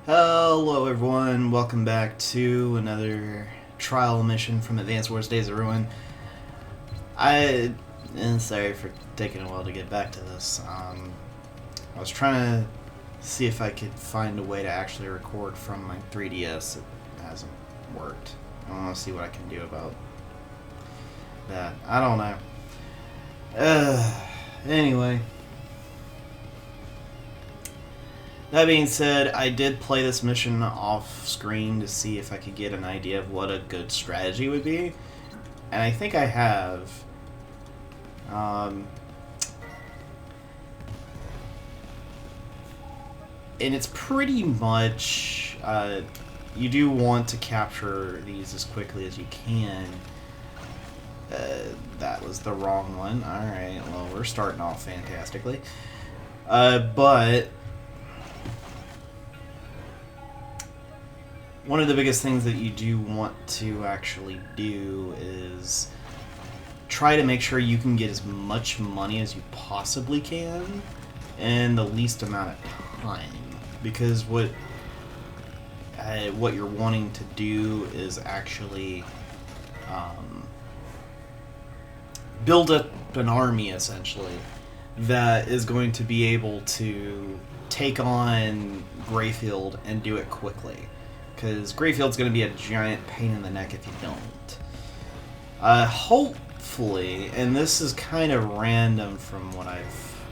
Hello everyone, welcome back to another trial mission from Advance Wars Days of Ruin. And sorry for taking a while to get back to this. I was trying to see if I could find a way to actually record from my 3DS. It hasn't worked. I want to see what I can do about that. I don't know. Anyway. That being said, I did play this mission off screen to see if I could get an idea of what a good strategy would be. And I think I have. And it's pretty much, you do want to capture these as quickly as you can. That was the wrong one. Alright, well, we're starting off fantastically. But one of the biggest things that you do want to actually do is try to make sure you can get as much money as you possibly can in the least amount of time. Because what you're wanting to do is actually build up an army, essentially, that is going to be able to take on Greyfield and do it quickly. Because Greyfield's going to be a giant pain in the neck if you don't. Hopefully, and this is kind of random from what I've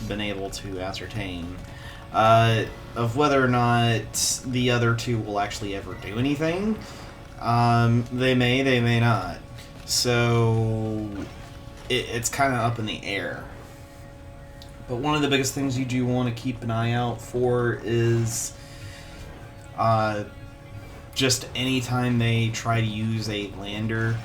been able to ascertain, of whether or not the other two will actually ever do anything. They may not. So, it's kind of up in the air. But one of the biggest things you do want to keep an eye out for is just anytime they try to use a lander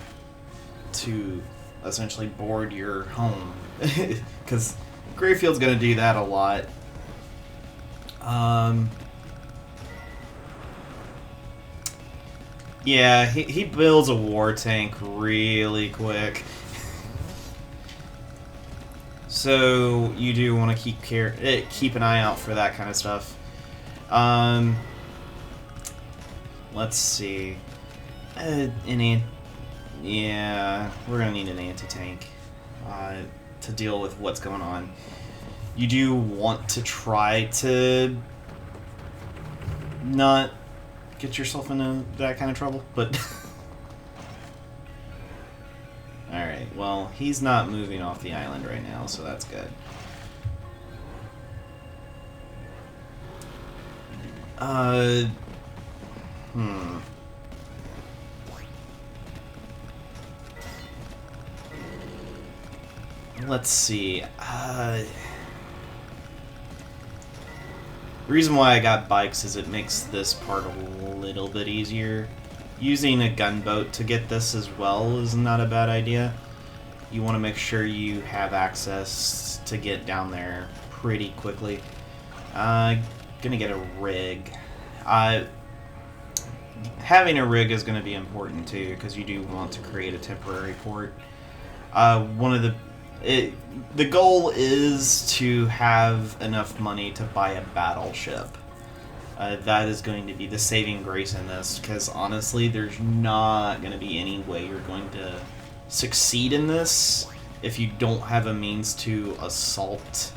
to essentially board your home. Because Greyfield's going to do that a lot. Yeah, he builds a war tank really quick. So you do want to keep an eye out for that kind of stuff. Let's see. Yeah, we're gonna need an anti-tank to deal with what's going on. You do want to try to not get yourself into that kind of trouble, but alright, well, he's not moving off the island right now, so that's good. Let's see. The reason why I got bikes is it makes this part a little bit easier. Using a gunboat to get this as well is not a bad idea. You want to make sure you have access to get down there pretty quickly. Gonna get a rig. Having a rig is going to be important too, because you do want to create a temporary port. The goal is to have enough money to buy a battleship. That is going to be the saving grace in this, because honestly, there's not going to be any way you're going to succeed in this if you don't have a means to assault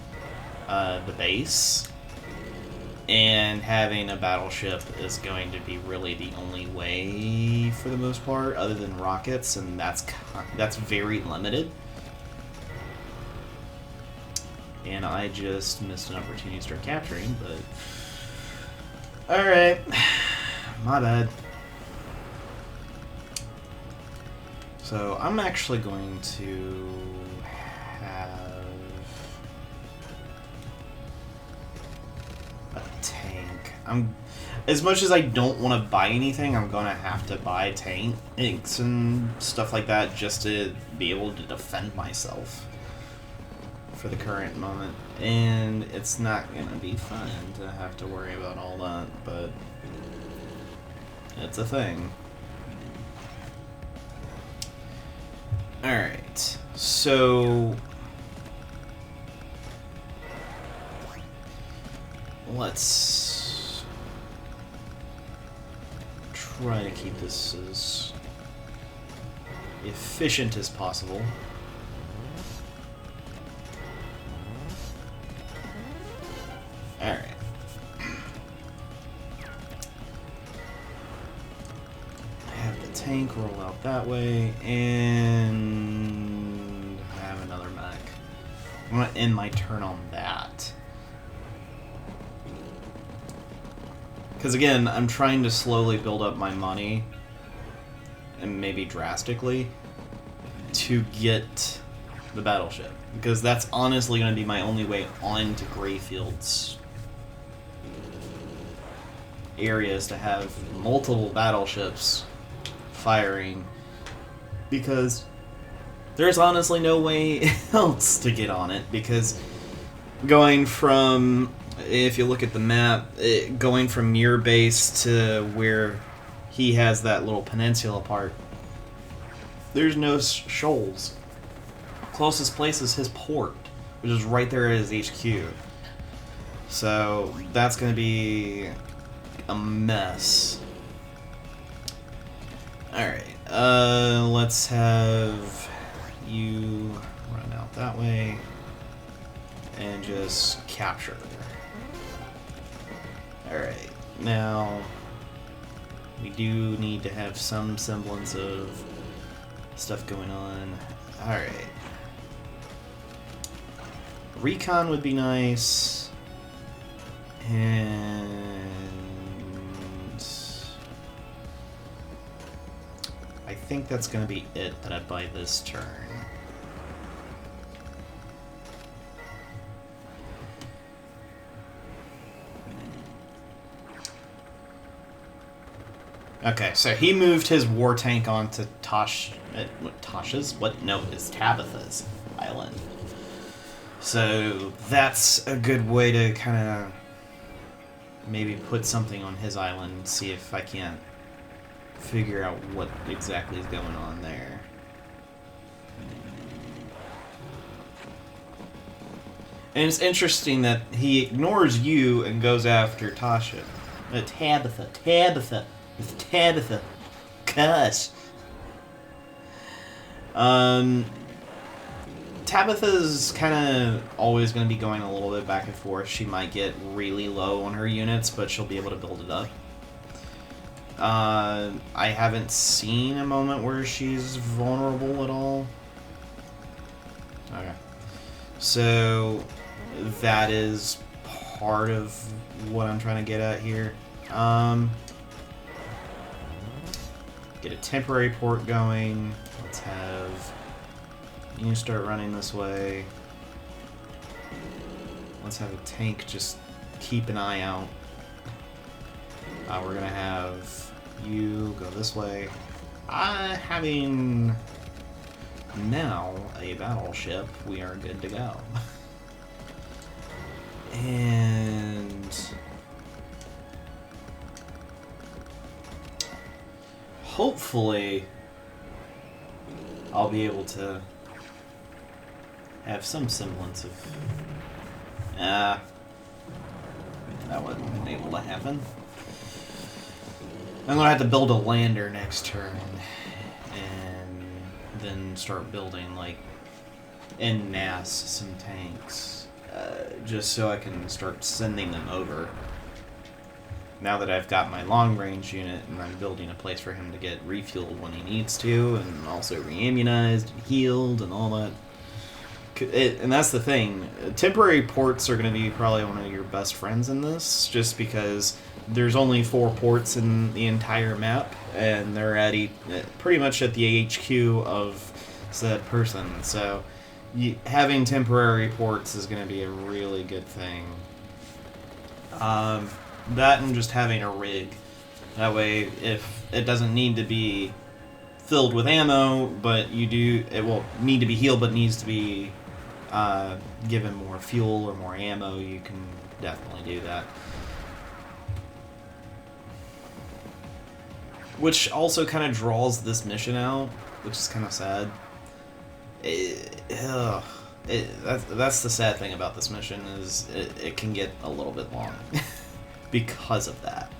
the base. And having a battleship is going to be really the only way for the most part, other than rockets, and that's very limited. And I just missed an opportunity to start capturing, but alright, my bad. So I'm actually going to have a tank. As much as I don't want to buy anything, I'm going to have to buy tanks and stuff like that just to be able to defend myself for the current moment. And it's not going to be fun to have to worry about all that, but it's a thing. Alright, so let's try to keep this as efficient as possible. Alright. Have the tank roll out that way, and I have another mech. I'm going to end my turn on that. Because again, I'm trying to slowly build up my money, and maybe drastically, to get the battleship. Because that's honestly going to be my only way onto Greyfield's areas, to have multiple battleships firing. Because there's honestly no way else to get on it. Because going from, if you look at the map, going from your base to where he has that little peninsula part, there's no shoals. Closest place is his port, which is right there at his HQ. So that's going to be a mess. Alright, let's have you run out that way and just capture. Alright, now we do need to have some semblance of stuff going on. Alright. Recon would be nice. And I think that's going to be it that I buy this turn. Okay, so he moved his war tank onto Tasha's? What? No, it's Tabitha's island. So that's a good way to kind of maybe put something on his island, see if I can't figure out what exactly is going on there. And it's interesting that he ignores you and goes after Tasha. Tabitha. It's Tabitha. Gosh. Tabitha's kind of always going to be going a little bit back and forth. She might get really low on her units, but she'll be able to build it up. I haven't seen a moment where she's vulnerable at all. Okay. So that is part of what I'm trying to get at here. Get a temporary port going. Let's have you start running this way. Let's have a tank just keep an eye out. We're gonna have you go this way. Having now a battleship, we are good to go. And hopefully I'll be able to have some semblance of that wasn't able to happen. I'm gonna have to build a lander next turn and then start building, like, en masse some tanks, just so I can start sending them over. Now that I've got my long-range unit and I'm building a place for him to get refueled when he needs to, and also re-immunized and healed and all that. And that's the thing. Temporary ports are going to be probably one of your best friends in this, just because there's only 4 ports in the entire map, and they're at pretty much at the HQ of said person. So having temporary ports is going to be a really good thing. That and just having a rig. That way, if it doesn't need to be filled with ammo, but it will need to be healed, but needs to be given more fuel or more ammo, you can definitely do that. Which also kind of draws this mission out, which is kind of sad. That's the sad thing about this mission, is it can get a little bit long because of that.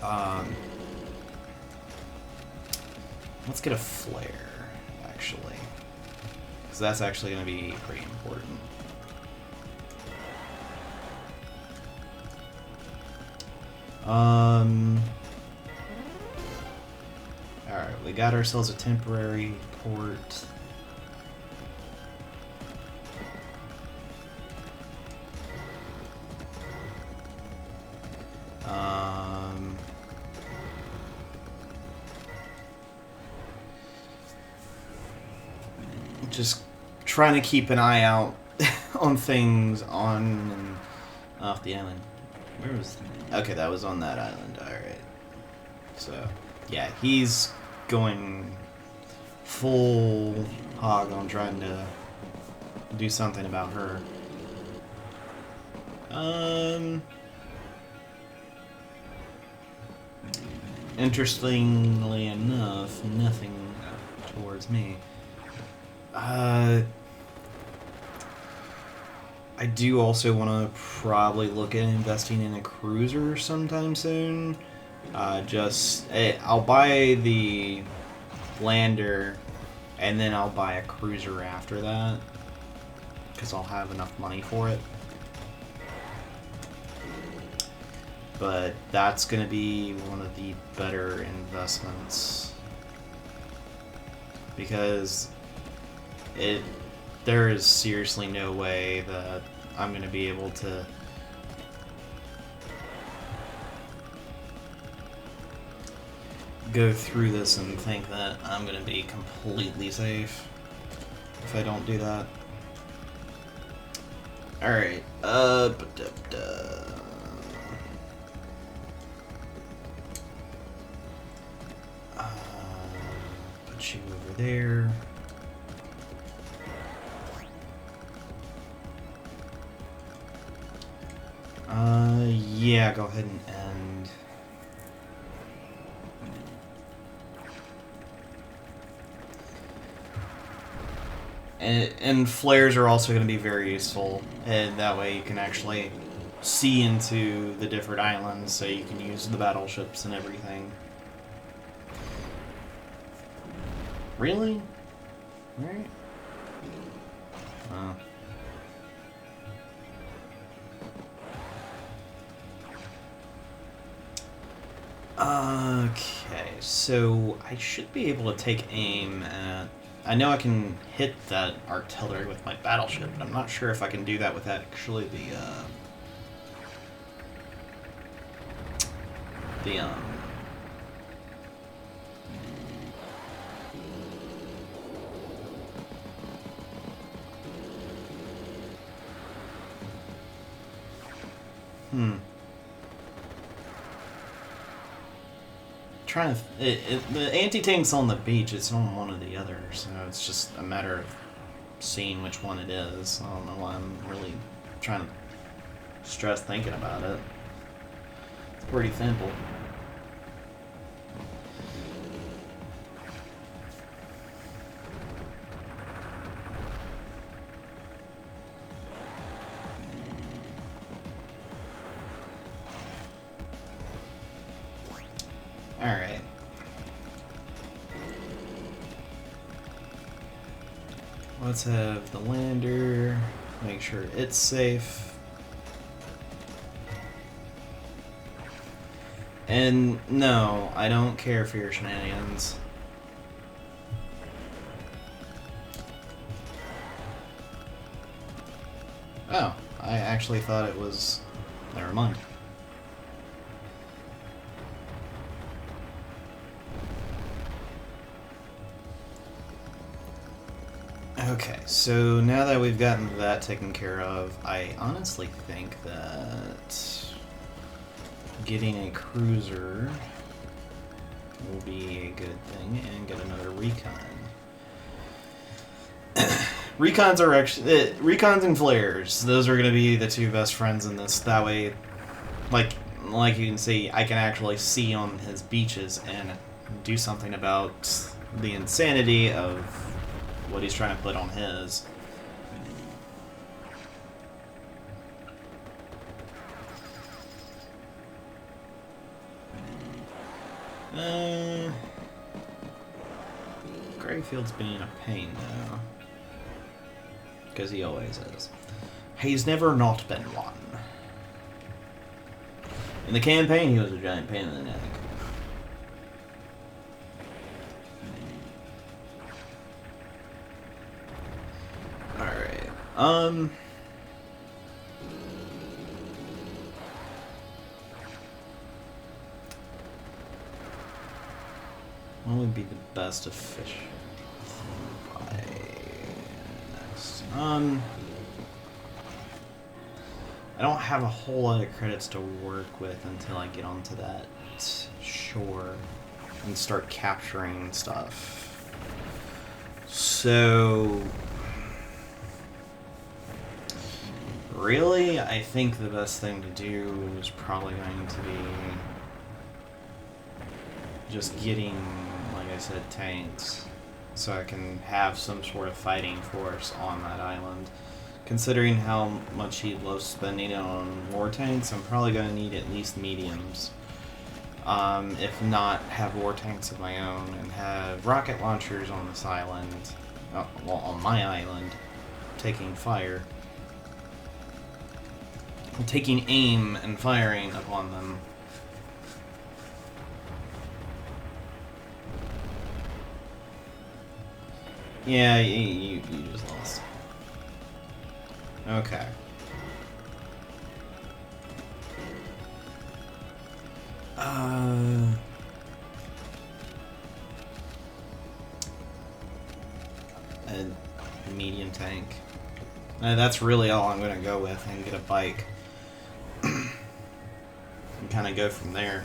Um, let's get a flare, actually. Because that's actually going to be pretty important. Alright, we got ourselves a temporary port. Just trying to keep an eye out on things on and off the island. Where was... Okay, that was on that island. Alright. So, yeah, he's going full hog on trying to do something about her. Interestingly enough, nothing towards me. I do also want to probably look at investing in a cruiser sometime soon. I'll buy the lander, and then I'll buy a cruiser after that, because I'll have enough money for it. But that's going to be one of the better investments, because there is seriously no way that I'm going to be able to go through this and think that I'm going to be completely safe if I don't do that. Alright, put you over there. Yeah, go ahead and end. And flares are also going to be very useful, and that way you can actually see into the different islands, so you can use the battleships and everything. Really? Right? Oh. Okay, so I should be able to take aim at... I know I can hit that artillery with my battleship, but I'm not sure if I can do that with actually trying to... the anti-tank's on the beach, it's on one or the other, so it's just a matter of seeing which one it is. I don't know why I'm really trying to stress thinking about it. It's pretty simple. Alright. Let's have the lander, make sure it's safe. And no, I don't care for your shenanigans. Oh, I actually thought it was... Never mind. Okay, so now that we've gotten that taken care of, I honestly think that getting a cruiser will be a good thing, and get another recon. Recons are actually... recons and flares, those are going to be the two best friends in this. That way, like you can see, I can actually see on his beaches and do something about the insanity of what he's trying to put on his. Grayfield's being a pain, though. Because he always is. He's never not been one. In the campaign, he was a giant pain in the neck. Alright. What would be the best of fish? Next. I don't have a whole lot of credits to work with until I get onto that shore and start capturing stuff. So, really, I think the best thing to do is probably going to be just getting, like I said, tanks, so I can have some sort of fighting force on that island. Considering how much he loves spending on war tanks, I'm probably going to need at least mediums. If not, have war tanks of my own and have rocket launchers on this island, well, on my island, taking fire. Taking aim and firing upon them. Yeah, you just lost. Okay. A medium tank. That's really all I'm gonna go with, and get a bike. And kind of go from there.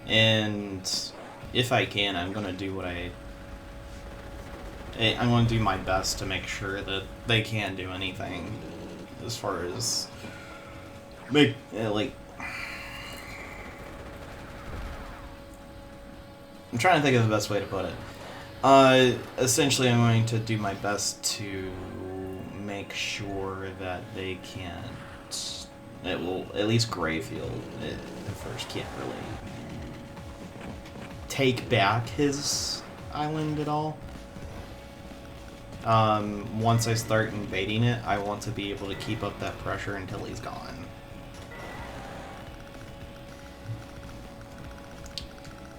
And if I can, I'm gonna do what I'm gonna do my best to make sure that they can't do anything as far as like I'm trying to think of the best way to put it. Essentially, I'm going to do my best to make sure that they can't. It will, at least Grayfield at first can't really take back his island at all. Once I start invading it, I want to be able to keep up that pressure until he's gone.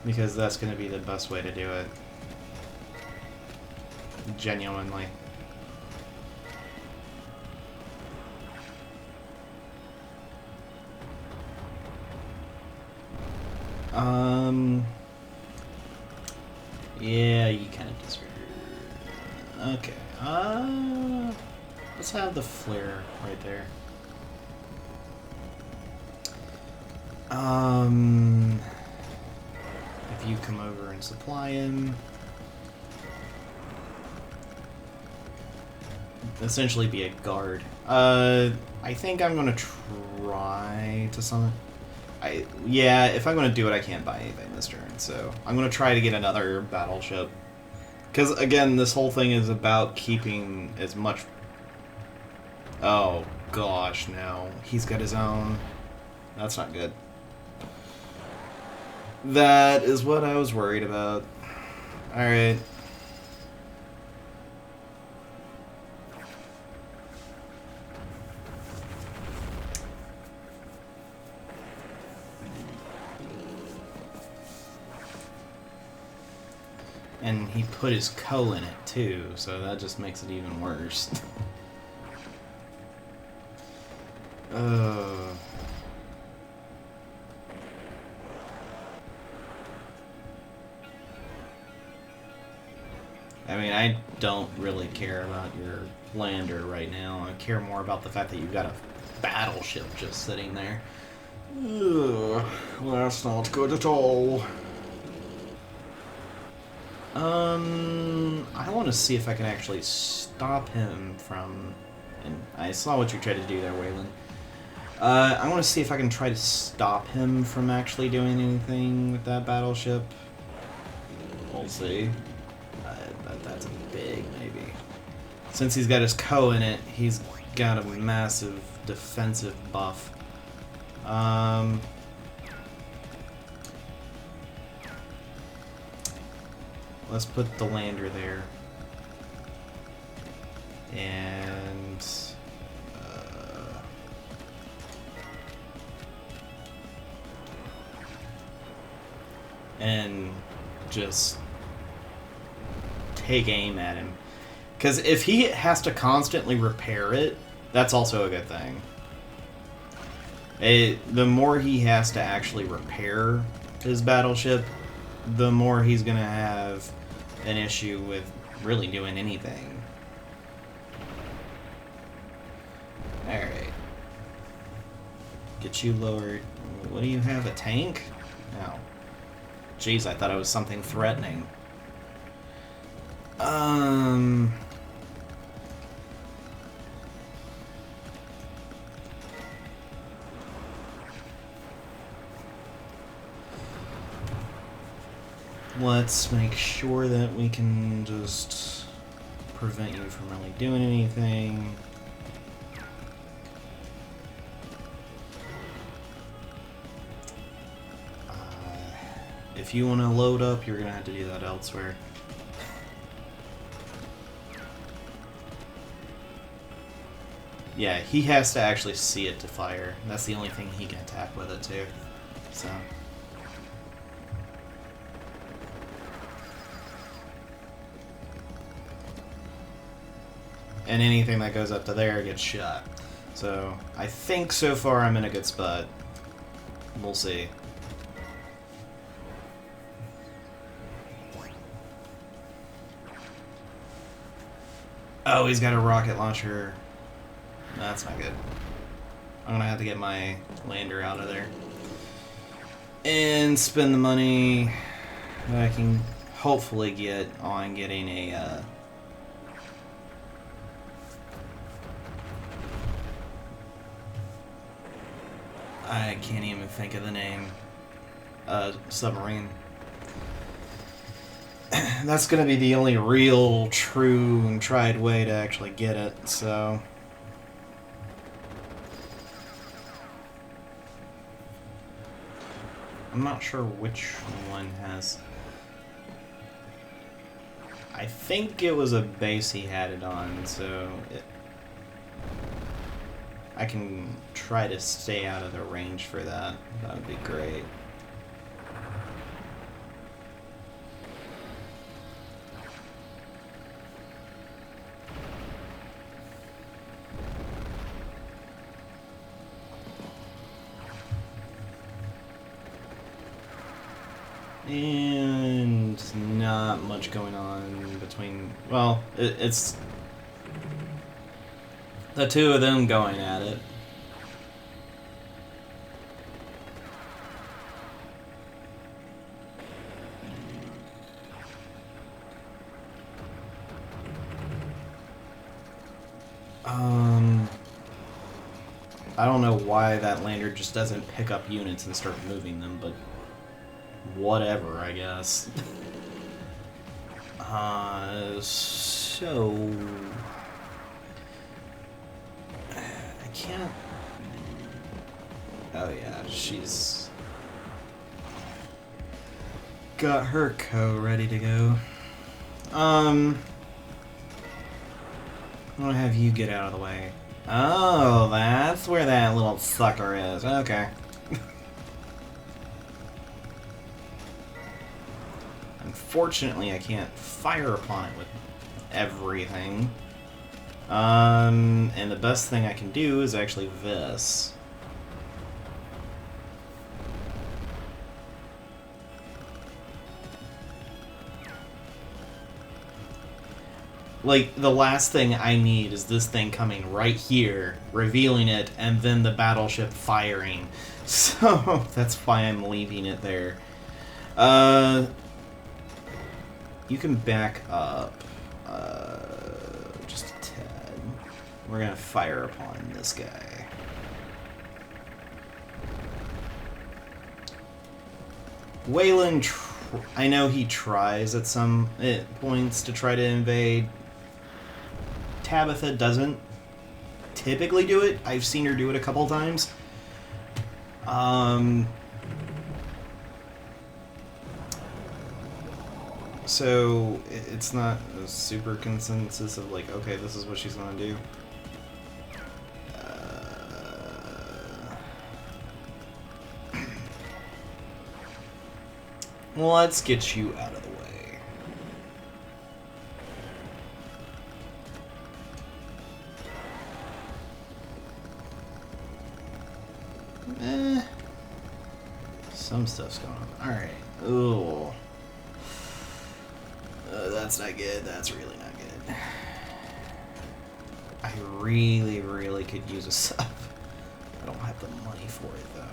Because that's going to be the best way to do it. Genuinely. Yeah, you kind of disagree. Okay, let's have the flare right there. If you come over and supply him, essentially be a guard. I think I'm gonna try to summon. Yeah, if I'm gonna do it, I can't buy anything this turn, so I'm gonna try to get another battleship. Because again, this whole thing is about keeping as much. Oh gosh, no, he's got his own. That's not good. That is what I was worried about. Alright. And he put his co in it too, so that just makes it even worse. I mean, I don't really care about your lander right now. I care more about the fact that you've got a battleship just sitting there. Ugh, that's not good at all. I want to see if I can actually stop him from... And I saw what you tried to do there, Waylon. I want to see if I can try to stop him from actually doing anything with that battleship. We'll see. That's a big maybe. Since he's got his Co in it, he's got a massive defensive buff. Let's put the lander there. And just take aim at him. Because if he has to constantly repair it, that's also a good thing. The more he has to actually repair his battleship, the more he's going to have an issue with really doing anything. Alright. Get you lowered. What do you have, a tank? Oh. Jeez, I thought it was something threatening. Let's make sure that we can just prevent you from really doing anything. If you want to load up, you're going to have to do that elsewhere. Yeah, he has to actually see it to fire. That's the only thing he can attack with it too. So. And anything that goes up to there gets shot. So, I think so far I'm in a good spot. We'll see. Oh, he's got a rocket launcher. No, that's not good. I'm gonna have to get my lander out of there. And spend the money that I can hopefully get on getting a, I can't even think of the name. Submarine. That's gonna be the only real, true, and tried way to actually get it, so. I'm not sure which one has. I think it was a base he had it on, so I can try to stay out of the range for that. That would be great. And not much going on between, well, it's the two of them going at it. I don't know why that lander just doesn't pick up units and start moving them, but whatever, I guess. So I can't. Oh yeah, she's got her Co ready to go. I'm gonna have you get out of the way. Oh, that's where that little sucker is. Okay. Unfortunately, I can't fire upon it with everything. And the best thing I can do is actually this. Like, the last thing I need is this thing coming right here, revealing it, and then the battleship firing. So, that's why I'm leaving it there. You can back up just a tad. We're gonna fire upon this guy. Wayland, I know he tries at some points to try to invade Tabitha doesn't typically do it. I've seen her do it a couple times. So it's not a super consensus of like, okay, this is what she's gonna do. Let's get you out of the way. Some stuff's going on. Alright. Ooh. That's not good. That's really not good. I really, really could use a sub. I don't have the money for it, though.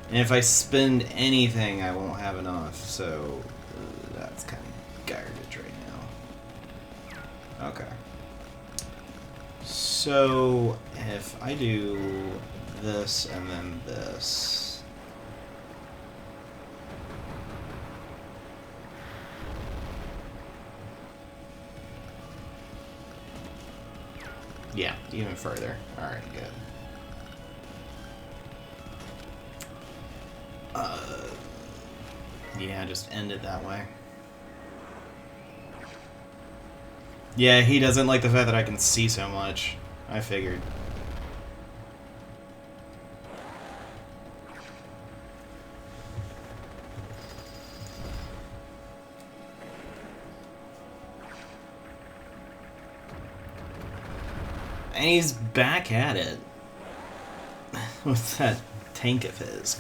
And if I spend anything, I won't have enough, so that's kind of garbage right now. Okay. So, if I do this and then this... Yeah, even further. Alright, good. Yeah, just end it that way. Yeah, he doesn't like the fact that I can see so much. I figured. And he's back at it. With that tank of his.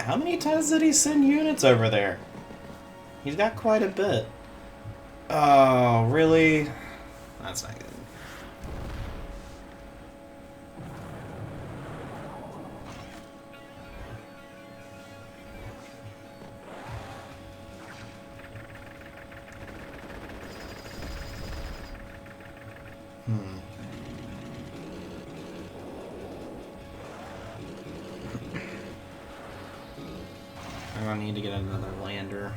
How many times did he send units over there? He's got quite a bit. Oh, really? That's not good. I'm gonna need to get another lander.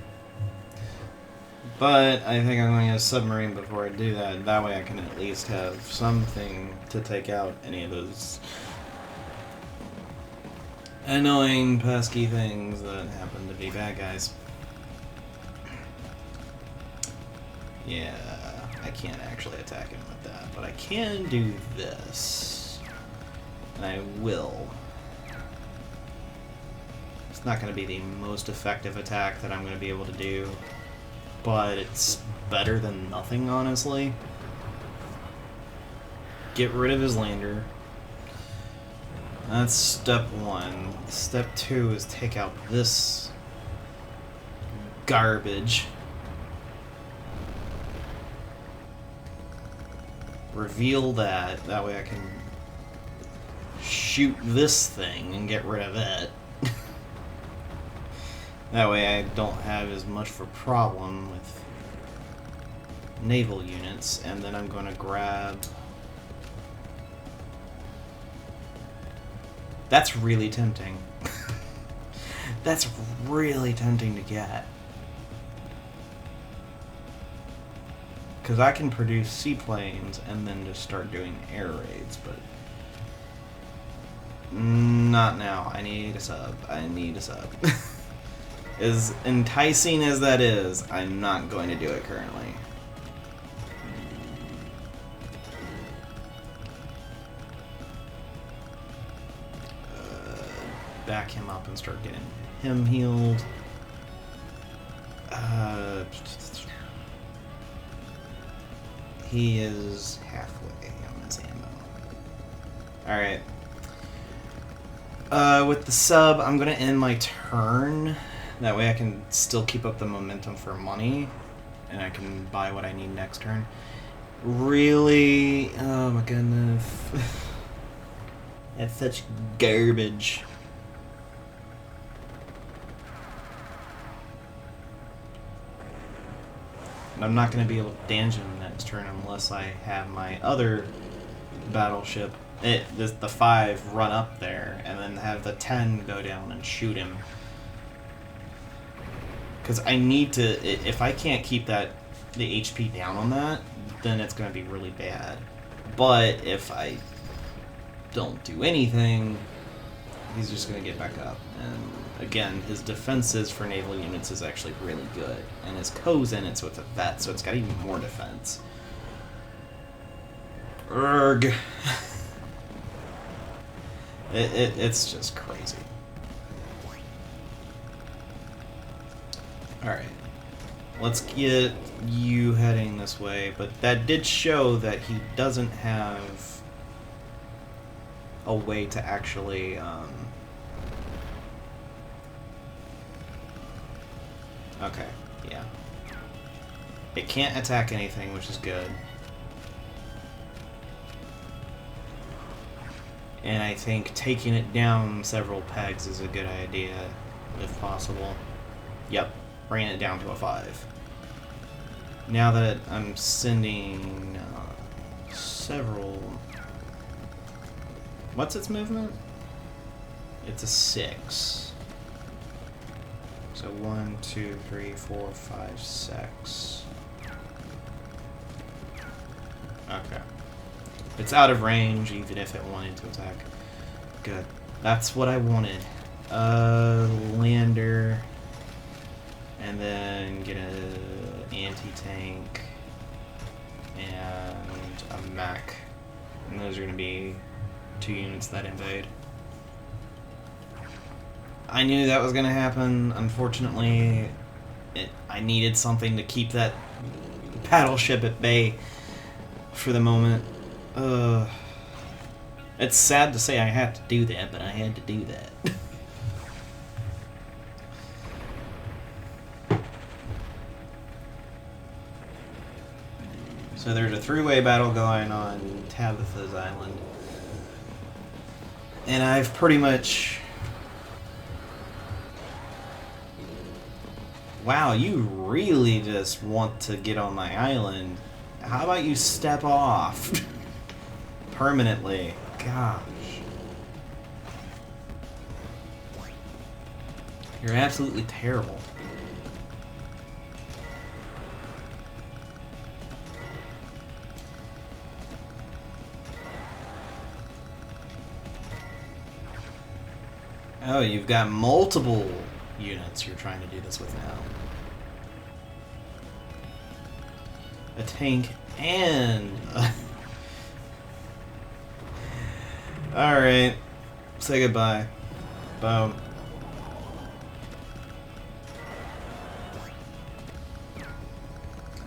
But I think I'm going to get a submarine before I do that. That way I can at least have something to take out any of those annoying, pesky things that happen to be bad guys. Yeah, I can't actually attack him with that, but I can do this. And I will. It's not going to be the most effective attack that I'm going to be able to do, but it's better than nothing, honestly. Get rid of his lander. That's step one. Step two is take out this garbage. Reveal that. That way I can shoot this thing and get rid of it. That way I don't have as much of a problem with naval units. And then I'm going to grab... That's really tempting. That's really tempting to get. Because I can produce seaplanes and then just start doing air raids, but... Not now. I need a sub. I need a sub. As enticing as that is, I'm not going to do it currently. Back him up and start getting him healed. He is halfway on his ammo. Alright. With the sub, I'm going to end my turn. That way I can still keep up the momentum for money. And I can buy what I need next turn. Really? Oh my goodness. That's such garbage. I'm not going to be able to damage him next turn unless I have my other battleship, the 5, run up there, and then have the 10 go down and shoot him. Because I need to... If I can't keep the HP down on that, then it's going to be really bad. But if I don't do anything, he's just going to get back up. And again, his defenses for naval units is actually really good. And his Ko's in it, so it's a vet, so it's got even more defense. Urgh. It's just crazy. Alright. Let's get you heading this way, but that did show that he doesn't have a way to actually, okay, yeah. It can't attack anything, which is good. And I think taking it down several pegs is a good idea, if possible. Yep, bringing it down to a 5. Now that I'm sending several... What's its movement? It's a 6. So 1, 2, 3, 4, 5, 6. Okay. It's out of range, even if it wanted to attack. Good. That's what I wanted. Lander. And then get a anti-tank. And a mech. And those are going to be 2 units that invade. I knew that was going to happen. Unfortunately, I needed something to keep that battleship at bay for the moment. It's sad to say I had to do that, but I had to do that. So there's a 3-way battle going on Tabitha's Island. And I've pretty much... Wow, you really just want to get on my island. How about you step off? Permanently. Gosh. You're absolutely terrible. Oh, you've got multiple units you're trying to do this with now. A tank and... Alright. Say goodbye. Boom.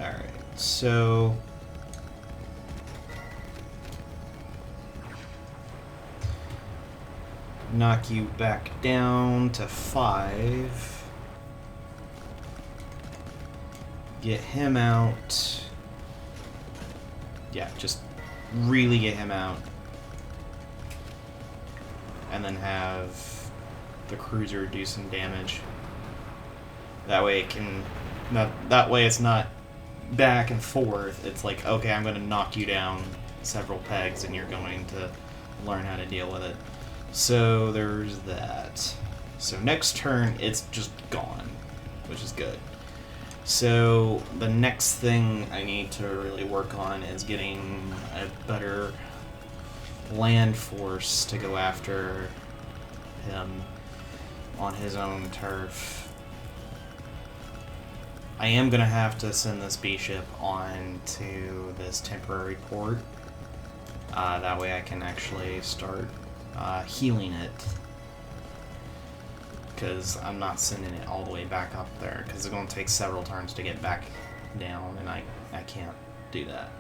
Alright, so... knock you back down to 5. Get him out. Yeah, just really get him out. And then have the cruiser do some damage. That way it can... That way it's not back and forth. It's like, okay, I'm going to knock you down several pegs and you're going to learn how to deal with it. So there's that. So next turn, it's just gone, which is good. So the next thing I need to really work on is getting a better land force to go after him on his own turf. I am going to have to send this B-ship on to this temporary port. That way I can actually start healing it. Because I'm not sending it all the way back up there. Because it's going to take several turns to get back down, and I can't do that.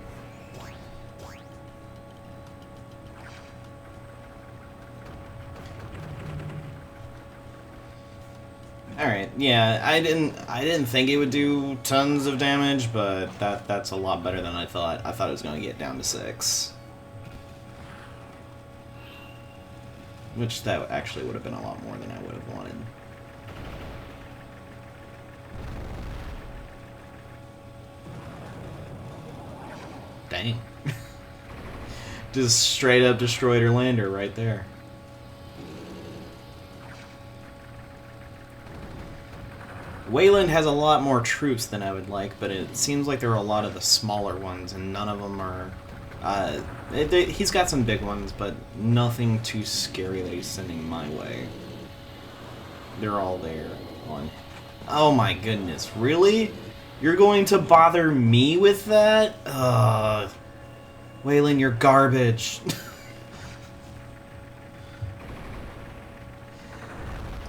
Alright, yeah, I didn't think it would do tons of damage, but that's a lot better than I thought. I thought it was going to get down to 6. Which that actually would have been a lot more than I would have wanted. Dang. Just straight up destroyed her lander right there. Wayland has a lot more troops than I would like, but it seems like there are a lot of the smaller ones, and none of them are... he's got some big ones, but nothing too scary that he's sending my way. They're all there. Oh my goodness, really? You're going to bother me with that? Wayland, you're garbage.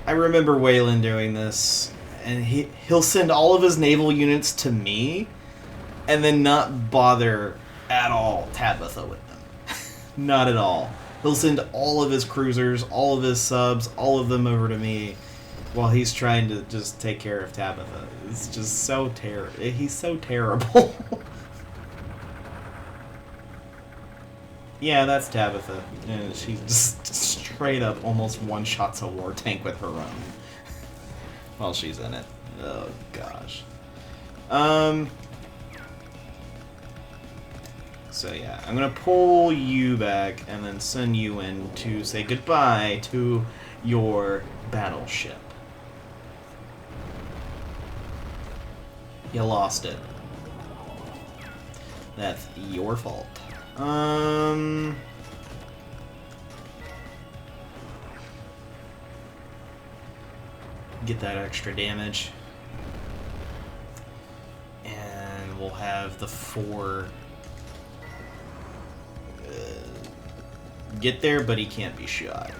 I remember Wayland doing this, and he'll send all of his naval units to me, and then not bother at all Tabitha with them. Not at all. He'll send all of his cruisers, all of his subs, all of them over to me, while he's trying to just take care of Tabitha. It's just so he's so terrible. Yeah, that's Tabitha. And she just straight up almost one-shots a war tank with her own. While she's in it. Oh, gosh. So yeah, I'm gonna pull you back and then send you in to say goodbye to your battleship. You lost it. That's your fault. Get that extra damage. And we'll have the 4 get there, but he can't be shot.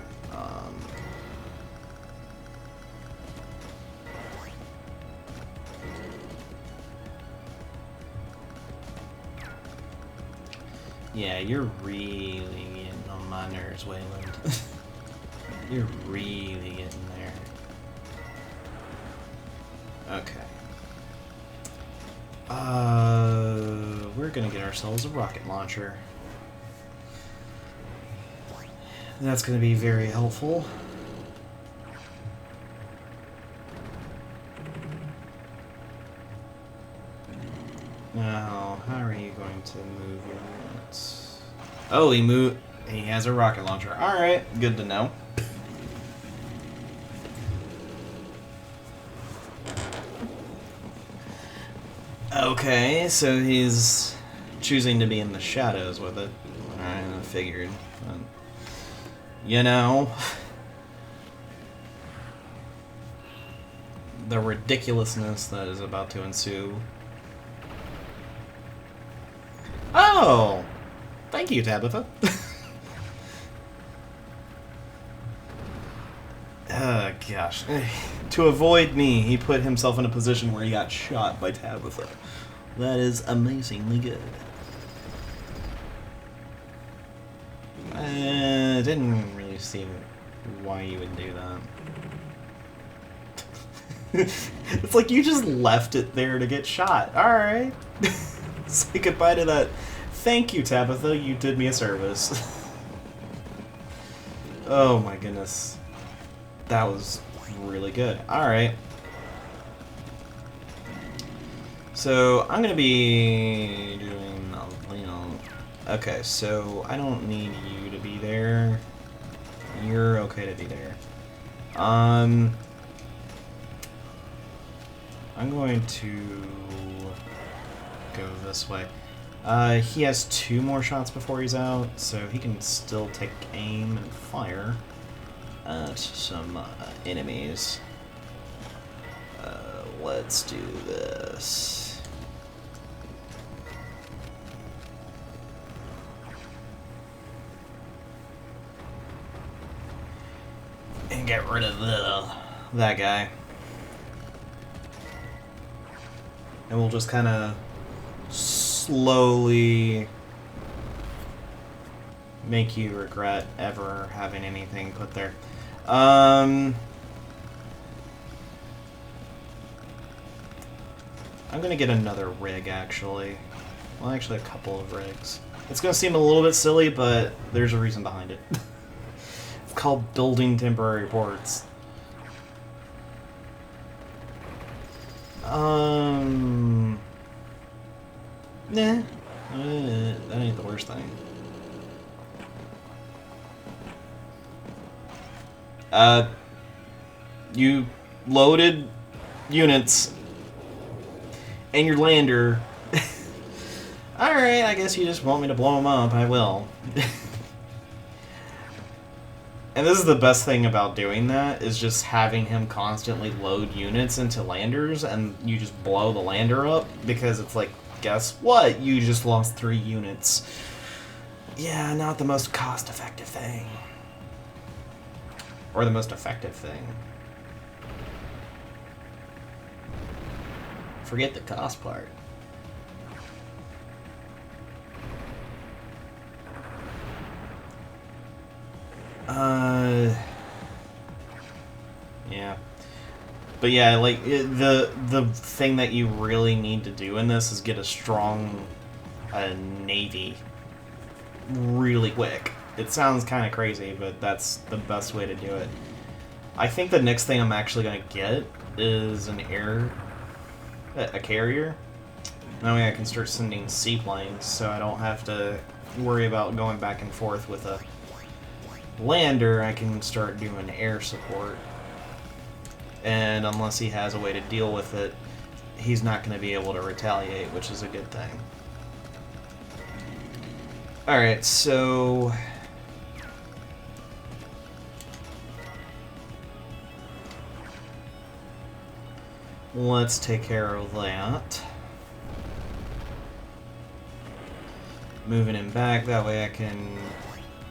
Yeah, you're really getting on my nerves, Wayland. You're really getting there. Okay. We're gonna get ourselves a rocket launcher. That's gonna be very helpful. Now, how are you going to move your units? Oh, he has a rocket launcher. Alright, good to know. Okay, so he's choosing to be in the shadows with it. Alright, I figured. You know, the ridiculousness that is about to ensue. Oh! Thank you, Tabitha. Oh, gosh. To avoid me, he put himself in a position where he got shot by Tabitha. That is amazingly good. I didn't really see why you would do that. It's like you just left it there to get shot. Alright. Say goodbye to that. Thank you, Tabitha. You did me a service. Oh my goodness. That was really good. Alright. So, I'm going to be doing, okay, so I don't need you to be there. You're okay to be there. I'm going to go this way. He has 2 more shots before he's out, so he can still take aim and fire at some enemies. Let's do this. And get rid of that guy. And we'll just kind of slowly make you regret ever having anything put there. I'm gonna get another rig, actually. Well, actually a couple of rigs. It's gonna seem a little bit silly, but there's a reason behind it. It's called building temporary ports. Nah. That ain't the worst thing. You loaded units. And your lander. Alright, I guess you just want me to blow them up. I will. And this is the best thing about doing that, is just having him constantly load units into landers, and you just blow the lander up, because it's like, guess what? You just lost 3 units. Yeah, not the most cost-effective thing. Or the most effective thing. Forget the cost part. Yeah. But yeah, like, the thing that you really need to do in this is get a strong navy really quick. It sounds kind of crazy, but that's the best way to do it. I think the next thing I'm actually going to get is a carrier. That way I can start sending seaplanes, so I don't have to worry about going back and forth with a lander. I can start doing air support. And unless he has a way to deal with it, he's not going to be able to retaliate, which is a good thing. Alright, so... let's take care of that. Moving him back, that way I can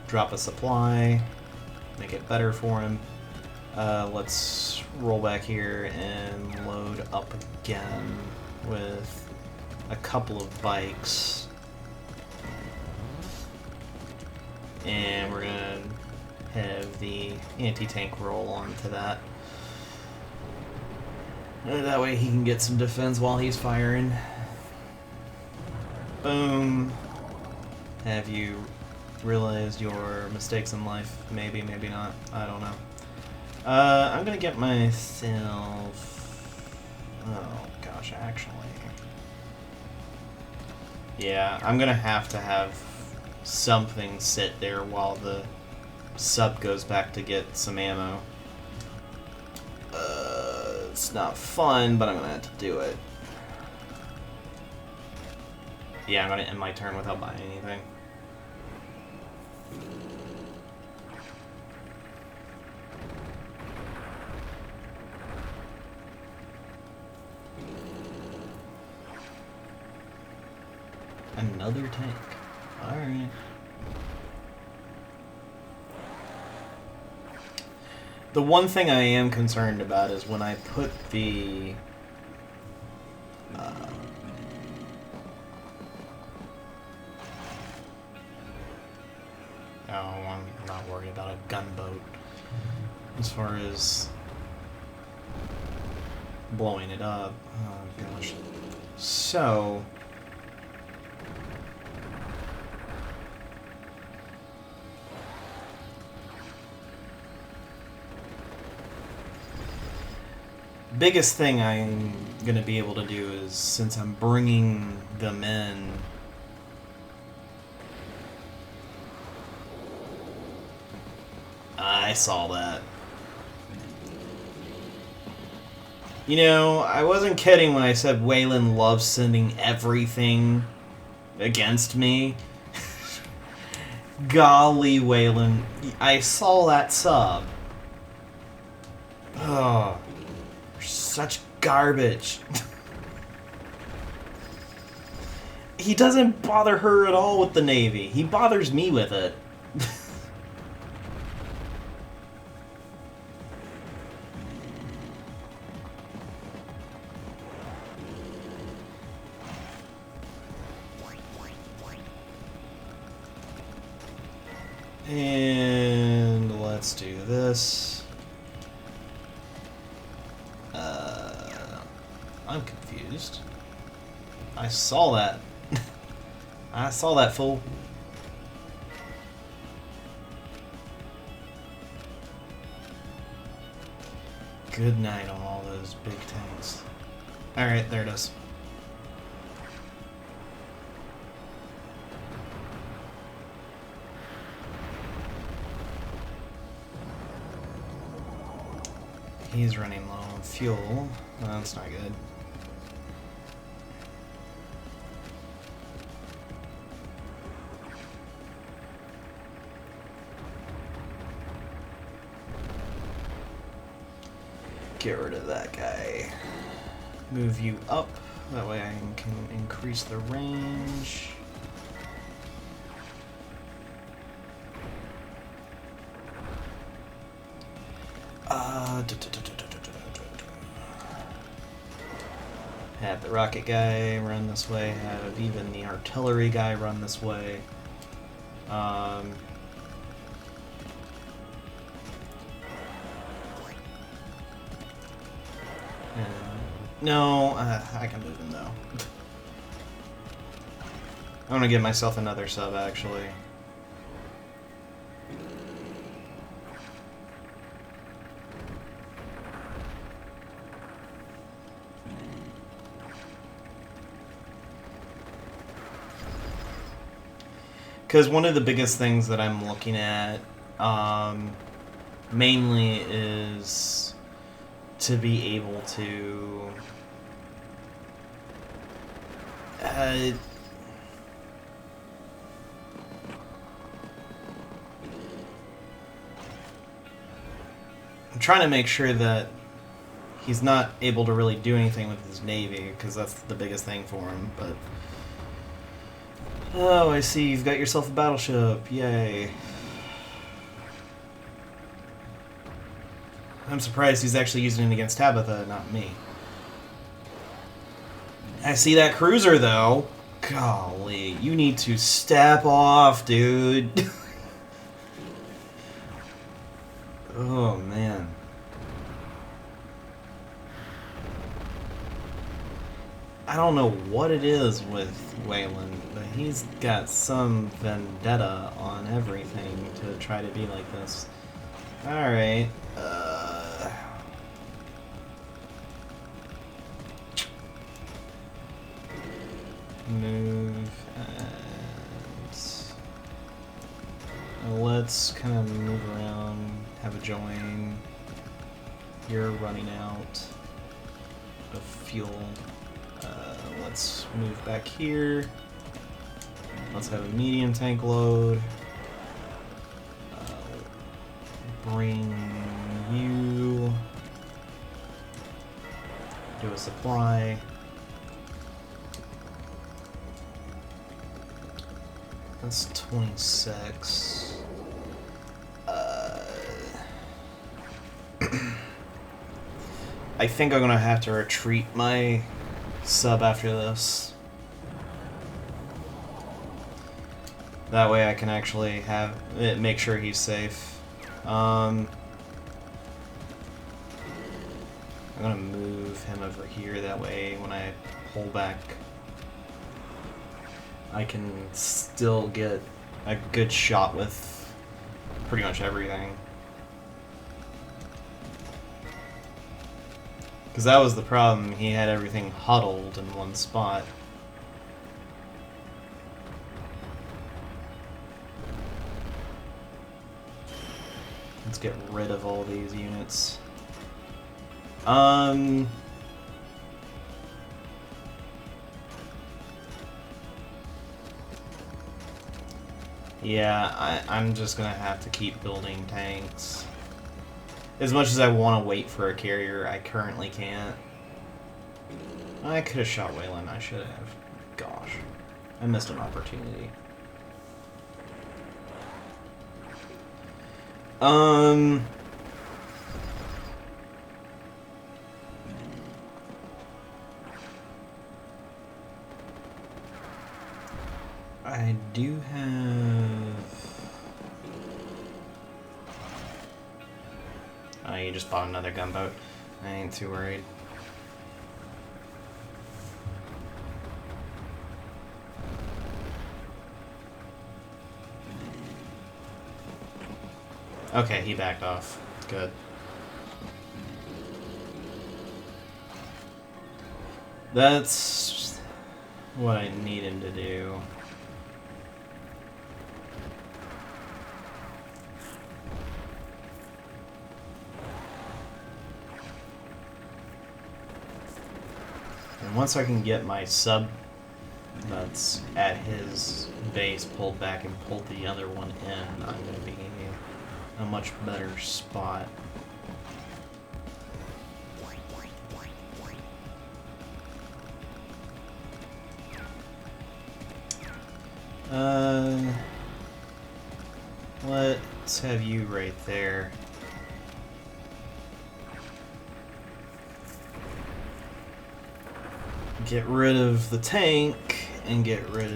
drop a supply, make it better for him. Let's roll back here and load up again with a couple of bikes. And we're gonna have the anti-tank roll onto that. That way he can get some defense while he's firing. Boom. Have you realized your mistakes in life? Maybe, maybe not. I don't know. I'm gonna get myself... oh, gosh, actually... yeah, I'm gonna have to have something sit there while the sub goes back to get some ammo. It's not fun, but I'm gonna have to do it. Yeah, I'm gonna end my turn without buying anything. Another tank. Alright. The one thing I am concerned about is when I put the... oh, I'm not worried about a gunboat. As far as blowing it up. Oh, gosh. So... biggest thing I'm going to be able to do is, since I'm bringing them in, I saw that. You know, I wasn't kidding when I said Waylon loves sending everything against me. Golly, Waylon, I saw that sub. Oh. Such garbage. He doesn't bother her at all with the Navy. He bothers me with it. And let's do this. I'm confused. I saw that. I saw that fool. Good night on all those big tanks. Alright, there it is. He's running low on fuel. No, that's not good. Get rid of that guy. Move you up. That way I can increase the range. Have the rocket guy run this way. Have even the artillery guy run this way. No, I can move him though. I'm gonna give myself another sub actually. Because one of the biggest things that I'm looking at mainly is to be able to I'm trying to make sure that he's not able to really do anything with his navy, because that's the biggest thing for him, but... Oh, I see, you've got yourself a battleship, yay. I'm surprised he's actually using it against Tabitha, not me. I see that cruiser, though. Golly, you need to step off, dude. Oh, man. I don't know what it is with Wayland, but he's got some vendetta on everything to try to be like this. Alright, move, and let's kind of move around, have a join. You're running out of fuel. Let's move back here. Let's have a medium tank load. Bring you. Do a supply. That's 26. I think I'm gonna have to retreat my sub after this. That way I can actually have it, make sure he's safe. I'm gonna move him over here, that way when I pull back I can still get a good shot with pretty much everything. Because that was the problem, he had everything huddled in one spot. Let's get rid of all these units. Yeah, I'm just gonna have to keep building tanks. As much as I want to wait for a carrier, I currently can't. I could have shot Wayland, I should have. Gosh. I missed an opportunity. I do have... Oh, you just bought another gunboat. I ain't too worried. Okay, he backed off. Good. That's what I need him to do. once I can get my sub that's at his base pulled back and pull the other one in, I'm going to be in a much better spot. Let's have you right there. Get rid of the tank and get rid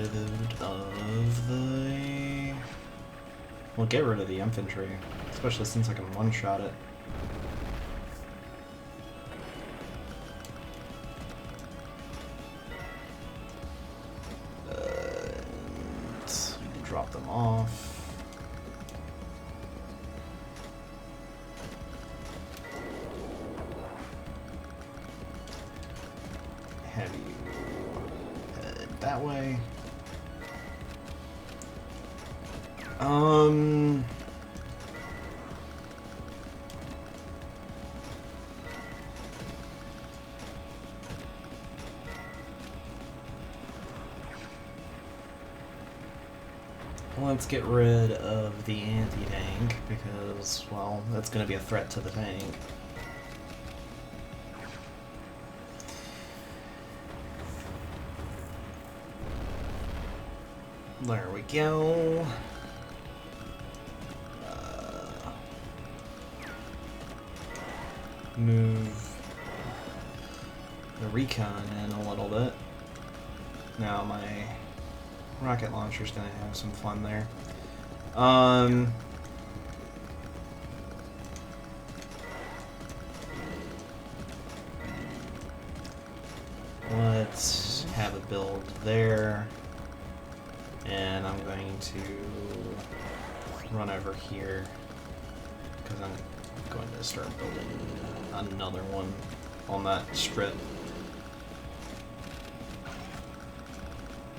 of the... Well, get rid of the infantry, especially since I can one-shot it. Drop them off. Have you head that way. Let's get rid of the anti-tank because, well, that's going to be a threat to the tank. There we go. Move the recon in a little bit. Now my rocket launcher's gonna have some fun there. Let's have a build there. And I'm going to run over here because I'm going to start building another one on that strip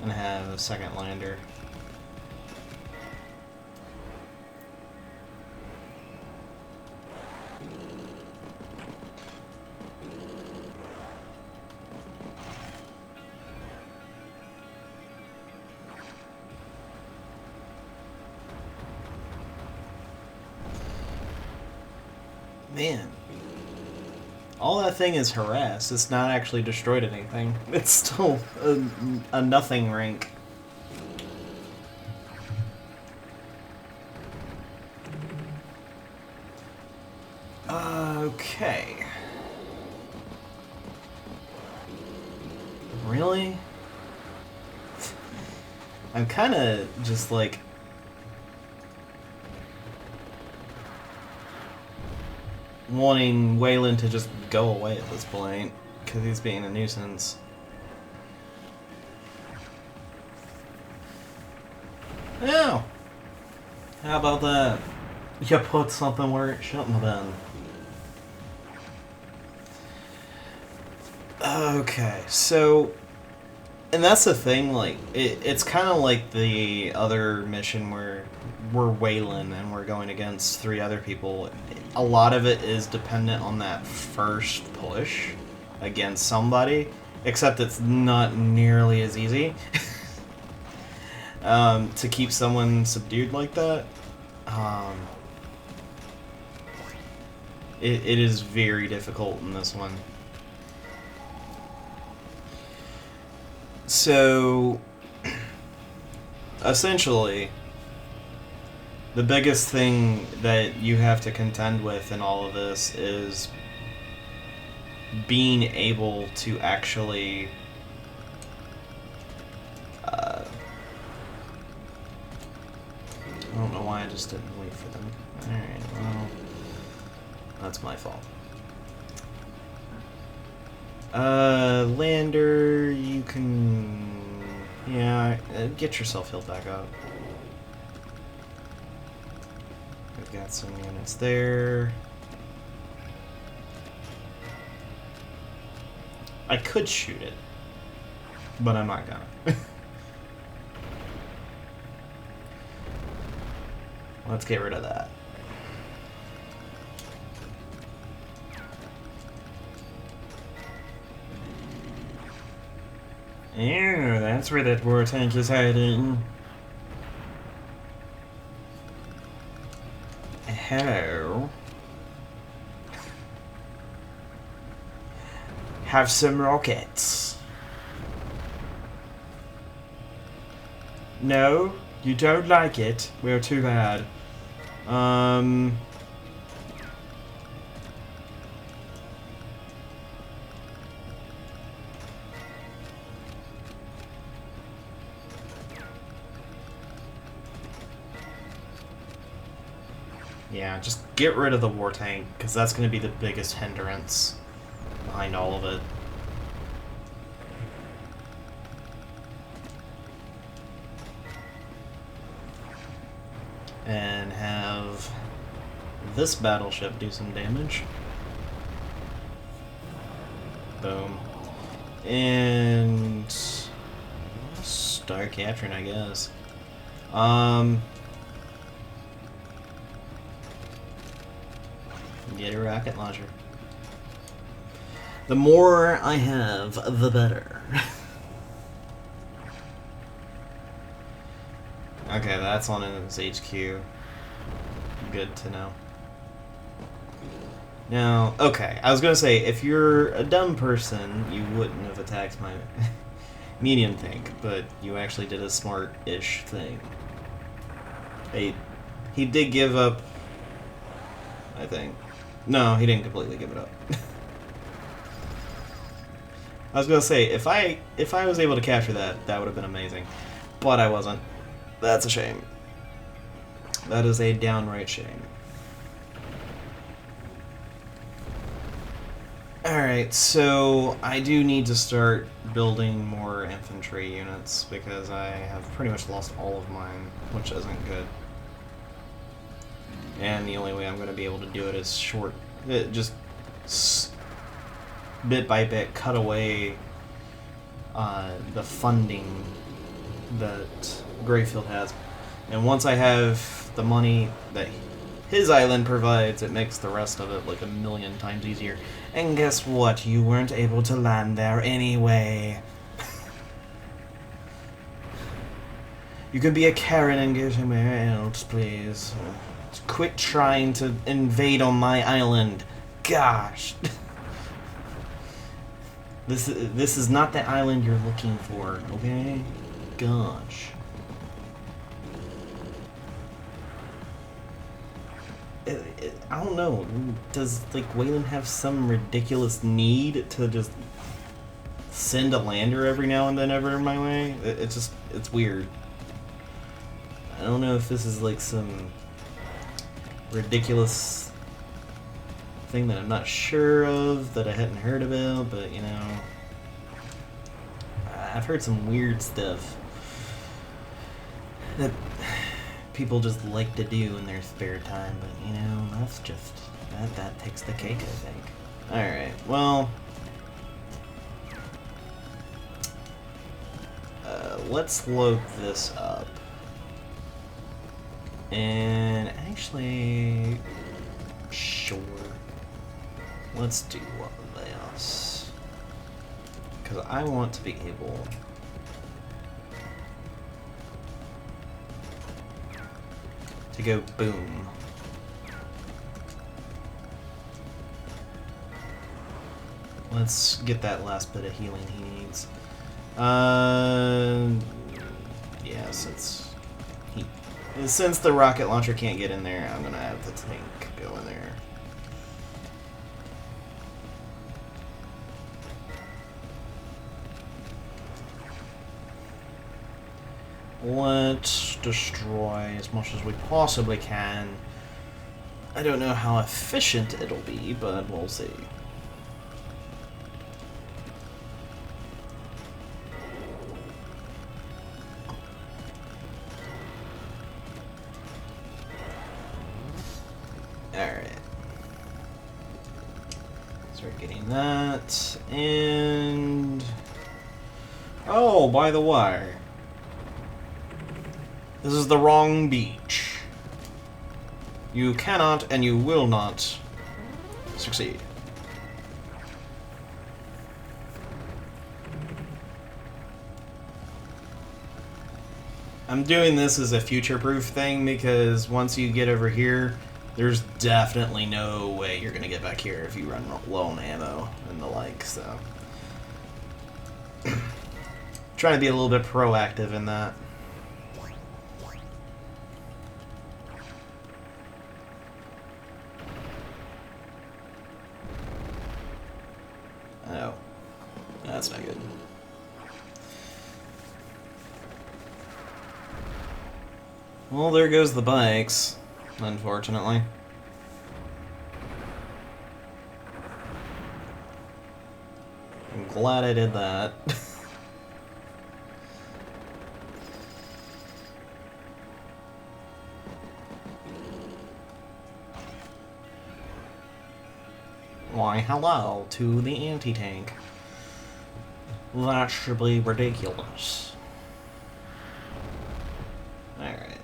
and have a second lander. Man, all that thing is harassed. It's not actually destroyed anything. It's still a nothing rank. Okay. Really? I'm kind of just like... wanting Wayland to just go away at this point, because he's being a nuisance. Yeah. How about that? You put something where it shouldn't have been. Okay, so... And that's the thing, like, it's kind of like the other mission where we're Wayland and we're going against 3 other people. A lot of it is dependent on that first push against somebody, except it's not nearly as easy to keep someone subdued like that. It is very difficult in this one. So, essentially, the biggest thing that you have to contend with in all of this is being able to actually I don't know why I just didn't wait for them. Alright, well, that's my fault. Lander, you can... Yeah, get yourself healed back up. We've got some units there. I could shoot it, but I'm not gonna. Let's get rid of that. Ew, that's where that war tank is hiding. Hello. Have some rockets. No, you don't like it. Well, too bad. Yeah, just get rid of the war tank, because that's going to be the biggest hindrance behind all of it. And have this battleship do some damage. Boom. And start capturing, I guess. Get a rocket launcher. The more I have, the better. Okay, that's on his HQ. Good to know. Now, okay, I was gonna say, if you're a dumb person, you wouldn't have attacked my medium tank, but you actually did a smart-ish thing. He did give up, I think. No, he didn't completely give it up. I was gonna say, if I was able to capture that, that would have been amazing. But I wasn't. That's a shame. That is a downright shame. Alright, so I do need to start building more infantry units because I have pretty much lost all of mine, which isn't good. And the only way I'm going to be able to do it is just bit by bit cut away the funding that Greyfield has. And once I have the money that his island provides, it makes the rest of it like 1,000,000 times easier. And guess what? You weren't able to land there anyway. You could be a Karen and go somewhere else, please. Quit trying to invade on my island. Gosh. This is not the island you're looking for, okay? Gosh. I don't know. Does like Wayland have some ridiculous need to just send a lander every now and then over my way? It's weird. I don't know if this is like some ridiculous thing that I'm not sure of, that I hadn't heard about, but you know, I've heard some weird stuff that people just like to do in their spare time, but you know, that's just that takes the cake, I think. Alright, well, let's load this up. And actually, sure, let's do this, because I want to be able to go boom. Let's get that last bit of healing he needs. Yeah, since the rocket launcher can't get in there, I'm gonna have the tank go in there. Let's destroy as much as we possibly can. I don't know how efficient it'll be, but we'll see. Alright. Start getting that, and... oh, by the way, this is the wrong beach. You cannot and you will not succeed. I'm doing this as a future-proof thing because once you get over here, there's definitely no way you're going to get back here if you run low on ammo and the like, so... Trying to be a little bit proactive in that. Oh. That's not good. Well, there goes the bikes, unfortunately. I'm glad I did that. Why, hello to the anti-tank. That should be ridiculous. Alright.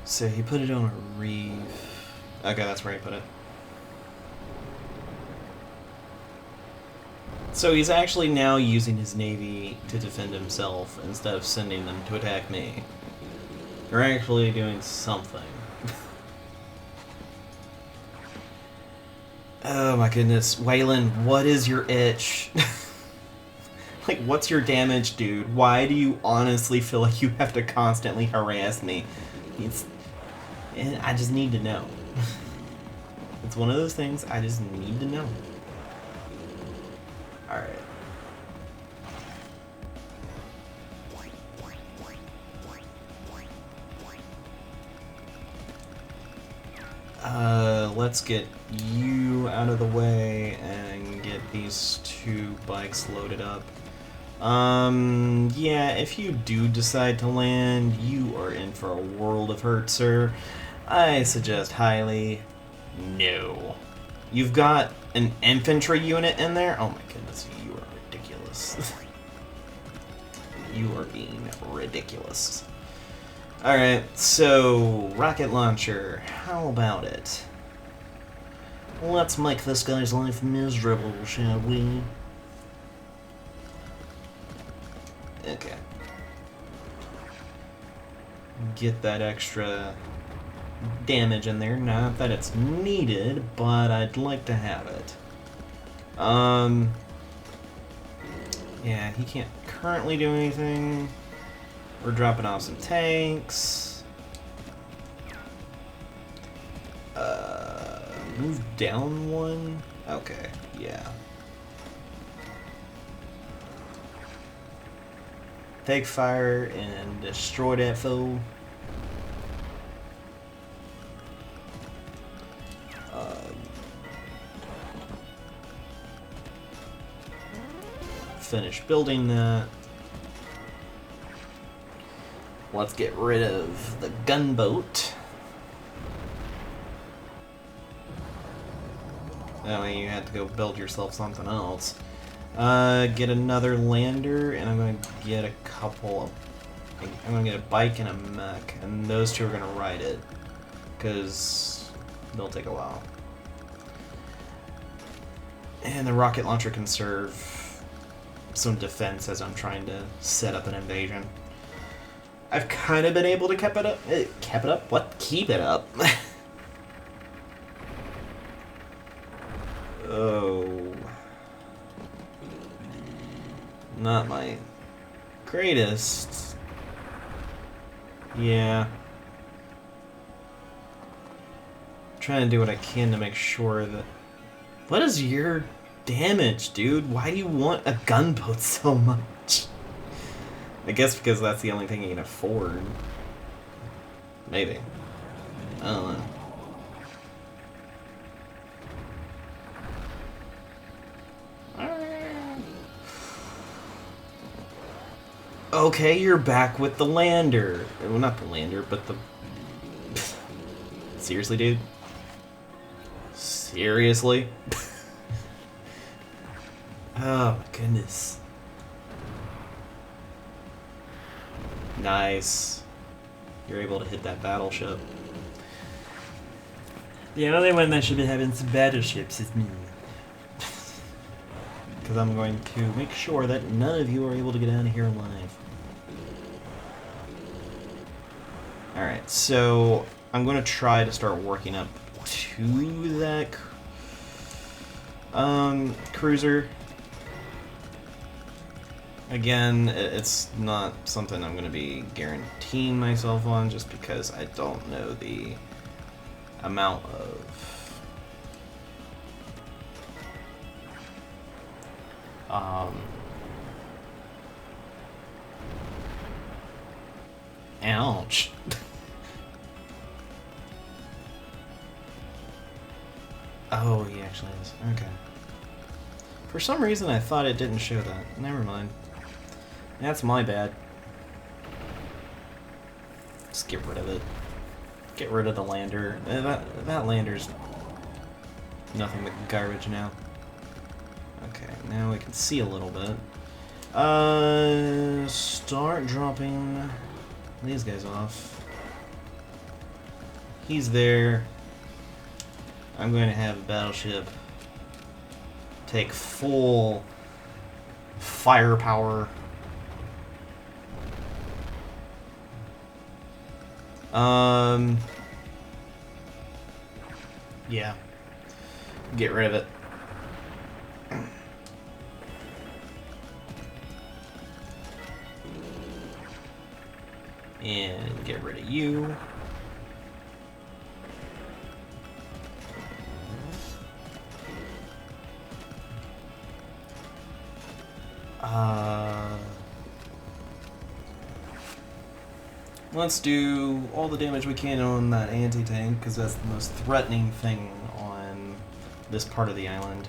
So he put it on a reef. Okay, that's where he put it. So he's actually now using his navy to defend himself instead of sending them to attack me. They're actually doing something. Oh my goodness. Waylon, what is your itch? Like, what's your damage, dude? Why do you honestly feel like you have to constantly harass me? I just need to know. It's one of those things I just need to know. Alright. Let's get you out of the way and get these two bikes loaded up. Yeah, if you do decide to land, you are in for a world of hurt, sir. I suggest highly no. You've got an infantry unit in there? Oh my goodness, you are ridiculous. You are being ridiculous. Alright, so, rocket launcher, how about it? Let's make this guy's life miserable, shall we? Okay. Get that extra damage in there. Not that it's needed, but I'd like to have it. Yeah, he can't currently do anything. We're dropping off some tanks. Move down one? Okay, yeah. Take fire and destroy that foe. Finish building that. Let's get rid of the gunboat. That way you have to go build yourself something else. Get another lander, and I'm gonna get a couple of... I'm gonna get a bike and a mech, and those two are gonna ride it. Because they'll take a while. And the rocket launcher can serve some defense as I'm trying to set up an invasion. I've kind of been able to keep it up. Keep it up? What? Keep it up? Oh. Not my greatest. Yeah. Trying to do what I can to make sure that... What is your damage, dude? Why do you want a gunboat so much? I guess because that's the only thing you can afford. Maybe. I don't know. Okay, you're back with the lander. Well, not the lander, but the... Seriously, dude? Seriously? Oh, my goodness. Nice. You're able to hit that battleship. The only one that should be having some battleships is me. because I'm going to make sure that none of you are able to get out of here alive. Alright, so I'm going to try to start working up to that cruiser. Again, it's not something I'm going to be guaranteeing myself on just because I don't know the amount of ouch. Oh, he actually is. Okay. For some reason, I thought it didn't show that. Never mind. That's my bad. Just get rid of it. Get rid of the lander. That lander's nothing but garbage now. Okay, now we can see a little bit. Start dropping these guys off. He's there. I'm going to have a battleship take full firepower. Yeah. Get rid of it. And get rid of you. Let's do all the damage we can on that anti-tank, because that's the most threatening thing on this part of the island.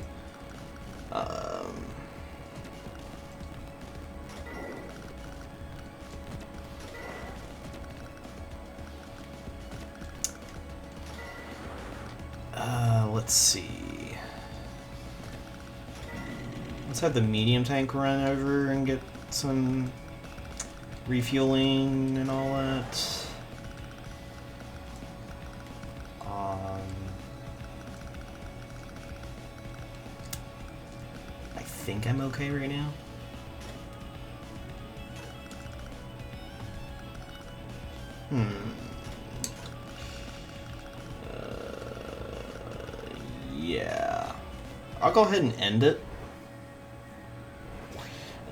Let's see. Let's have the medium tank run over and get some refueling and all that. I think I'm okay right now. Yeah. I'll go ahead and end it.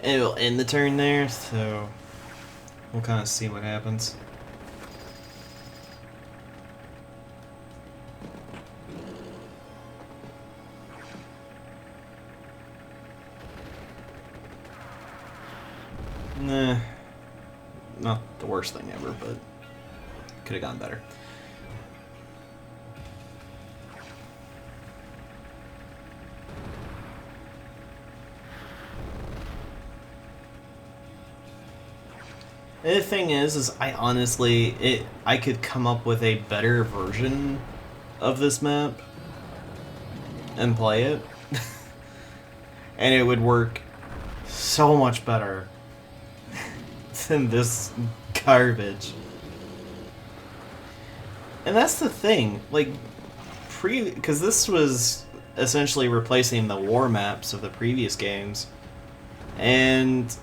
It'll end the turn there, so we'll kind of see what happens. Nah. Not the worst thing ever, but could have gone better. The thing is I honestly, I could come up with a better version of this map and play it, and it would work so much better than this garbage. And that's the thing, like, because this was essentially replacing the war maps of the previous games, and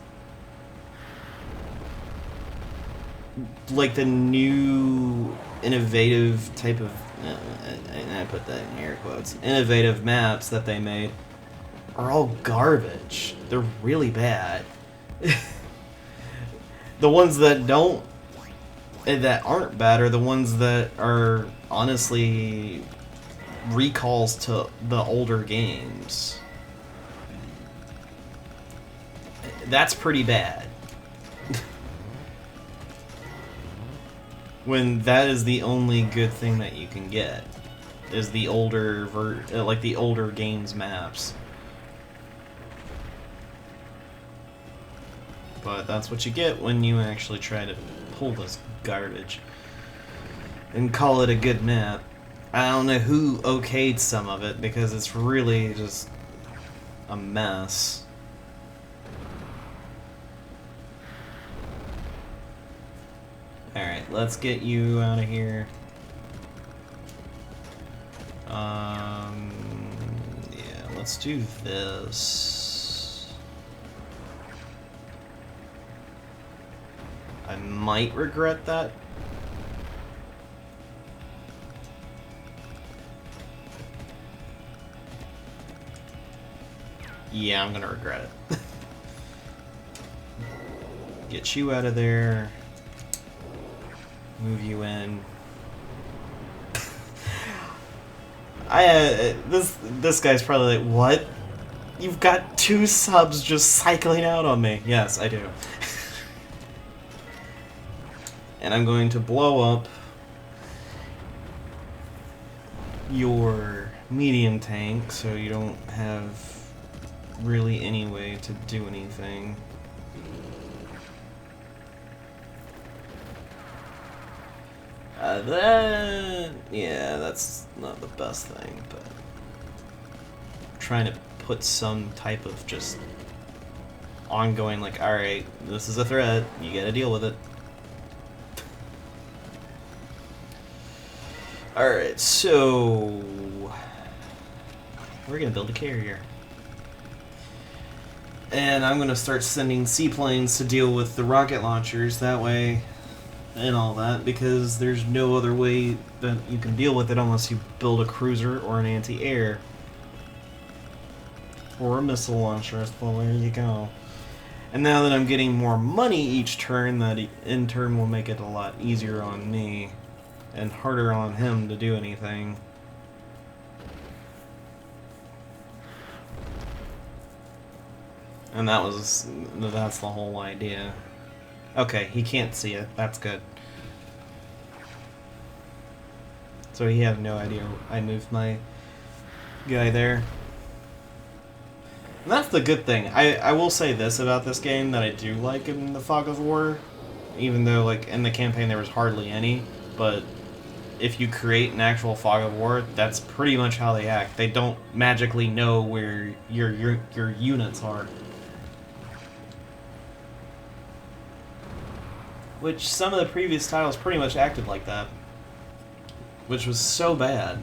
like the new innovative type of, and I put that in air quotes, innovative maps that they made are all garbage. They're really bad. The ones that aren't bad are the ones that are honestly recalls to the older games. That's pretty bad. When that is the only good thing that you can get, is the older like the older games maps. But that's what you get when you actually try to pull this garbage and call it a good map. I don't know who okayed some of it, because it's really just a mess. Alright, let's get you out of here. Yeah, let's do this. I might regret that. Yeah, I'm gonna regret it. Get you out of there. Move you in. This guy's probably like, what? You've got 2 subs just cycling out on me. Yes, I do. And I'm going to blow up your medium tank so you don't have really any way to do anything. Yeah, that's not the best thing, but I'm trying to put some type of just ongoing, like, alright, this is a threat, you gotta deal with it. Alright, so we're gonna build a carrier. And I'm gonna start sending seaplanes to deal with the rocket launchers that way and all that, because there's no other way that you can deal with it unless you build a cruiser or an anti-air. Or a missile launcher, well, there you go. And now that I'm getting more money each turn, that in turn will make it a lot easier on me and harder on him to do anything. And that's the whole idea. Okay, he can't see it. That's good. So he had no idea I moved my guy there. And that's the good thing. I will say this about this game that I do like in the Fog of War, even though like in the campaign there was hardly any, but if you create an actual Fog of War, that's pretty much how they act. They don't magically know where your units are. Which some of the previous titles pretty much acted like that. Which was so bad.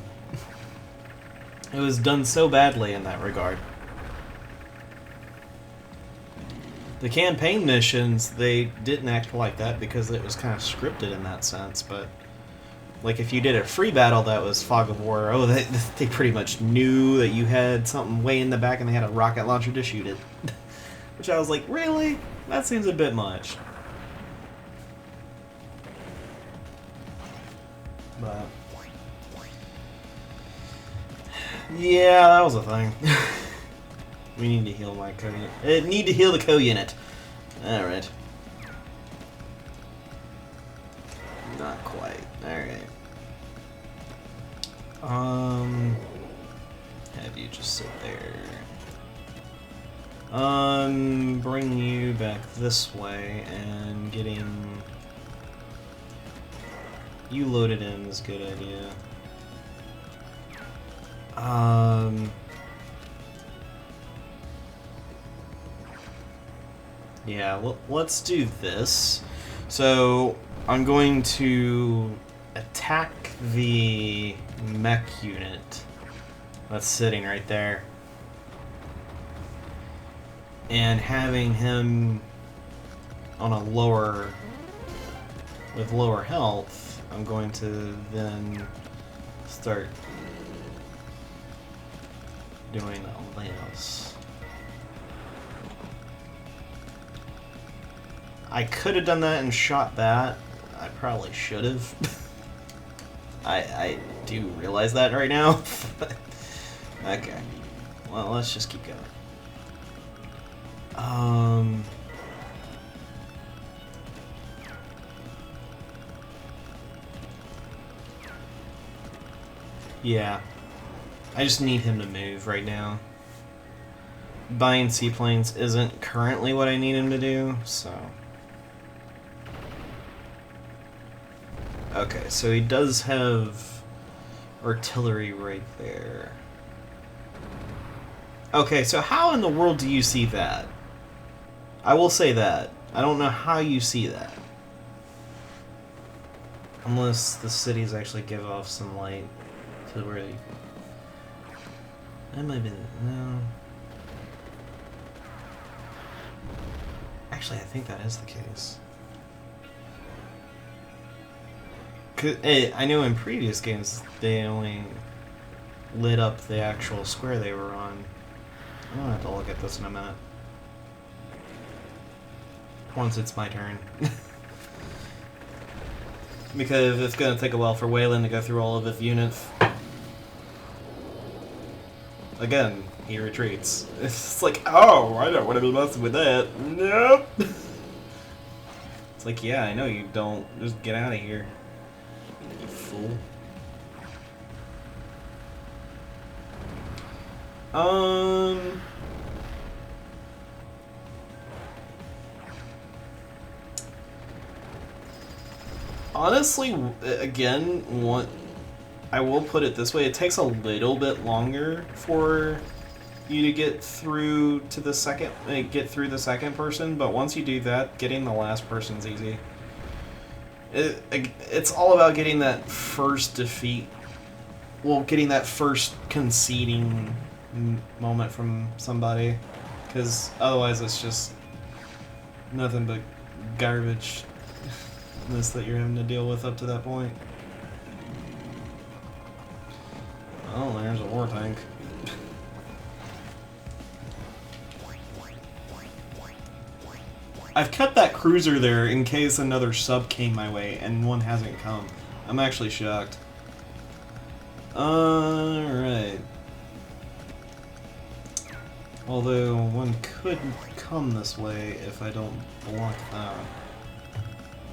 It was done so badly in that regard. The campaign missions, they didn't act like that because it was kind of scripted in that sense, but like if you did a free battle that was Fog of War, oh, they pretty much knew that you had something way in the back and they had a rocket launcher to shoot it. Which I was like, really? That seems a bit much. But yeah, that was a thing. We need to heal my co-unit. Need to heal the co-unit. Alright. Not quite. Alright. Have you just sit there. Bring you back this way and getting you loaded in is a good idea. Yeah, let's do this. So, I'm going to attack the mech unit that's sitting right there. And having him on a with lower health, I'm going to then start doing this. I could have done that and shot that. I probably should have. I do realize that right now. Okay. Well, let's just keep going. Yeah. I just need him to move right now. Buying seaplanes isn't currently what I need him to do, so... Okay, so he does have artillery right there. Okay, so how in the world do you see that? I will say that. I don't know how you see that. Unless the cities actually give off some light to where they... That might be... No. Actually, I think that is the case. I know in previous games they only lit up the actual square they were on. I'm gonna have to look at this in a minute. Once it's my turn. Because it's gonna take a while for Waylon to go through all of his units. Again, he retreats. It's like, oh, I don't want to be messing with that. Nope. It's like, yeah, I know you don't. Just get out of here. You fool. Honestly, again, I will put it this way: it takes a little bit longer for you to get through to the second, person. But once you do that, getting the last person's easy. It's all about getting that first defeat. Well, getting that first conceding moment from somebody, because otherwise it's just nothing but garbage that you're having to deal with up to that point. Oh, there's a war tank. I've kept that cruiser there in case another sub came my way, and one hasn't come. I'm actually shocked. Alright. Although, one could come this way if I don't block that.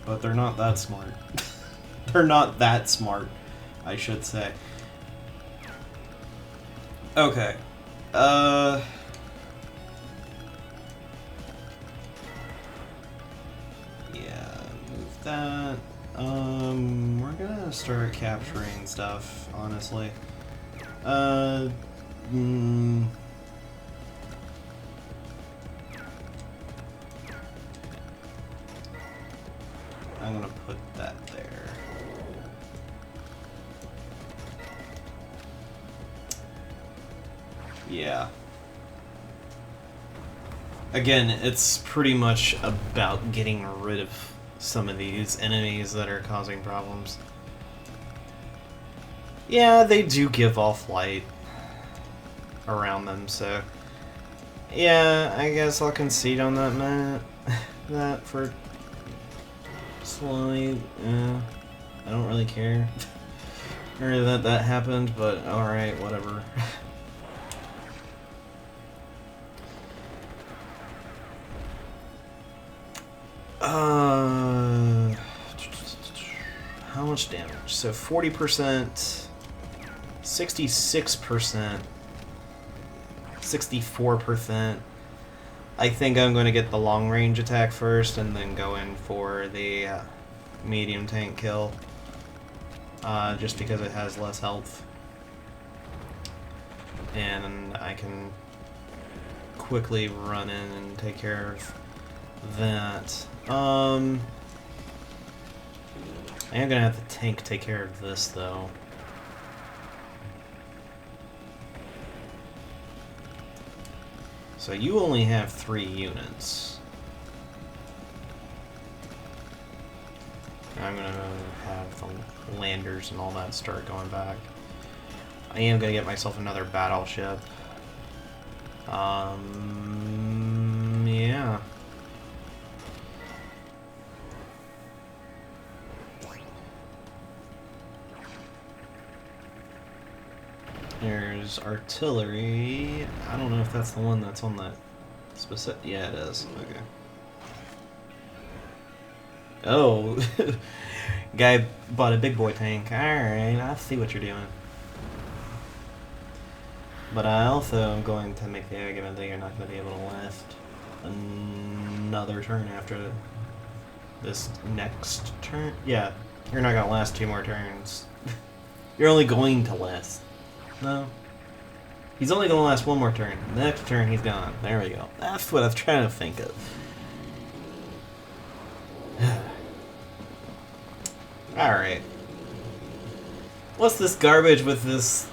But they're not that smart. They're not that smart, I should say. Okay. Yeah, move that. We're gonna start capturing stuff, honestly. I'm gonna put that there. Yeah. Again, it's pretty much about getting rid of some of these enemies that are causing problems. Yeah, they do give off light around them, so... Yeah, I guess I'll concede on that map. That for... Slowly, yeah. I don't really care. Or that happened, but alright, whatever. How much damage? So 40%, 66%, 64%. I think I'm going to get the long range attack first and then go in for the medium tank kill. Just because it has less health. And I can quickly run in and take care of that. I am gonna have the tank take care of this though. So you only have 3 units. I'm gonna have the landers and all that start going back. I am gonna get myself another battleship. Yeah. There's artillery. I don't know if that's the one that's on that specific. Yeah, it is. Okay. Oh, guy bought a big boy tank. Alright, I see what you're doing. But I also am going to make the argument that you're not going to be able to last another turn after this next turn. Yeah, you're not going to last 2 more turns. You're only going to last. No. He's only going to last 1 more turn. The next turn, he's gone. There we go. That's what I was trying to think of. Alright. What's this garbage with this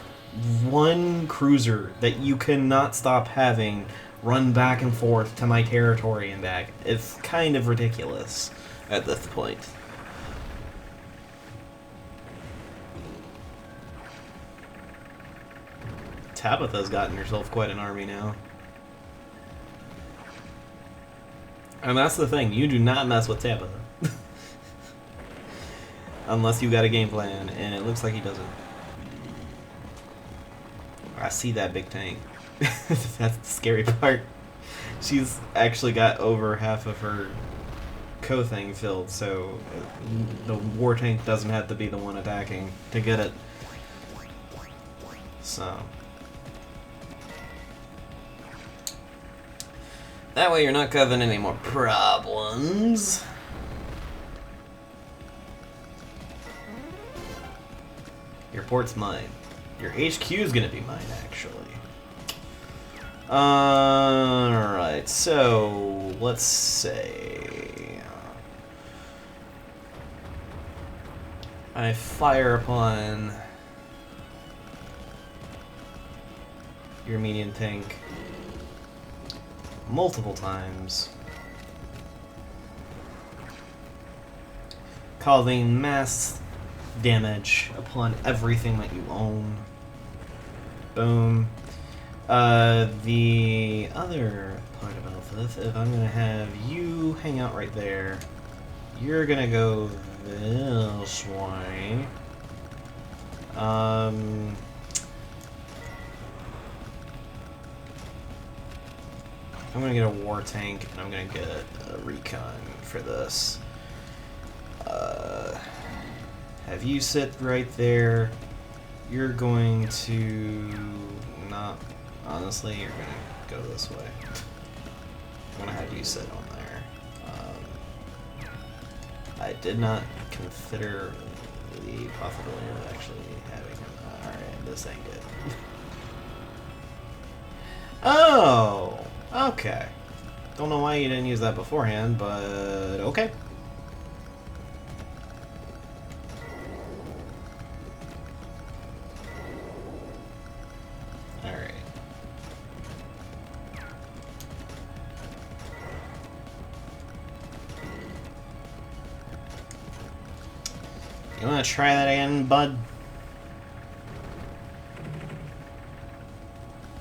one cruiser that you cannot stop having run back and forth to my territory and back? It's kind of ridiculous at this point. Tabitha's gotten herself quite an army now. And that's the thing, you do not mess with Tabitha. Unless you got a game plan, and it looks like he doesn't. I see that big tank. That's the scary part. She's actually got over half of her co-thing filled, so the war tank doesn't have to be the one attacking to get it. So that way you're not causing any more problems. Your port's mine. Your HQ is gonna be mine, actually. Alright, so let's say I fire upon your medium tank multiple times, causing mass damage upon everything that you own. Boom. The other part of Elfith, if I'm gonna have you hang out right there, you're gonna go this way. I'm gonna get a war tank, and I'm gonna get a recon for this. Have you sit right there. You're going to not... Honestly, you're gonna go this way. I'm gonna have you sit on there. I did not consider the possibility of actually having him. Alright, this ain't good. Oh! Okay. Don't know why you didn't use that beforehand, but okay. Alright. You wanna try that again, bud?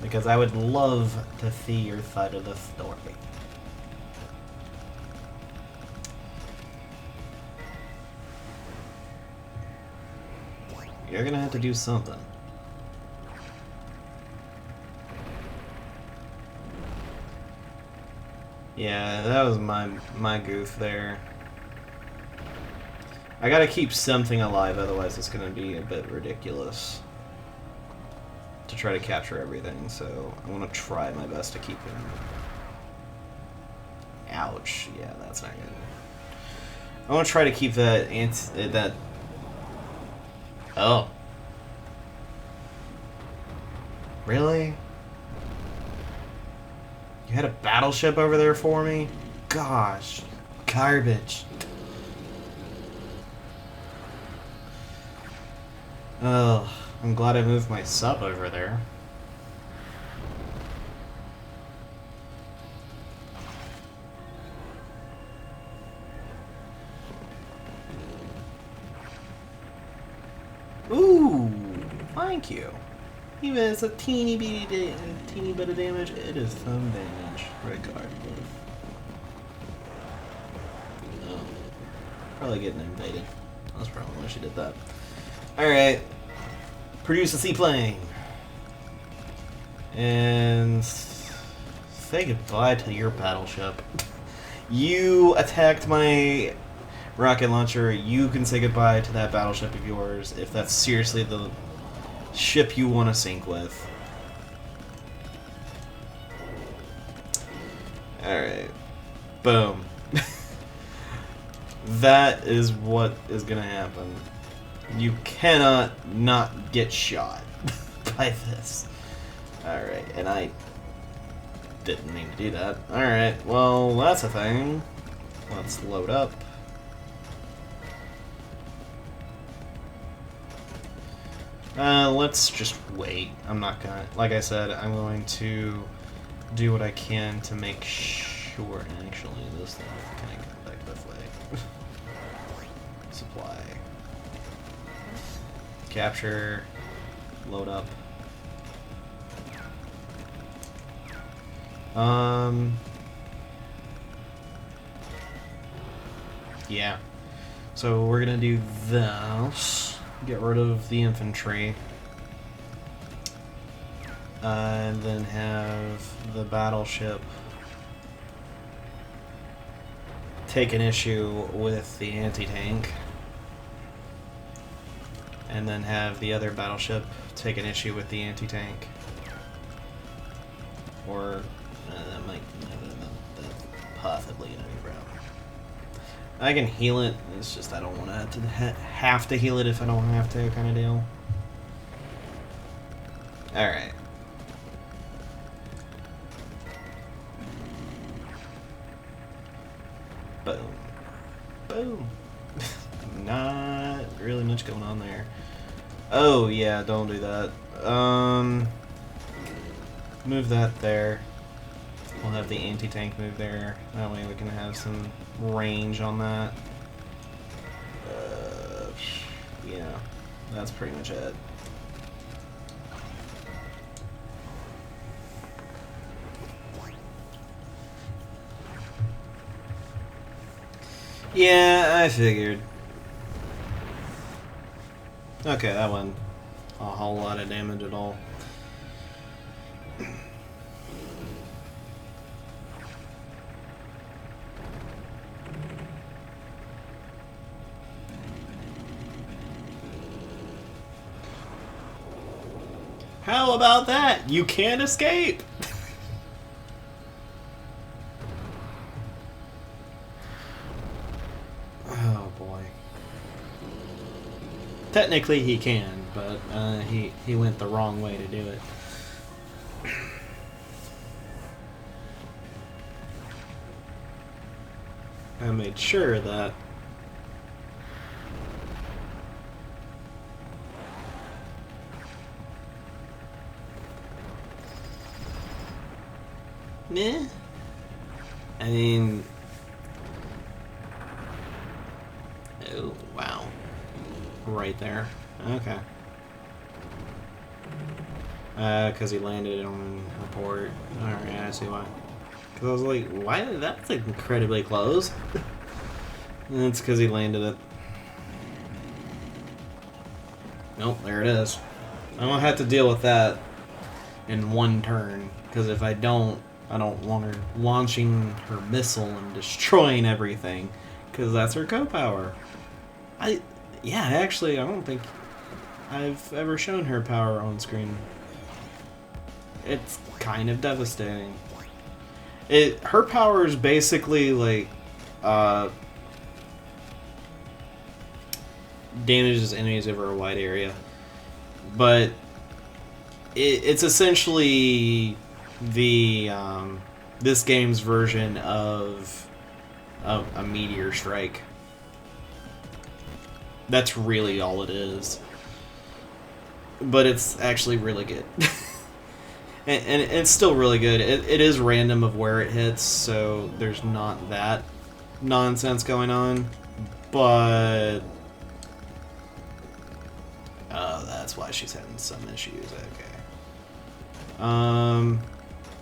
Because I would love to see your side of the story. You're gonna have to do something. Yeah, that was my goof there. I gotta keep something alive, otherwise it's gonna be a bit ridiculous to try to capture everything, so I want to try my best to keep him. Ouch. Yeah, that's not good. I want to try to keep that Oh. Really? You had a battleship over there for me? Gosh. Garbage. Ugh. I'm glad I moved my sub over there. Ooh, thank you. Even if it's a teeny bit of damage, it is some damage, regardless. Oh, probably getting invaded. That's probably why she did that. Alright. Produce a seaplane. And say goodbye to your battleship. You attacked my rocket launcher. You can say goodbye to that battleship of yours if that's seriously the ship you want to sink with. Alright. Boom. That is what is gonna happen. You cannot not get shot by this. Alright, and I didn't mean to do that. Alright, well, that's a thing. Let's load up. Let's just wait. I'm not gonna... Like I said, I'm going to do what I can to make sure... Actually, this thing can come back this way. Supply. Capture. Load up. Yeah. So we're gonna do this. Get rid of the infantry. And then have the battleship take an issue with the anti-tank. And then have the other battleship take an issue with the anti-tank. Or that might that's possibly gonna be brown. I can heal it. It's just I don't want to have to heal it if I don't have to, kind of deal. All right. Boom. Boom. Not really much going on there. Oh yeah, don't do that. Move that there. We'll have the anti-tank move there. That way we can have some range on that. Yeah, that's pretty much it. Yeah, I figured. Okay, that wasn't a whole lot of damage at all. How about that? You can't escape! Oh boy. Technically he can, but he went the wrong way to do it. I made sure that meh. I mean, oh wow, right there. Okay. Because he landed on a port. Alright, I see why. Because I was like, why? That's incredibly close. And it's because he landed it. Nope, there it is. I don't have to deal with that in one turn. Because if I don't want her launching her missile and destroying everything. Because that's her co-power. Yeah, actually, I don't think I've ever shown her power on screen. It's kind of devastating. Her power is basically like damages enemies over a wide area, but it's essentially the this game's version of a meteor strike. That's really all it is, but it's actually really good. And it's still really good. It is random of where it hits, so there's not that nonsense going on. But oh, that's why she's having some issues. Okay.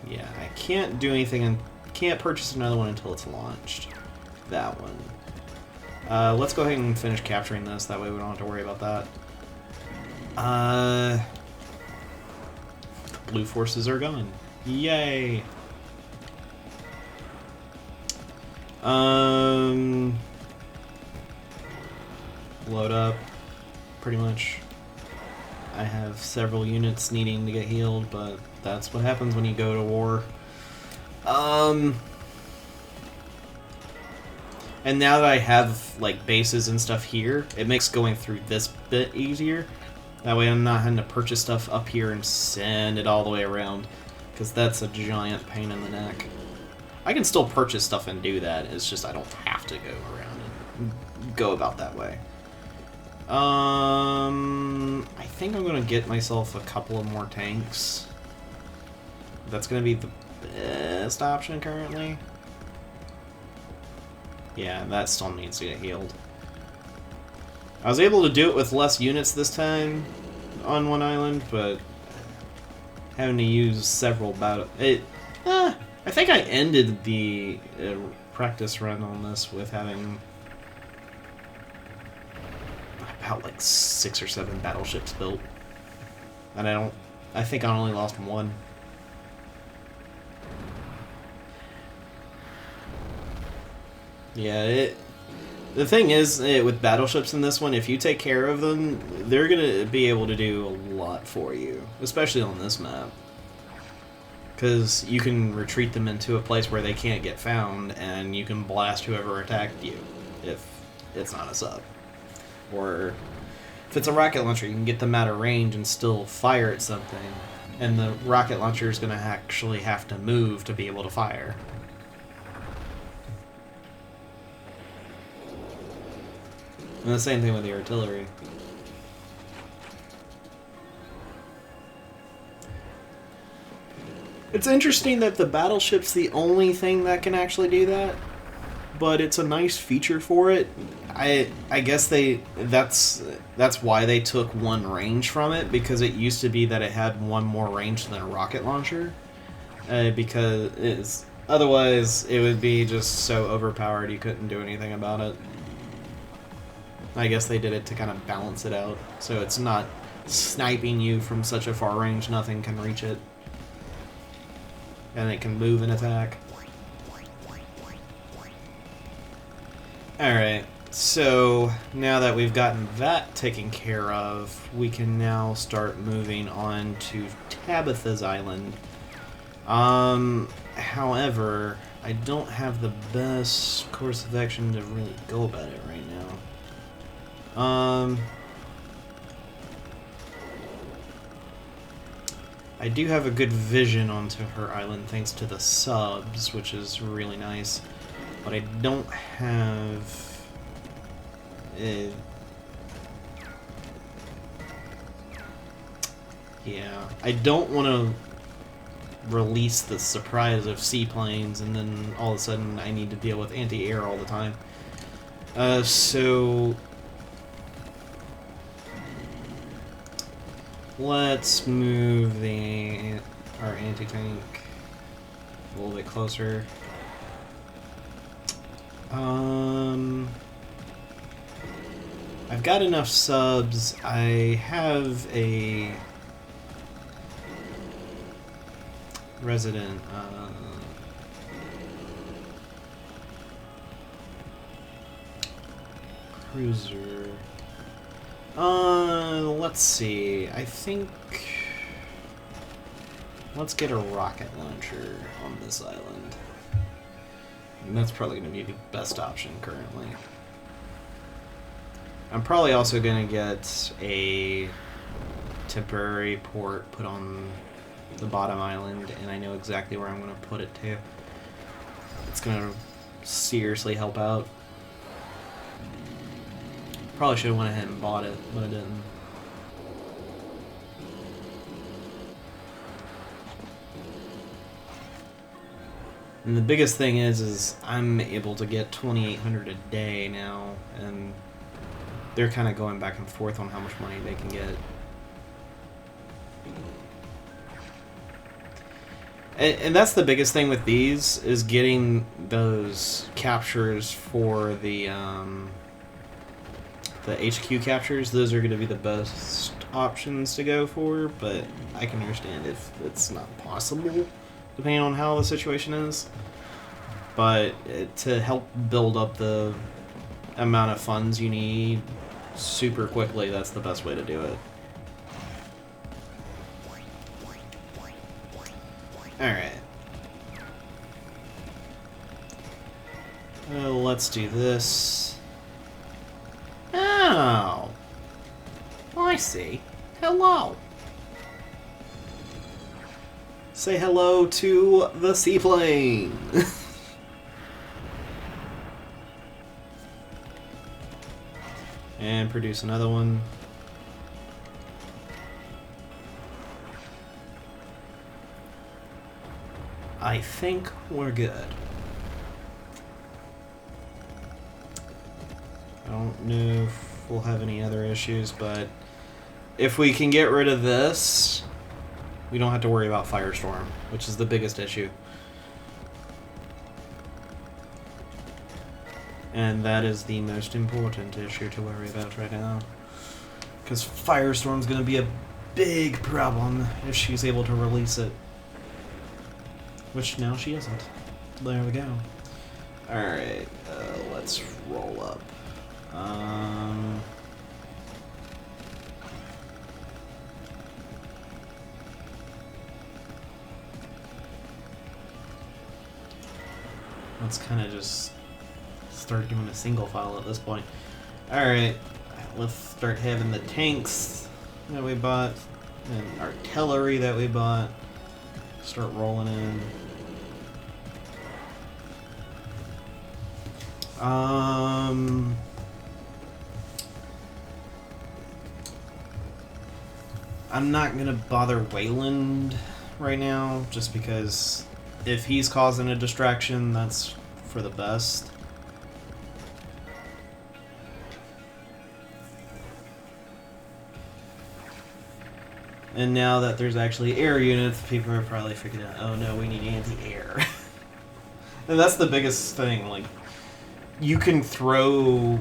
Yeah, I can't do anything and can't purchase another one until it's launched. That one. Let's go ahead and finish capturing this. That way we don't have to worry about that. Blue forces are gone. Yay! Load up. Pretty much. I have several units needing to get healed, but that's what happens when you go to war. And now that I have like bases and stuff here, it makes going through this bit easier. That way I'm not having to purchase stuff up here and send it all the way around, because that's a giant pain in the neck. I can still purchase stuff and do that, it's just I don't have to go around and go about that way. I think I'm going to get myself a couple of more tanks. That's going to be the best option currently. Yeah, that still needs to get healed. I was able to do it with less units this time on one island, but having to use several I think I ended the practice run on this with having about like 6 or 7 battleships built, and I think I only lost one. Yeah, the thing is, with battleships in this one, if you take care of them, they're gonna be able to do a lot for you, especially on this map. Because you can retreat them into a place where they can't get found, and you can blast whoever attacked you, if it's not a sub. Or if it's a rocket launcher, you can get them out of range and still fire at something, and the rocket launcher is going to actually have to move to be able to fire. And the same thing with the artillery. It's interesting that the battleship's the only thing that can actually do that, but it's a nice feature for it. I guess that's why they took one range from it, because it used to be that it had one more range than a rocket launcher, because otherwise it would be just so overpowered you couldn't do anything about it. I guess they did it to kind of balance it out, so it's not sniping you from such a far range nothing can reach it. And it can move and attack. Alright, so now that we've gotten that taken care of, we can now start moving on to Tabitha's Island. However, I don't have the best course of action to really go about it right now. I do have a good vision onto her island thanks to the subs, which is really nice, but I don't have it. Yeah, I don't want to release the surprise of seaplanes and then all of a sudden I need to deal with anti-air all the time. So let's move our anti-tank a little bit closer. I've got enough subs. I have a resident cruiser. Let's see. I think let's get a rocket launcher on this island. And that's probably going to be the best option currently. I'm probably also going to get a temporary port put on the bottom island, and I know exactly where I'm going to put it to. It's going to seriously help out. Probably should have went ahead and bought it, but I didn't. And the biggest thing is I'm able to get 2,800 a day now, and they're kind of going back and forth on how much money they can get. And that's the biggest thing with these, is getting those captures for the HQ captures. Those are going to be the best options to go for, but I can understand if it's not possible, depending on how the situation is. But to help build up the amount of funds you need super quickly, that's the best way to do it. Alright. Let's do this. Oh! I see. Hello! Say hello to the seaplane! And produce another one. I think we're good. I don't know if we'll have any other issues, but if we can get rid of this, we don't have to worry about Firestorm, which is the biggest issue. And that is the most important issue to worry about right now. Because Firestorm's going to be a big problem if she's able to release it. Which now she isn't. There we go. Alright, let's roll up. Let's kind of just start doing a single file at this point. Alright, let's start having the tanks that we bought and artillery that we bought start rolling in. I'm not gonna bother Wayland right now, just because if he's causing a distraction, that's for the best. And now that there's actually air units, people are probably figuring out, oh no, we need anti-air. And that's the biggest thing, like, you can throw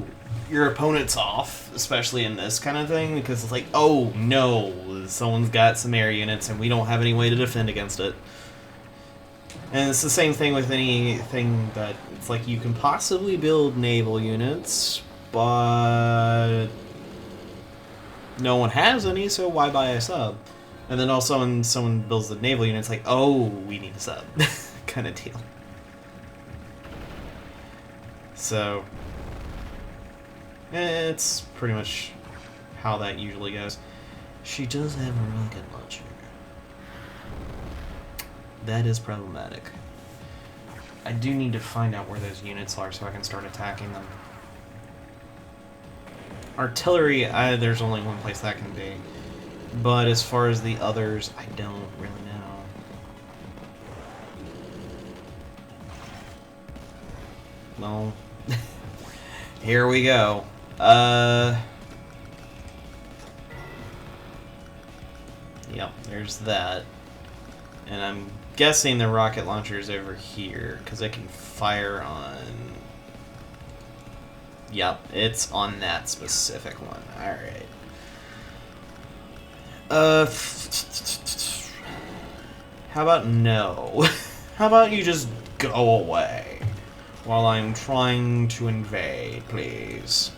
your opponents off, especially in this kind of thing, because it's like, oh no, someone's got some air units and we don't have any way to defend against it. And it's the same thing with anything that, it's like, you can possibly build naval units, but no one has any, so why buy a sub? And then also when someone builds the naval unit, it's like, oh, we need a sub, kind of deal. So, it's pretty much how that usually goes. She does have a rocket launcher. That is problematic. I do need to find out where those units are so I can start attacking them. Artillery, there's only one place that can be. But as far as the others, I don't really know. Well, here we go. Yep, there's that. And I'm guessing the rocket launcher is over here, because I can fire on... Yep, it's on that specific one. Alright. How about no? How about you just go away while I'm trying to invade, please?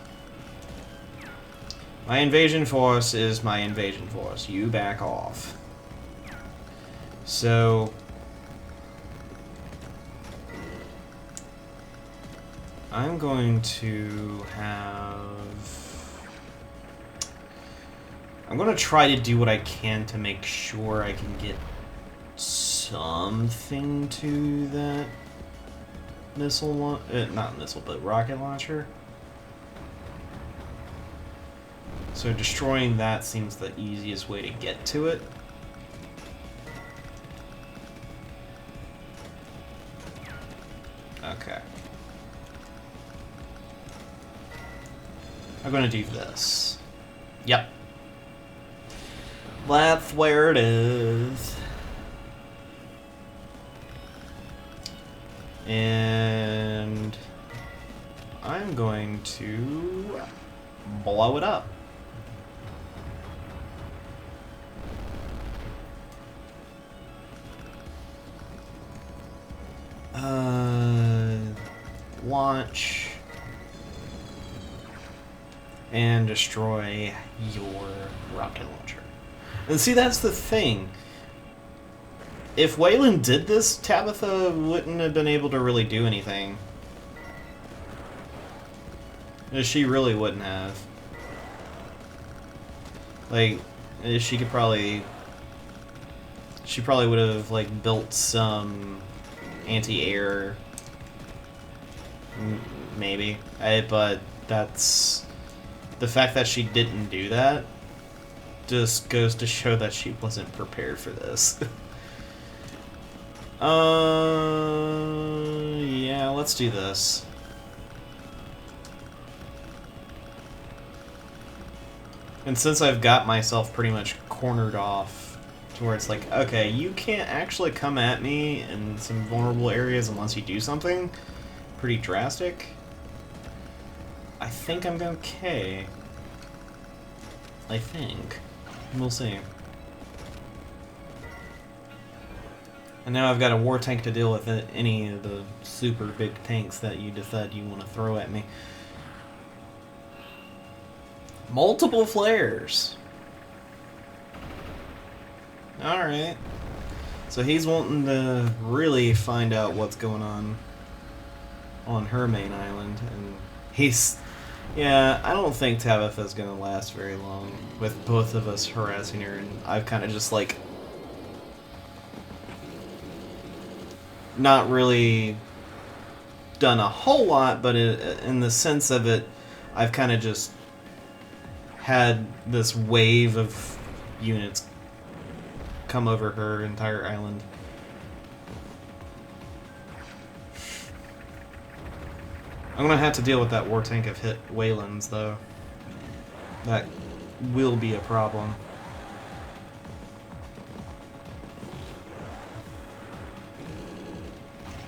My invasion force is my invasion force. You back off. So... I'm going to have... I'm going to try to do what I can to make sure I can get something to that missile not missile, but rocket launcher. So destroying that seems the easiest way to get to it. Okay. I'm gonna do this. Yep. That's where it is. And I'm going to blow it up. Launch and destroy your rocket launcher. And see, that's the thing. If Wayland did this, Tabitha wouldn't have been able to really do anything. She really wouldn't have. Like, she could probably... She probably would have, like, built some anti-air... Maybe. But that's... The fact that she didn't do that just goes to show that she wasn't prepared for this. Yeah, let's do this. And since I've got myself pretty much cornered off to where it's like, okay, you can't actually come at me in some vulnerable areas unless you do something pretty drastic. I think I'm okay. I think. We'll see. And now I've got a war tank to deal with any of the super big tanks that you decide you want to throw at me. Multiple flares. Alright. So he's wanting to really find out what's going on her main island. And he's... Yeah, I don't think Tabitha's going to last very long with both of us harassing her. And I've kind of just like... not really done a whole lot, but in the sense of it, I've kind of just had this wave of units come over her entire island. I'm gonna have to deal with that war tank of hit Waylands, though. That will be a problem.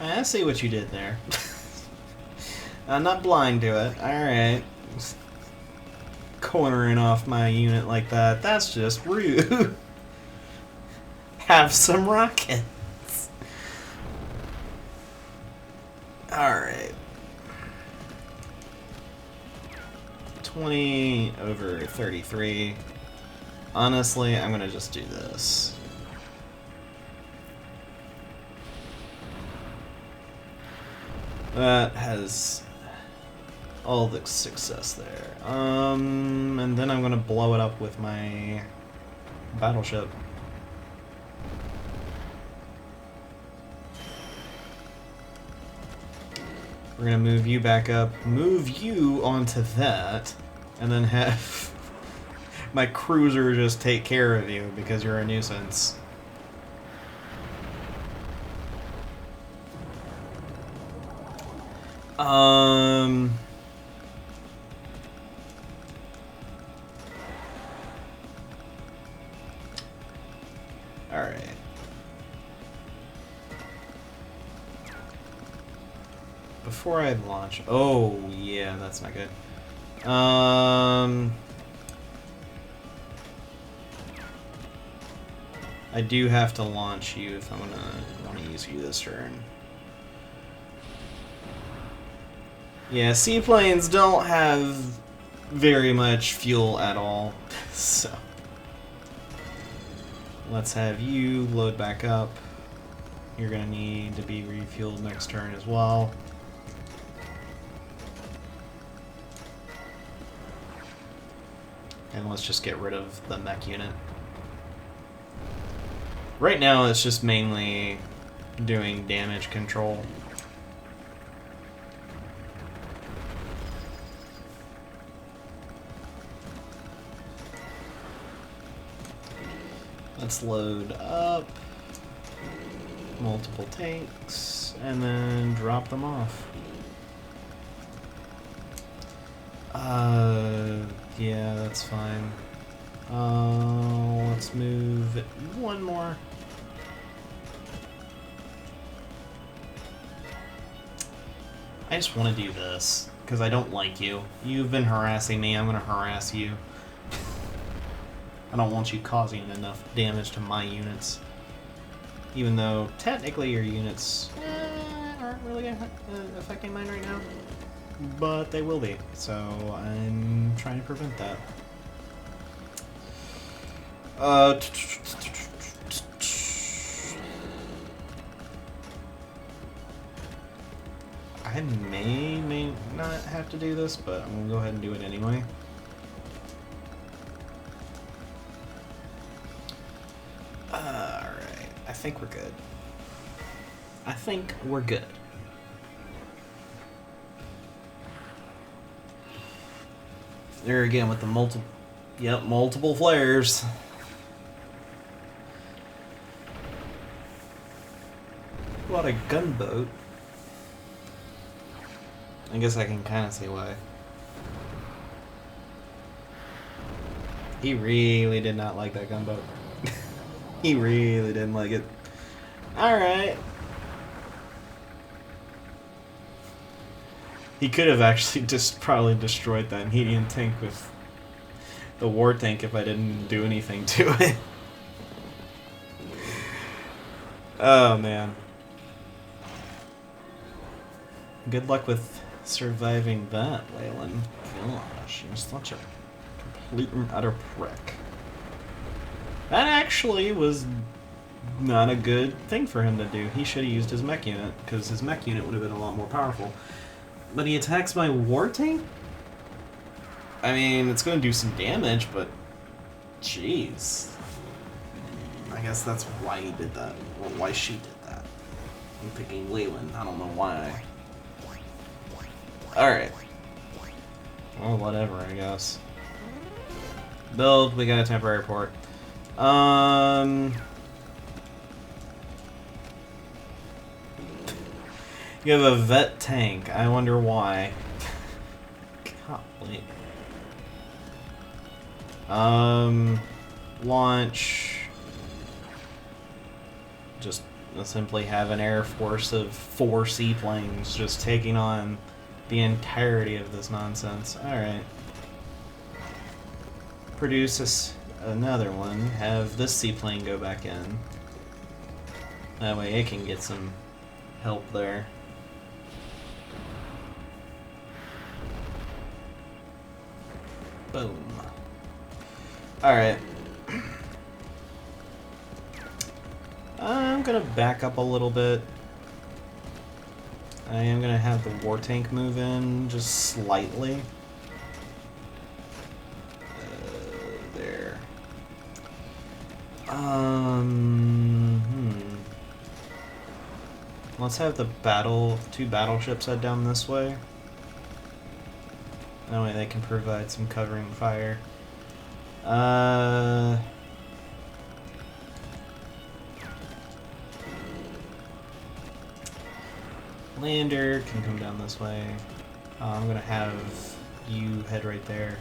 I see what you did there. I'm not blind to it. Alright. Cornering off my unit like that. That's just rude. Have some rockets. Alright. 20 over 33. Honestly, I'm gonna just do this. That has all the success there. And then I'm gonna blow it up with my battleship. We're gonna move you back up, move you onto that, and then have my cruiser just take care of you because you're a nuisance. Alright. Before I launch... Oh, yeah, that's not good. I do have to launch you if I'm gonna want to use you this turn. Yeah, seaplanes don't have very much fuel at all, so... Let's have you load back up. You're gonna need to be refueled next turn as well. And let's just get rid of the mech unit. Right now it's just mainly doing damage control. Let's load up multiple tanks and then drop them off. Yeah, that's fine. Let's move it one more. I just want to do this because I don't like you. You've been harassing me. I'm going to harass you. I don't want you causing enough damage to my units. Even though, technically, your units aren't really affecting mine right now. But they will be, so I'm trying to prevent that. I may not have to do this, but I'm going to go ahead and do it anyway. Alright, I think we're good. I think we're good. There again with the multiple flares. What a gunboat. I guess I can kind of see why. He really did not like that gunboat. He really didn't like it. Alright. He could have actually just probably destroyed that Median tank with the war tank if I didn't do anything to it. Oh man. Good luck with surviving that, Leyland. Gosh, you're such a complete and utter prick. That actually was not a good thing for him to do. He should have used his mech unit, because his mech unit would have been a lot more powerful. But he attacks my war tank? I mean, it's going to do some damage, but jeez. I guess that's why he did that. Or why she did that. I'm picking Leyland. I don't know why. Alright. Well, whatever, I guess. Build, we got a temporary port. You have a vet tank. I wonder why. Golly. Launch. Just simply have an air force of 4 seaplanes just taking on the entirety of this nonsense. Alright. Produce another one. Have this seaplane go back in. That way it can get some help there. Boom. Alright. I'm gonna back up a little bit. I am gonna have the war tank move in just slightly. There. Let's have the two battleships head down this way. That way they can provide some covering fire. Lander can come down this way. I'm gonna have you head right there.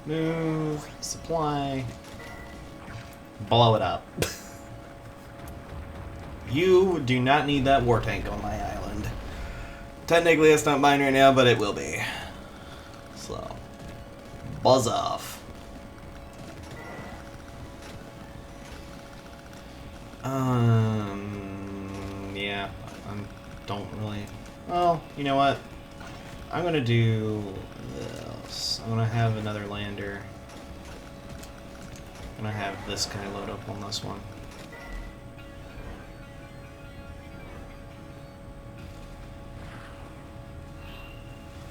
Move, supply, blow it up. You do not need that war tank on my island. Technically it's not mine right now, but it will be. So, buzz off. Yeah, I don't really... Well, you know what? I'm gonna do this. I'm gonna have another lander. I'm gonna have this guy load up on this one.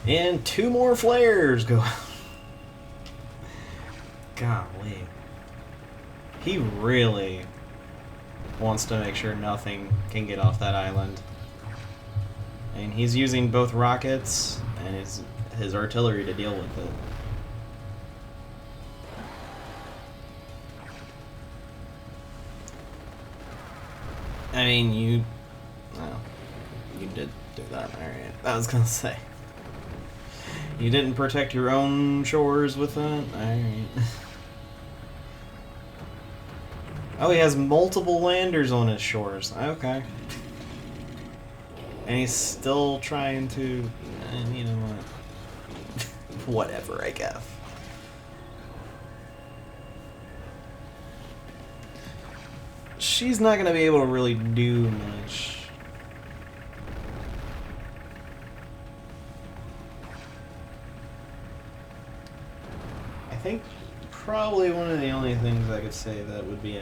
And 2 more flares go. Golly. He really wants to make sure nothing can get off that island. And he's using both rockets and his artillery to deal with it. I mean, you did do that, alright. I was gonna say. You didn't protect your own shores with that? Alright. Oh, he has multiple landers on his shores. Okay. And he's still trying to... you know what? Whatever, I guess. She's not going to be able to really do much. I think probably one of the only things I could say that would be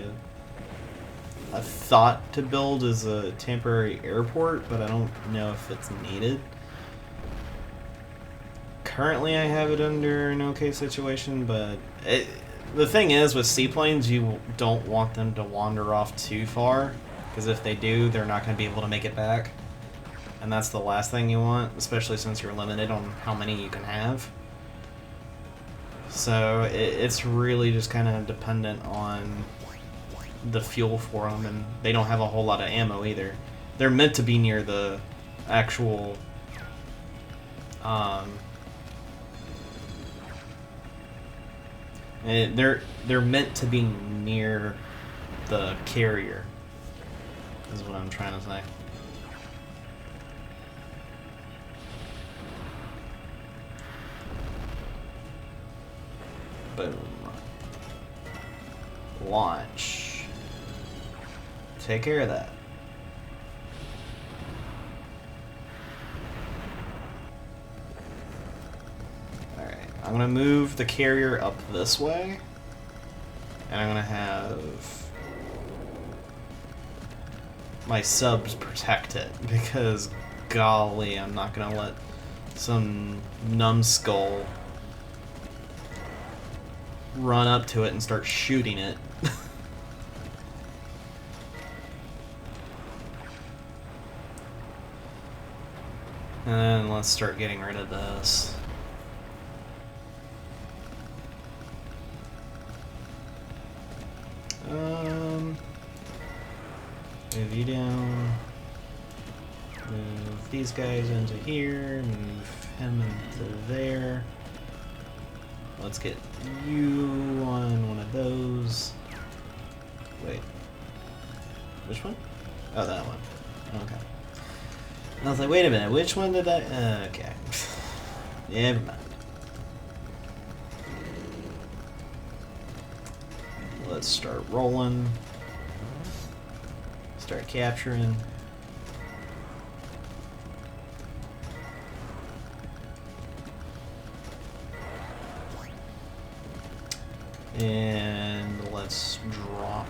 a thought to build is a temporary airport, but I don't know if it's needed. Currently I have it under an okay situation, but the thing is with seaplanes, you don't want them to wander off too far, because if they do, they're not going to be able to make it back. And that's the last thing you want, especially since you're limited on how many you can have. So it's really just kind of dependent on the fuel for them, and they don't have a whole lot of ammo either. They're meant to be near the actual They're meant to be near the carrier, is what I'm trying to say. Boom. Launch. Take care of that. Alright, I'm gonna move the carrier up this way, and I'm gonna have my subs protect it, because golly, I'm not gonna let some numbskull run up to it and start shooting it. And then let's start getting rid of this. Move you down. Move these guys into here. Move him into there. Let's get you on one of those. Wait. Which one? Oh, that one. Okay. I was like, wait a minute, which one did I... okay. Never mind. Let's start rolling. Start capturing. And let's drop.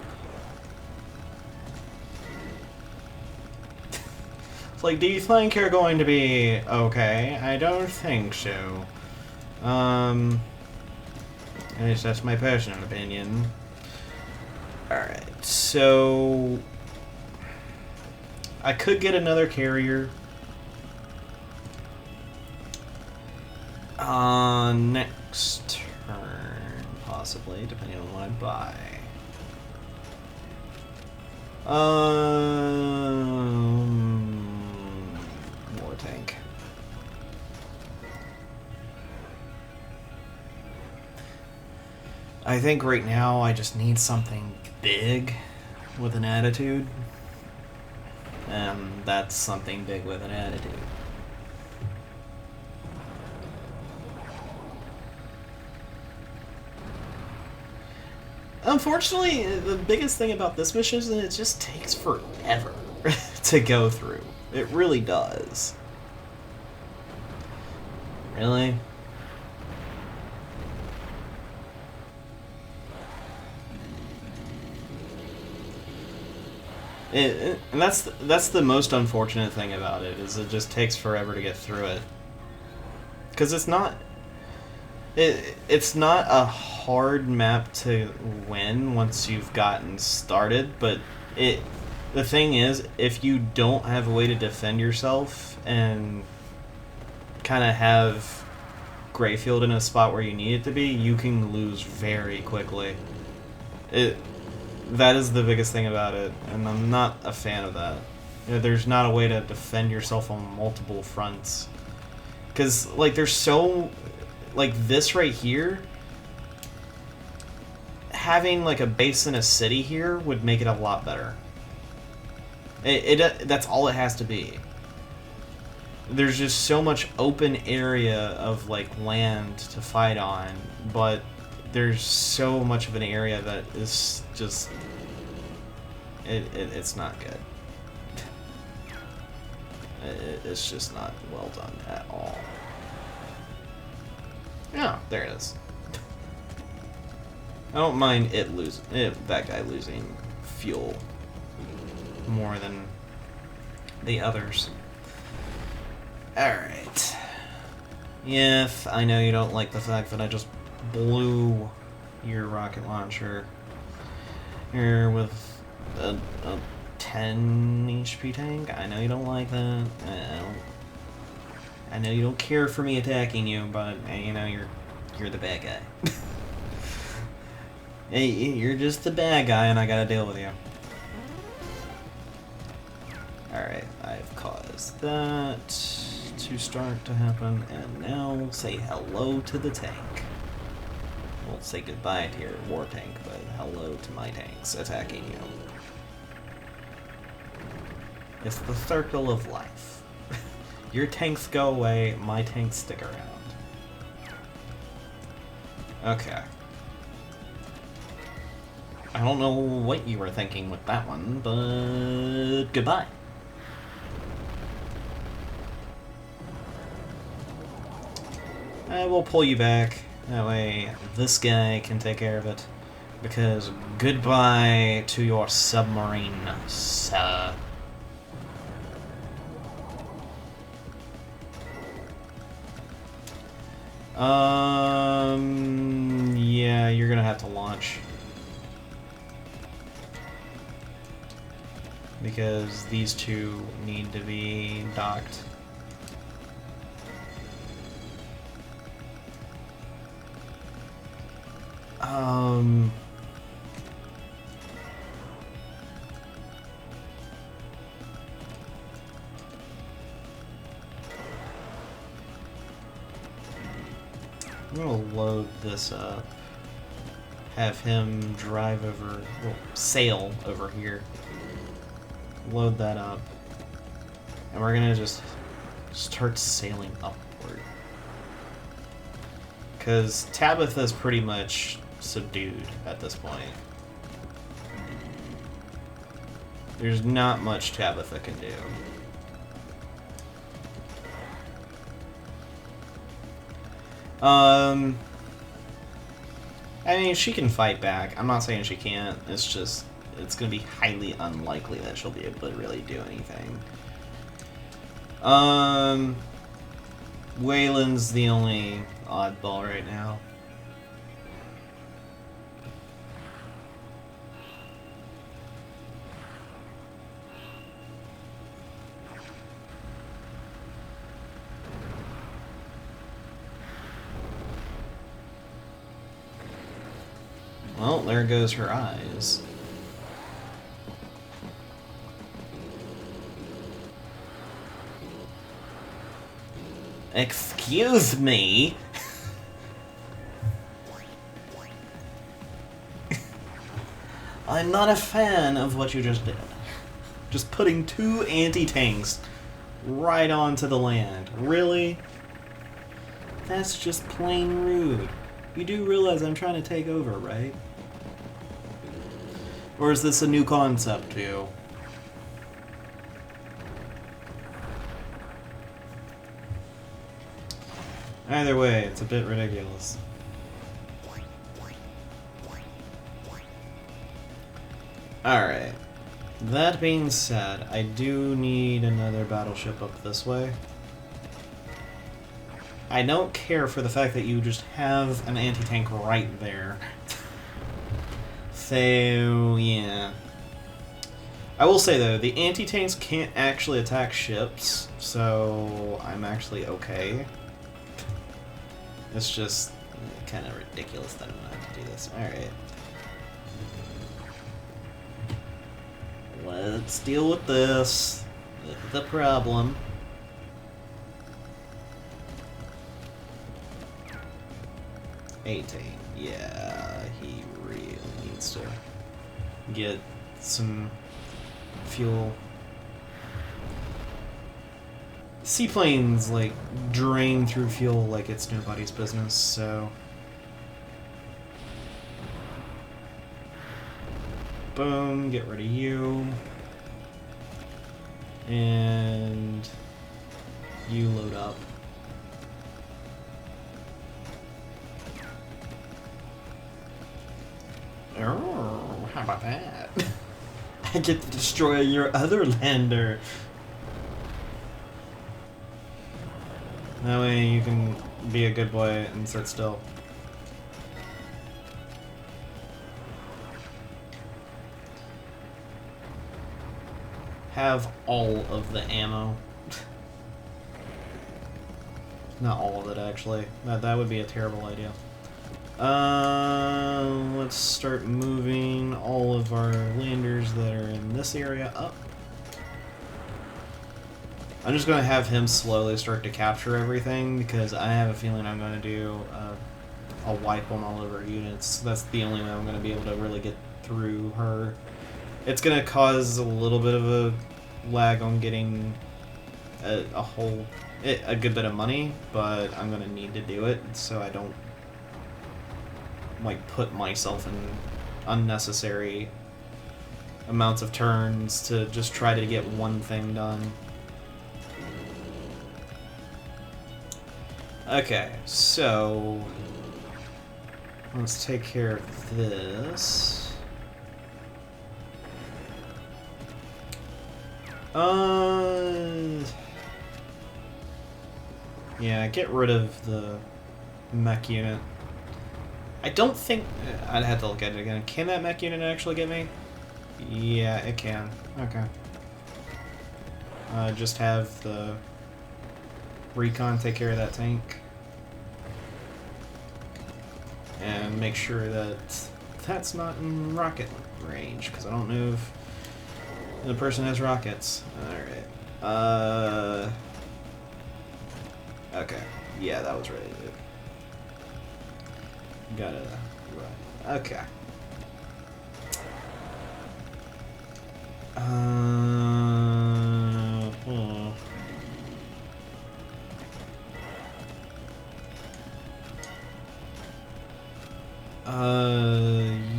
It's like, do you think you're going to be okay? I don't think so. At least that's my personal opinion. Alright, so I could get another carrier next turn, possibly, depending on what I buy. War tank. I think right now I just need something big with an attitude. And that's something big with an attitude. Unfortunately, the biggest thing about this mission is that it just takes forever to go through. It really does. Really? And that's the most unfortunate thing about it, is it just takes forever to get through it. Because it's not a hard map to win once you've gotten started, but the thing is, if you don't have a way to defend yourself and kind of have Greyfield in a spot where you need it to be, you can lose very quickly. That is the biggest thing about it, and I'm not a fan of that. You know, there's not a way to defend yourself on multiple fronts. Because, like, there's so... Like, this right here, having, like, a base in a city here would make it a lot better. That's all it has to be. There's just so much open area of, like, land to fight on, but there's so much of an area that is just... It's not good. It's just not well done at all. Yeah, there it is. I don't mind that guy losing fuel more than the others. Alright. Yes, I know you don't like the fact that I just blew your rocket launcher here with a 10 HP tank. I know you don't like that. I know you don't care for me attacking you, but you know you're the bad guy. Hey, you're just the bad guy, and I gotta deal with you. Alright, I've caused that to start to happen, and now say hello to the tank. We'll let's say goodbye to your war tank, but hello to my tanks attacking you. It's the circle of life. Your tanks go away, my tanks stick around. Okay. I don't know what you were thinking with that one, but goodbye. I will pull you back. That way this guy can take care of it. Because goodbye to your submarine, sir. Yeah, you're gonna have to launch. Because these two need to be docked. I'm gonna load this up. Have him drive over, well, sail over here. Load that up. And we're gonna just start sailing upward. Because Tabitha's pretty much subdued at this point. There's not much Tabitha can do. I mean, she can fight back. I'm not saying she can't. It's just, it's going to be highly unlikely that she'll be able to really do anything. Wayland's the only oddball right now. Well, there goes her eyes. Excuse me? I'm not a fan of what you just did. Just putting two anti-tanks right onto the land. Really? That's just plain rude. You do realize I'm trying to take over, right? Or is this a new concept to you? Either way, it's a bit ridiculous. Alright. That being said, I do need another battleship up this way. I don't care for the fact that you just have an anti-tank right there. So, yeah. I will say, though, the anti-tanks can't actually attack ships, so I'm actually okay. It's just kind of ridiculous that I'm going to have to do this. Alright. Let's deal with this. The problem. Yeah, he really needs to get some fuel. Seaplanes, like, drain through fuel like it's nobody's business, so... Boom, get rid of you. And... you load up. Oh, how about that? I get to destroy your other lander. That way you can be a good boy and sit still. Have all of the ammo. Not all of it, actually. That would be a terrible idea. Let's start moving all of our landers that are in this area up. I'm just going to have him slowly start to capture everything because I have a feeling I'm going to do a I'll wipe on all of her units. That's the only way I'm going to be able to really get through her. It's going to cause a little bit of a lag on getting a good bit of money, but I'm going to need to do it so I don't like put myself in unnecessary amounts of turns to just try to get one thing done. Okay, so let's take care of this. Yeah, get rid of the mech unit. I don't think... I'd have to look at it again. Can that mech unit actually get me? Yeah, it can. Okay. Just have the recon take care of that tank. And make sure that that's not in rocket range, because I don't know if the person has rockets. Alright. Okay. Yeah, that was ready. Got it. Right. Okay.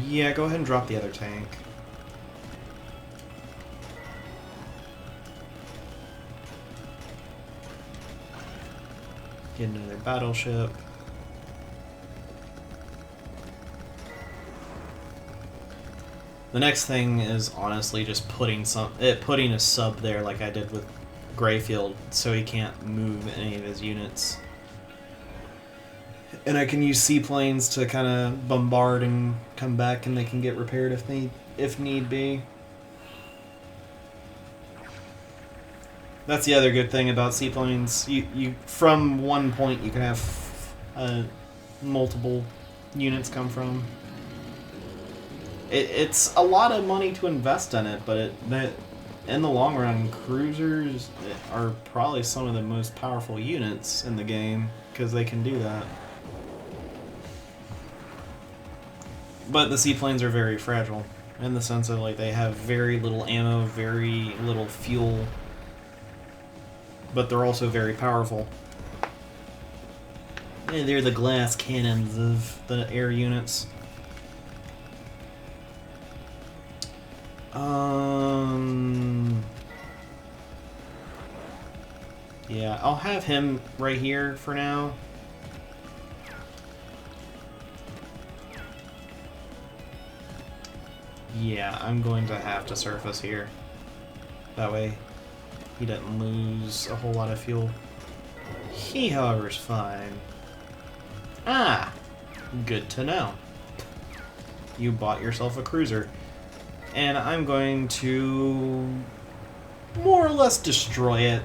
Yeah, go ahead and drop the other tank. Get another battleship. The next thing is honestly just putting a sub there like I did with Greyfield, so he can't move any of his units. And I can use seaplanes to kind of bombard and come back, and they can get repaired if need be. That's the other good thing about seaplanes. You from one point you can have multiple units come from. It's a lot of money to invest in it, but in the long run, cruisers are probably some of the most powerful units in the game because they can do that. But the seaplanes are very fragile in the sense of like they have very little ammo, very little fuel, but they're also very powerful. Yeah, they're the glass cannons of the air units. Yeah, I'll have him right here for now. Yeah, I'm going to have to surface here. That way he doesn't lose a whole lot of fuel. He, however, is fine. Ah! Good to know. You bought yourself a cruiser. And I'm going to more or less destroy it.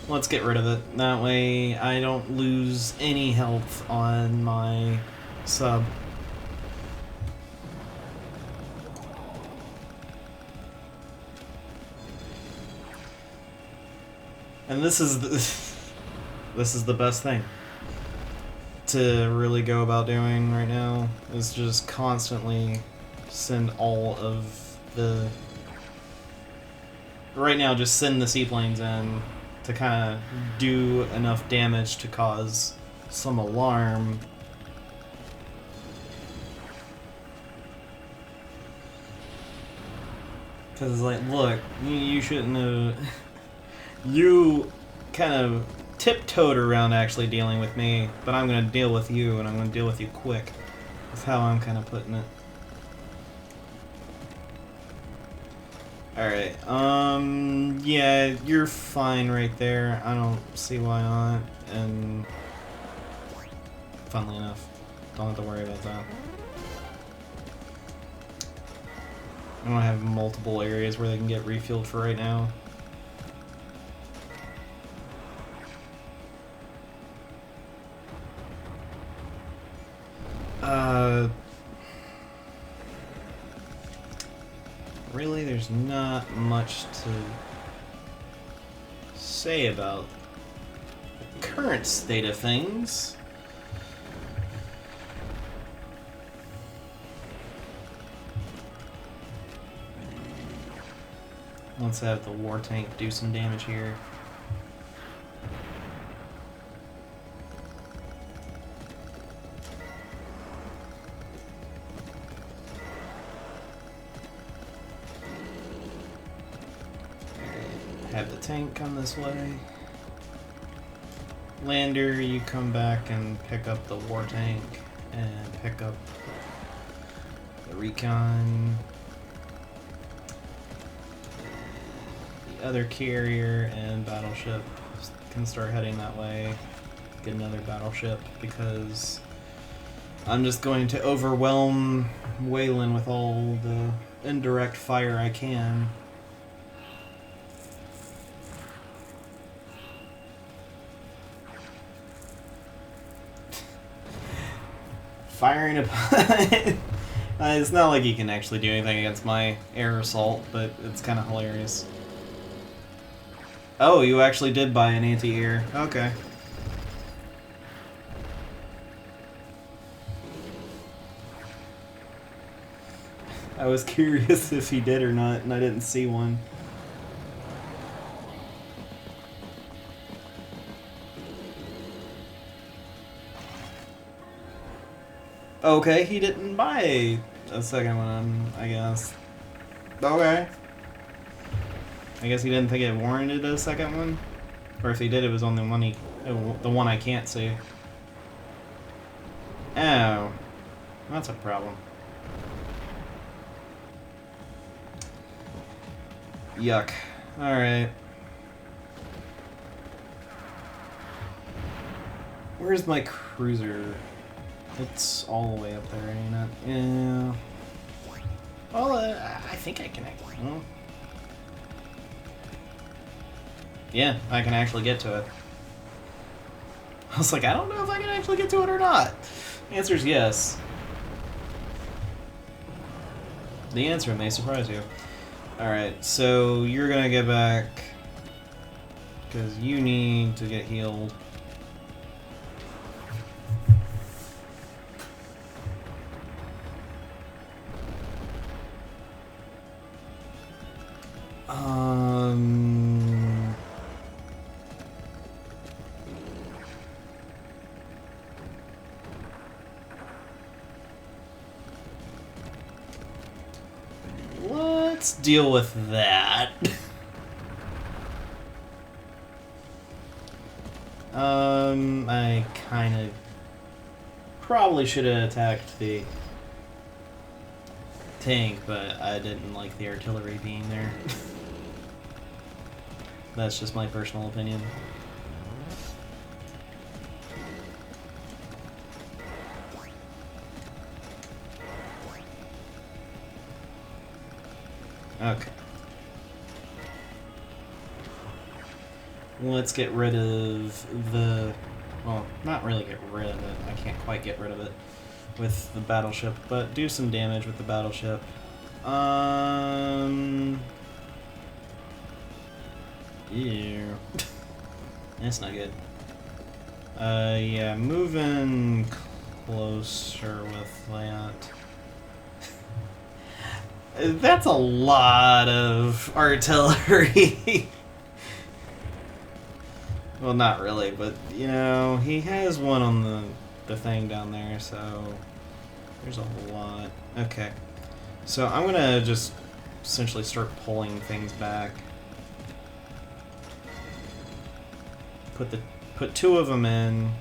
Let's get rid of it. That way I don't lose any health on my sub. And this is the best thing to really go about doing right now, is just constantly send all of the... Right now, just send the seaplanes in to kind of do enough damage to cause some alarm. Because it's like, look, you shouldn't have... You kind of tiptoed around actually dealing with me, but I'm going to deal with you, and I'm going to deal with you quick. That's how I'm kind of putting it. Alright, yeah, you're fine right there. I don't see why not, and funnily enough, don't have to worry about that. I don't have multiple areas where they can get refueled for right now. really, there's not much to say about the current state of things. Let's have the war tank do some damage here. Have the tank come this way. Lander, you come back and pick up the war tank and pick up the recon. The other carrier and battleship can start heading that way. Get another battleship because I'm just going to overwhelm Wayland with all the indirect fire I can. Firing upon... it's not like he can actually do anything against my air assault, but it's kind of hilarious. Oh, you actually did buy an anti-air. Okay. I was curious if he did or not, and I didn't see one. Okay, he didn't buy a second one, I guess. Okay. I guess he didn't think it warranted a second one? Or if he did, it was on the one I can't see. Oh. That's a problem. Yuck. Alright. Where's my cruiser? It's all the way up there, ain't it? Yeah. Well, I think I can actually... Well, yeah, I can actually get to it. I was like, I don't know if I can actually get to it or not. The answer is yes. The answer may surprise you. Alright, so you're gonna get back because you need to get healed. Let's deal with that. I kind of probably should have attacked the tank, but I didn't like the artillery being there. That's just my personal opinion. Okay. Let's get rid of the... Well, not really get rid of it. I can't quite get rid of it with the battleship, but do some damage with the battleship. Yeah. That's not good. Yeah, moving closer with that. That's a lot of artillery. Well, not really, but, you know, he has one on the thing down there, so there's a lot. Okay. So I'm going to just essentially start pulling things back. Put two of them in.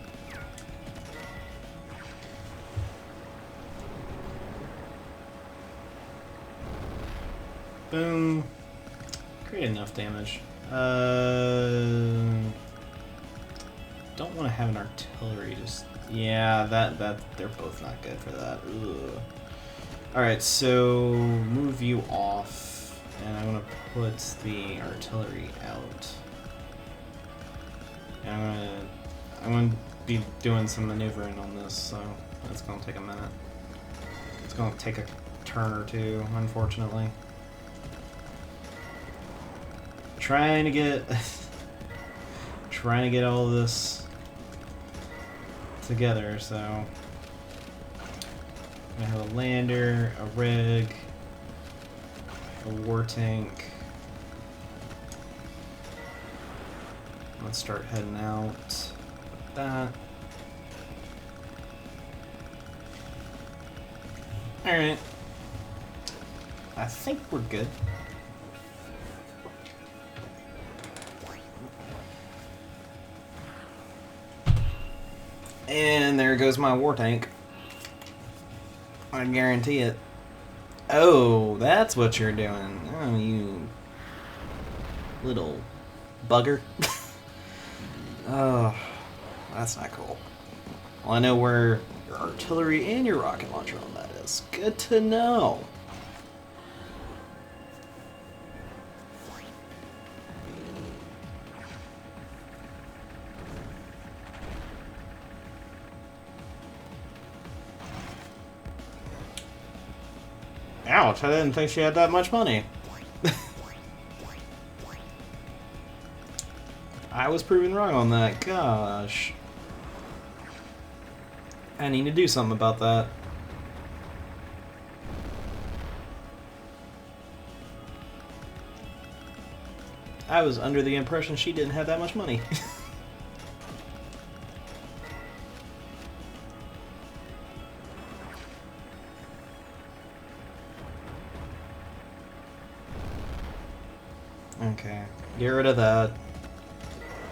Boom. Create enough damage. Don't want to have an artillery just... Yeah, that they're both not good for that. Ugh. Alright, so move you off, and I'm gonna put the artillery out. And I'm gonna be doing some maneuvering on this, so that's gonna take a minute. It's gonna take a turn or two, unfortunately. trying to get trying to get all of this together. So I have a lander, a rig, a war tank. Let's start heading out. That. Alright. I think we're good. And there goes my war tank. I guarantee it. Oh, that's what you're doing. Oh, you little bugger. Oh, that's not cool. Well, I know where your artillery and your rocket launcher on that is. Good to know. Ouch, I didn't think she had that much money. I was proven wrong on that. Gosh. I need to do something about that. I was under the impression she didn't have that much money. Okay, get rid of that.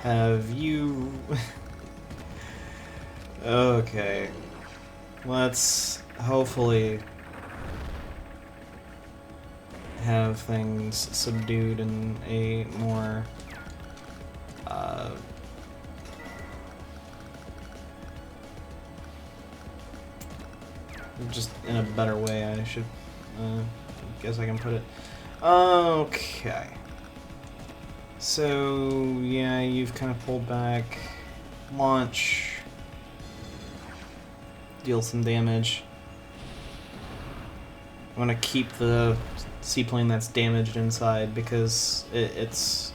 Have you... Okay. Let's hopefully have things subdued in a more just in a better way, I should guess I can put it. Okay. So yeah, you've kind of pulled back. Launch. Deal some damage. I want to keep the seaplane that's damaged inside because it's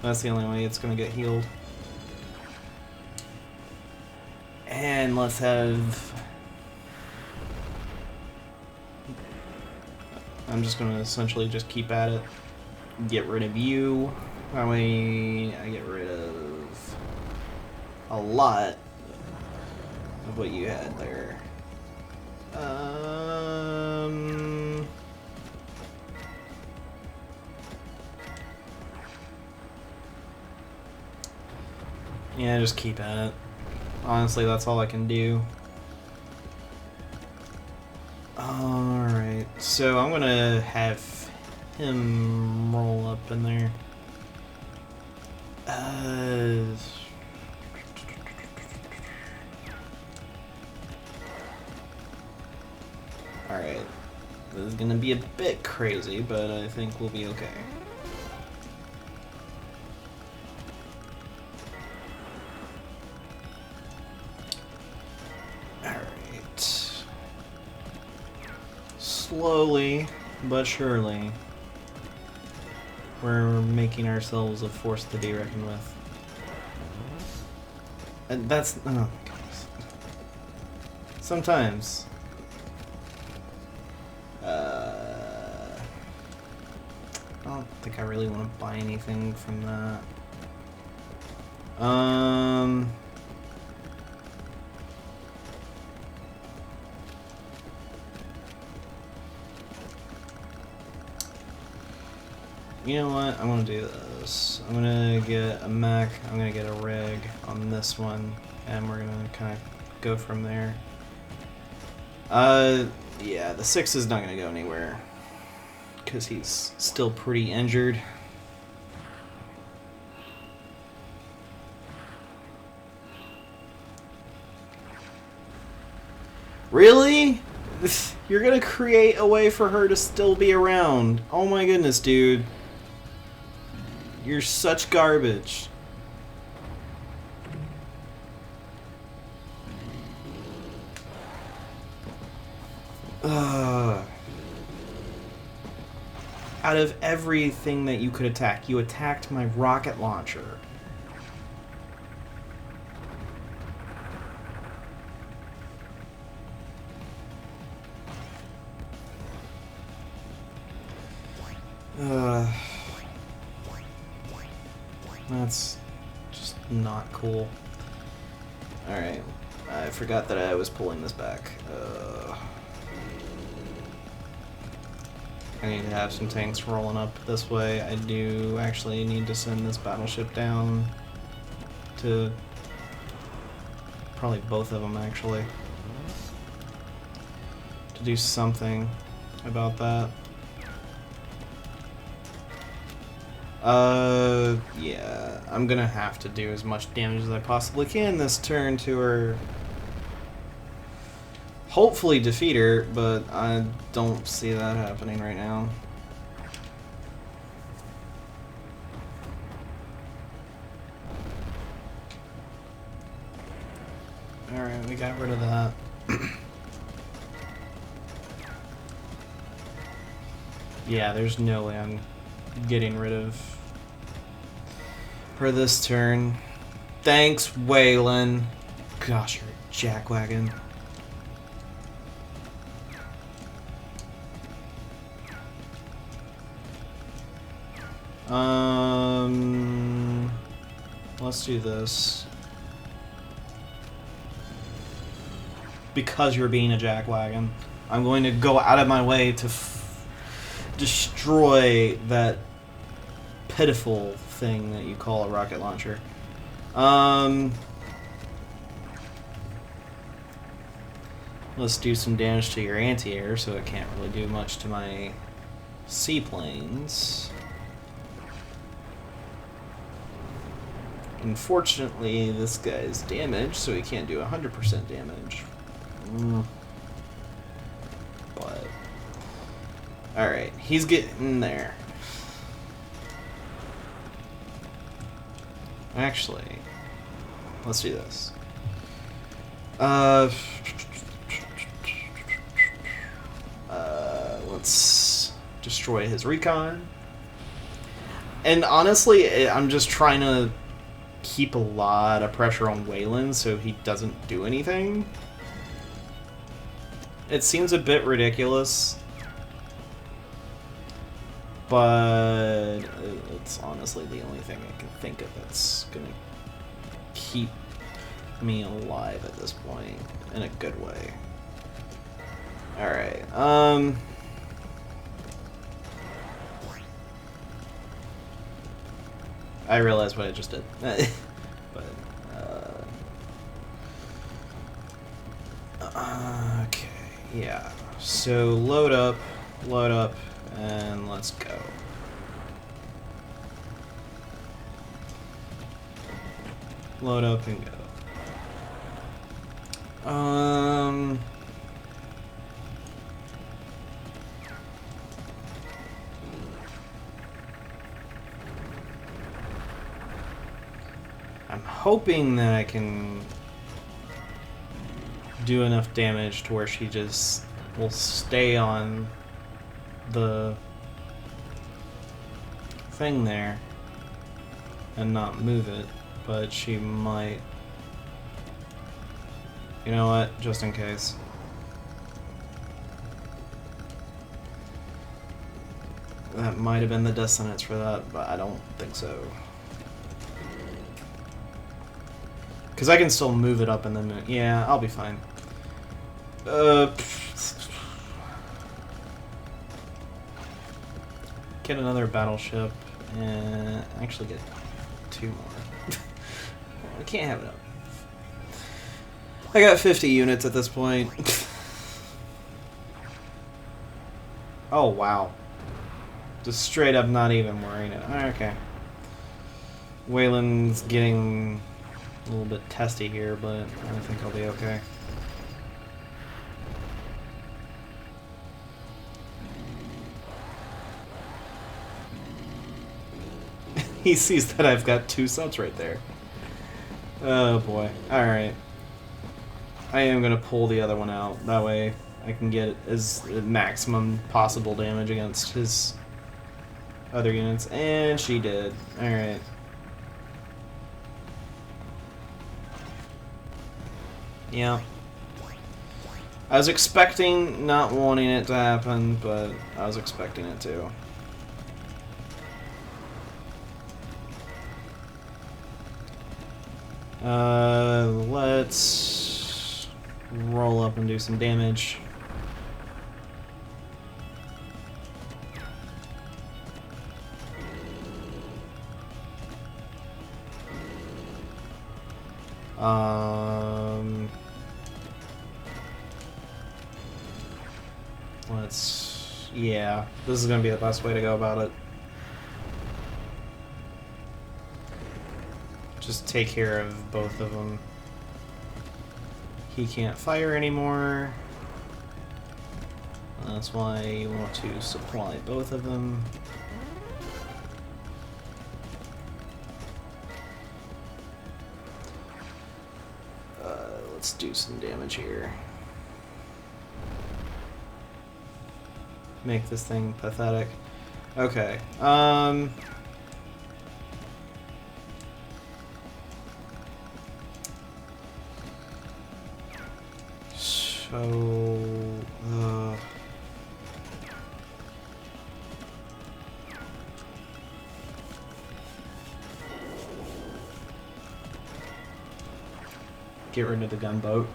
that's the only way it's going to get healed. And let's have... I'm just going to essentially just keep at it. Get rid of you. That way I get rid of a lot of what you had there. Yeah, just keep at it. Honestly, that's all I can do. Alright, so I'm gonna have him roll up in there. Alright. This is gonna be a bit crazy, but I think we'll be okay. Alright. Slowly, but surely, we're making ourselves a force to be reckoned with. And that's... oh my goodness. Sometimes... I don't think I really want to buy anything from that. You know what? I'm gonna do this. I'm gonna get a mech, I'm gonna get a rig on this one, and we're gonna kind of go from there. Yeah, the 6 is not gonna go anywhere, because he's still pretty injured. Really? You're gonna create a way for her to still be around. Oh my goodness, dude. You're such garbage. Out of everything that you could attack, you attacked my rocket launcher. That's just not cool. Alright, I forgot that I was pulling this back. I need to have some tanks rolling up this way. I do actually need to send this battleship down to probably both of them, actually, to do something about that. Yeah, I'm gonna have to do as much damage as I possibly can this turn to her. Hopefully defeat her, but I don't see that happening right now. Alright, we got rid of that. Yeah, there's no way I'm getting rid of her this turn. Thanks, Waylon. Gosh, you're a jackwagon. Let's do this. Because you're being a jackwagon, I'm going to go out of my way to destroy that pitiful thing that you call a rocket launcher. Let's do some damage to your anti-air, so it can't really do much to my seaplanes. Unfortunately, this guy's damaged, so he can't do 100% damage. But alright, he's getting there. Actually, let's do this. Let's destroy his recon. And honestly, I'm just trying to keep a lot of pressure on Waylon so he doesn't do anything. It seems a bit ridiculous, but it's honestly the only thing I can think of that's gonna keep me alive at this point in a good way. Alright, I realized what I just did. But, okay, yeah. So load up, and let's go. Load up and go. I'm hoping that I can do enough damage to where she just will stay on the thing there and not move it, but she might. You know what? Just in case. That might have been the death sentence for that, but I don't think so. Because I can still move it up and then move. Yeah, I'll be fine. Get another battleship and actually get 2 more. I can't have enough. I got 50 units at this point. Oh wow. Just straight up not even worrying it. Okay. Waylon's getting a little bit testy here, but I think I'll be okay. He sees that I've got 2 subs right there. Oh boy. Alright. I am going to pull the other one out. That way I can get as maximum possible damage against his other units, and she did. Alright. Yeah. I was expecting, not wanting it to happen, but I was expecting it to. Let's roll up and do some damage. Yeah, this is gonna be the best way to go about it. Just take care of both of them. He can't fire anymore. That's why you want to supply both of them. Let's do some damage here. Make this thing pathetic. Okay. Get rid of the gunboat.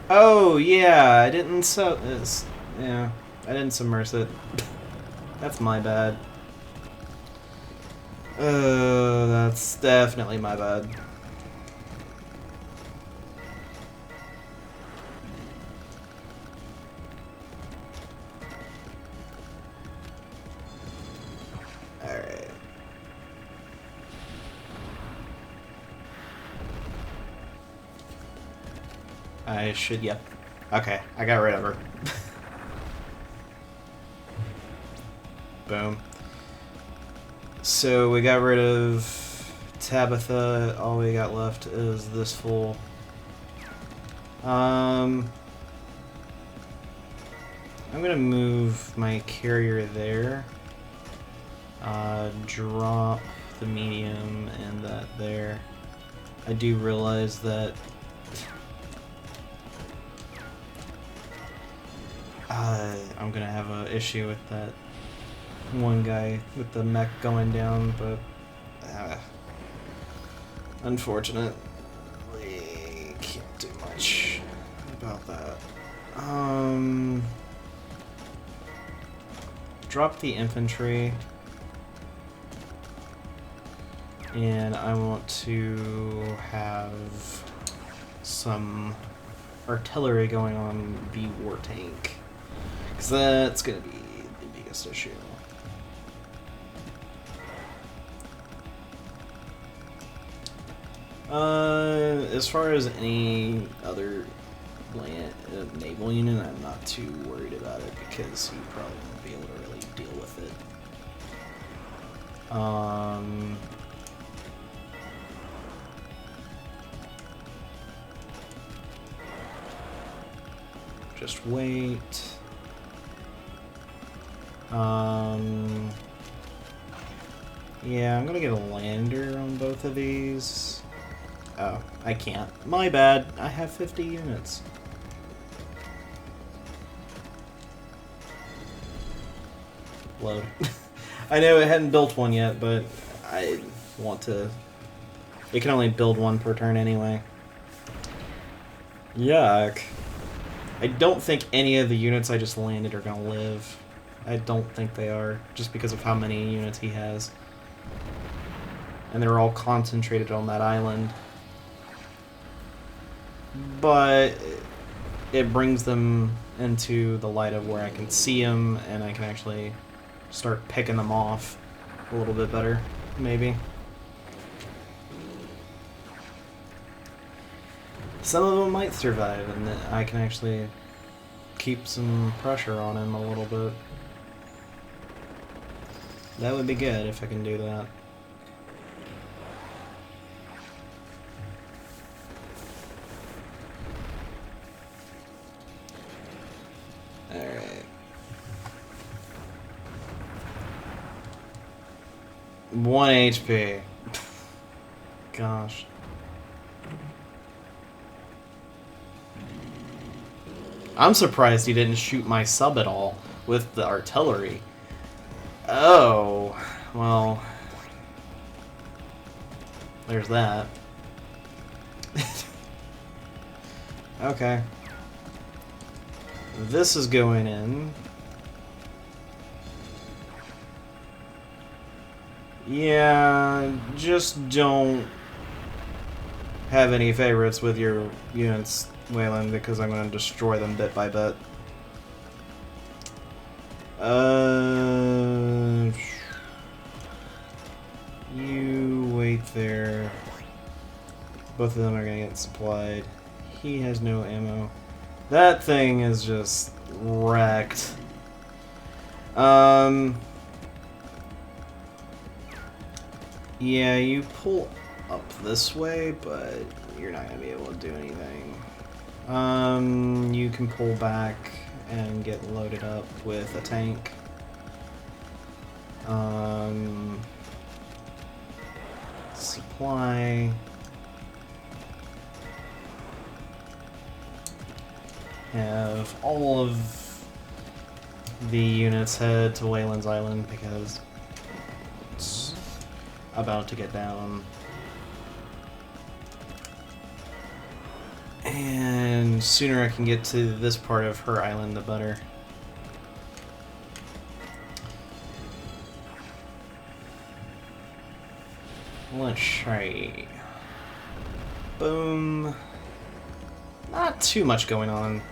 Oh yeah, I didn't yeah, I didn't submerge it. That's my bad. That's definitely my bad. Alright. I should, yep. Okay, I got rid of her. Boom. So we got rid of Tabitha. All we got left is this fool. I'm gonna move my carrier there. Drop the medium and that there. I do realize that I'm gonna have an issue with that one guy with the mech going down, but unfortunate. We can't do much about that. Drop the infantry, and I want to have some artillery going on the war tank, because that's going to be the biggest issue. As far as any other naval unit, I'm not too worried about it because you probably won't be able to really deal with it. Just wait. Yeah, I'm gonna get a lander on both of these. Oh, I can't. My bad. I have 50 units. Load. I know it hadn't built one yet, but I want to... It can only build one per turn anyway. Yuck. I don't think any of the units I just landed are gonna live. I don't think they are, just because of how many units he has. And they're all concentrated on that island. But it brings them into the light of where I can see them, and I can actually start picking them off a little bit better, maybe. Some of them might survive, and I can actually keep some pressure on him a little bit. That would be good if I can do that. Alright. 1 HP. Gosh. I'm surprised he didn't shoot my sub at all with the artillery. Oh, well, there's that. Okay. This is going in. Yeah, just don't have any favorites with your units, Wayland, because I'm going to destroy them bit by bit. You wait there. Both of them are going to get supplied. He has no ammo. That thing is just wrecked. Yeah, you pull up this way, but you're not going to be able to do anything. You can pull back and get loaded up with a tank. Supply. Have all of the units head to Wayland's Island because it's about to get down. And sooner I can get to this part of her island, the better. Let's try. Boom. Not too much going on,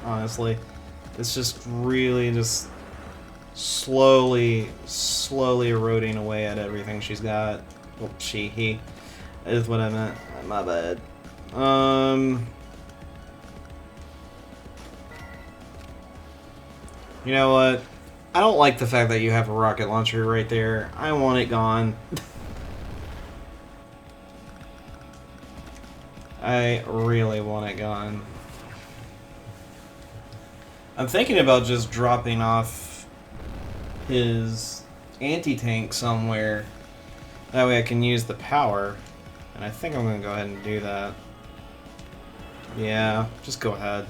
honestly. It's just really just slowly eroding away at everything she's got. Well, he is what I meant. My bad. You know what? I don't like the fact that you have a rocket launcher right there. I want it gone. I really want it gone. I'm thinking about just dropping off his anti-tank somewhere. That way I can use the power. And I think I'm going to go ahead and do that. Yeah, just go ahead.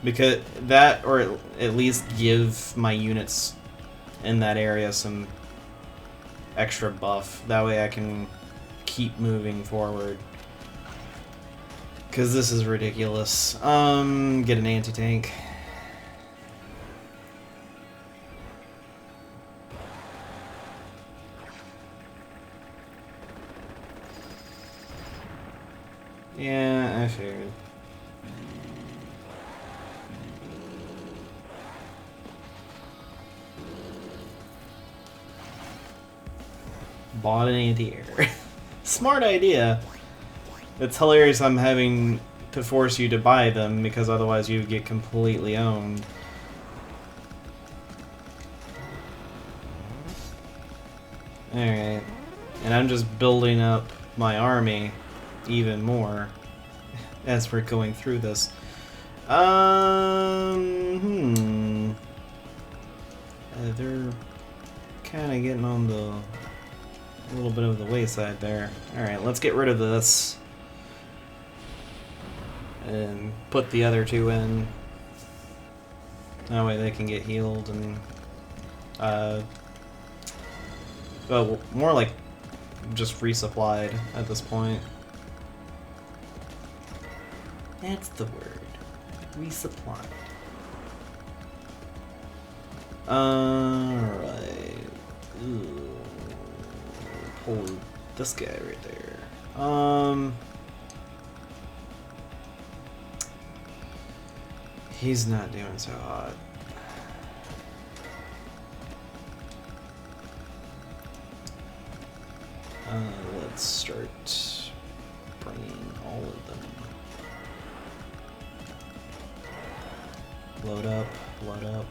Because that, or at least give my units in that area some extra buff. That way I can keep moving forward. Because this is ridiculous. Get an anti-tank. Yeah, I figured. Bought an anti-air. Smart idea. It's hilarious I'm having to force you to buy them because otherwise you get completely owned. Alright. And I'm just building up my army even more as we're going through this. They're kind of getting on the a little bit of the wayside there. Alright, let's get rid of this. And put the other two in. That way they can get healed and... well, more like just resupplied at this point. That's the word. Resupplied. Alright. Pull this guy right there. He's not doing so hot. Let's start bringing all of them. Load up, load up.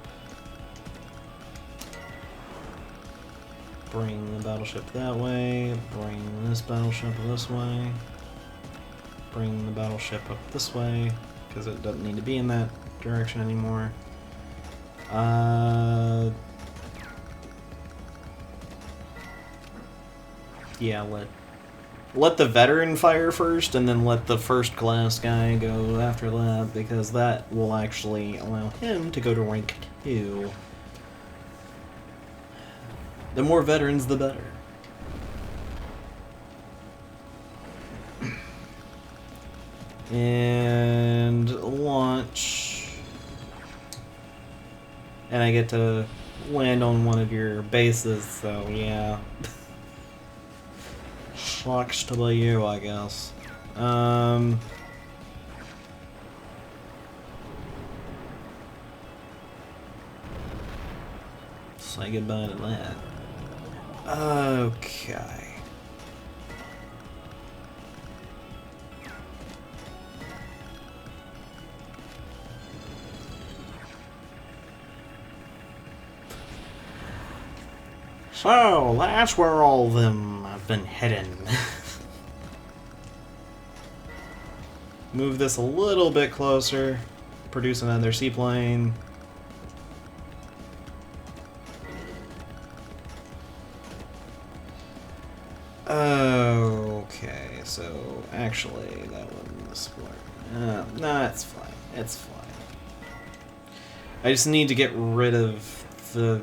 Bring the battleship that way, bring this battleship this way, bring the battleship up this way, because it doesn't need to be in that direction anymore. Yeah, let the veteran fire first, and then let the first class guy go after that, because that will actually allow him to go to rank 2. The more veterans, the better. And launch. And I get to land on one of your bases, so yeah. Sucks to be you, I guess. Say goodbye to that. Okay. So, that's where all of them have been heading. Move this a little bit closer. Produce another seaplane. Okay, so actually that one's work. No, it's fine. It's fine. I just need to get rid of the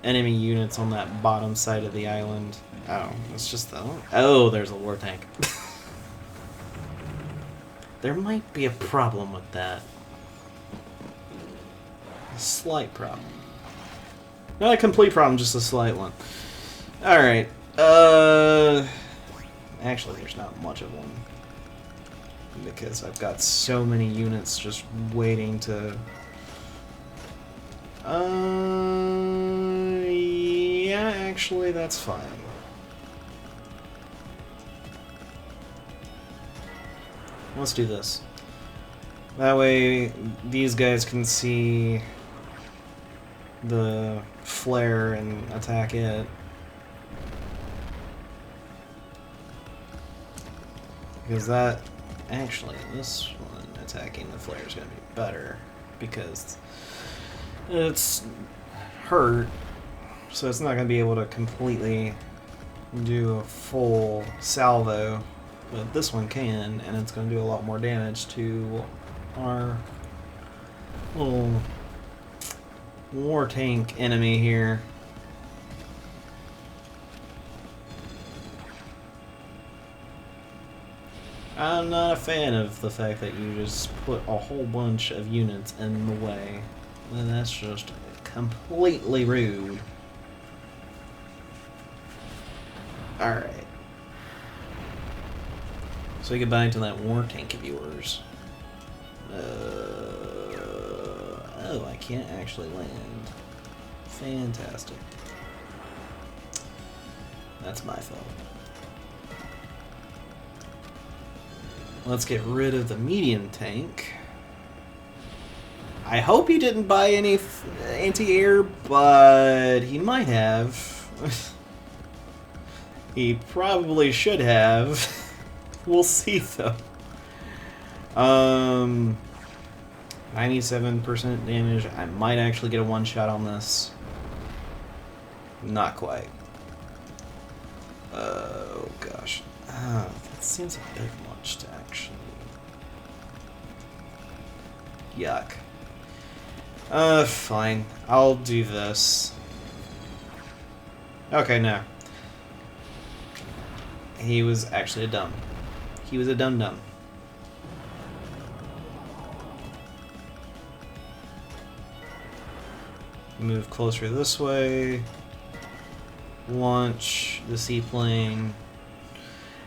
enemy units on that bottom side of the island. Oh, it's just the... Oh, there's a war tank. There might be a problem with that. A slight problem. Not a complete problem, just a slight one. Alright. Actually, there's not much of one. Because I've got so many units just waiting to... Yeah, actually, that's fine. Let's do this. That way, these guys can see the flare and attack it. Because that... Actually, this one attacking the flare is going to be better. Because it's hurt, so it's not going to be able to completely do a full salvo, but this one can, and it's going to do a lot more damage to our little war tank enemy here. I'm not a fan of the fact that you just put a whole bunch of units in the way. Well, that's just completely rude. Alright. Say goodbye to that war tank of yours. Oh, I can't actually land. Fantastic. That's my fault. Let's get rid of the medium tank. I hope he didn't buy any anti-air, but he might have. He probably should have. We'll see, though. 97% damage. I might actually get a one-shot on this. Not quite. Oh, gosh. That seems a bit much to actually... Yuck. Fine. I'll do this. Okay, no. He was actually a dumb. He was a dum-dum. Move closer this way. Launch the seaplane.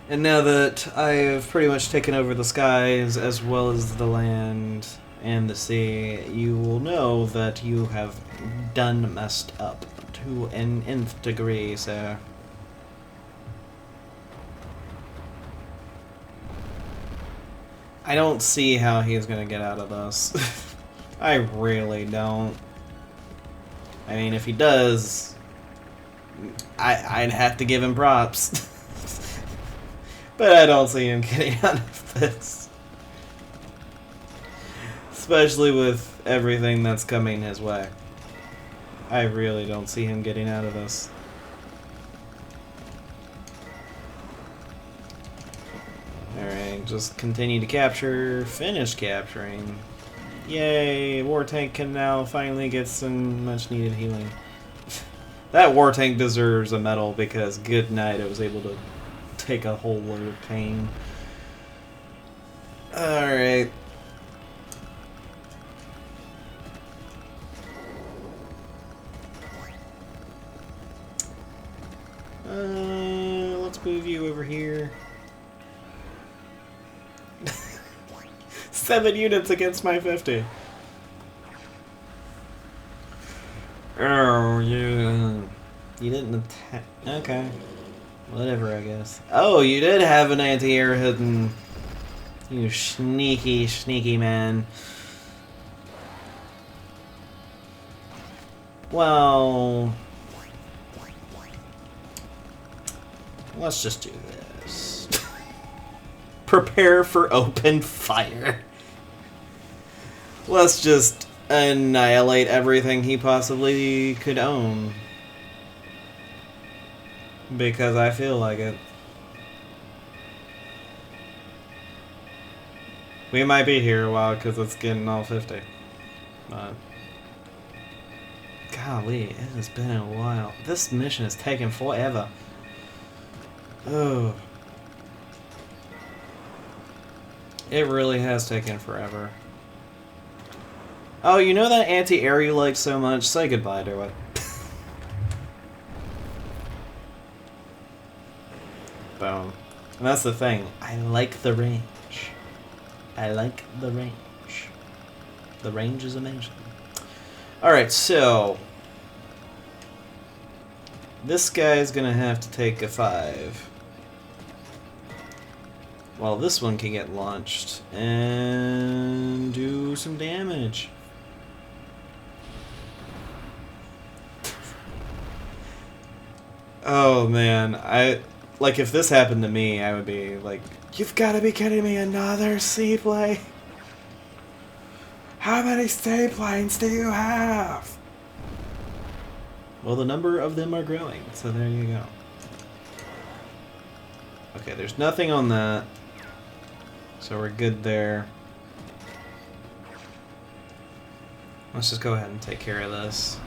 And now that I have pretty much taken over the skies as well as the land and the sea, you will know that you have done messed up to an nth degree, so... I don't see how he is going to get out of this. I really don't. I mean, if he does, I'd have to give him props. But I don't see him getting out of this. Especially with everything that's coming his way. I really don't see him getting out of this. just continue to capture, finish capturing. Yay, War Tank can now finally get some much needed healing. That War Tank deserves a medal because good night, it was able to take a whole load of pain. Alright. Let's move you over here. 7 units against my 50. Oh, you didn't attack. Okay. Whatever, I guess. Oh, you did have an anti-air hidden. You sneaky, sneaky man. Well, let's just do this. Prepare for open fire. Let's just annihilate everything he possibly could own. Because I feel like it. We might be here a while because it's getting all 50. But golly, it has been a while. This mission has taken forever. Oh. It really has taken forever. Oh, you know that anti-air you like so much? Say goodbye to it. Boom. And that's the thing. I like the range. I like the range. The range is amazing. Alright, so this guy's gonna have to take a 5. While this one can get launched and do some damage. Oh man, like if this happened to me, I would be like, you've got to be kidding me, another seaplane? How many seaplanes do you have? Well, the number of them are growing, so there you go. Okay, there's nothing on that, so we're good there. Let's just go ahead and take care of this.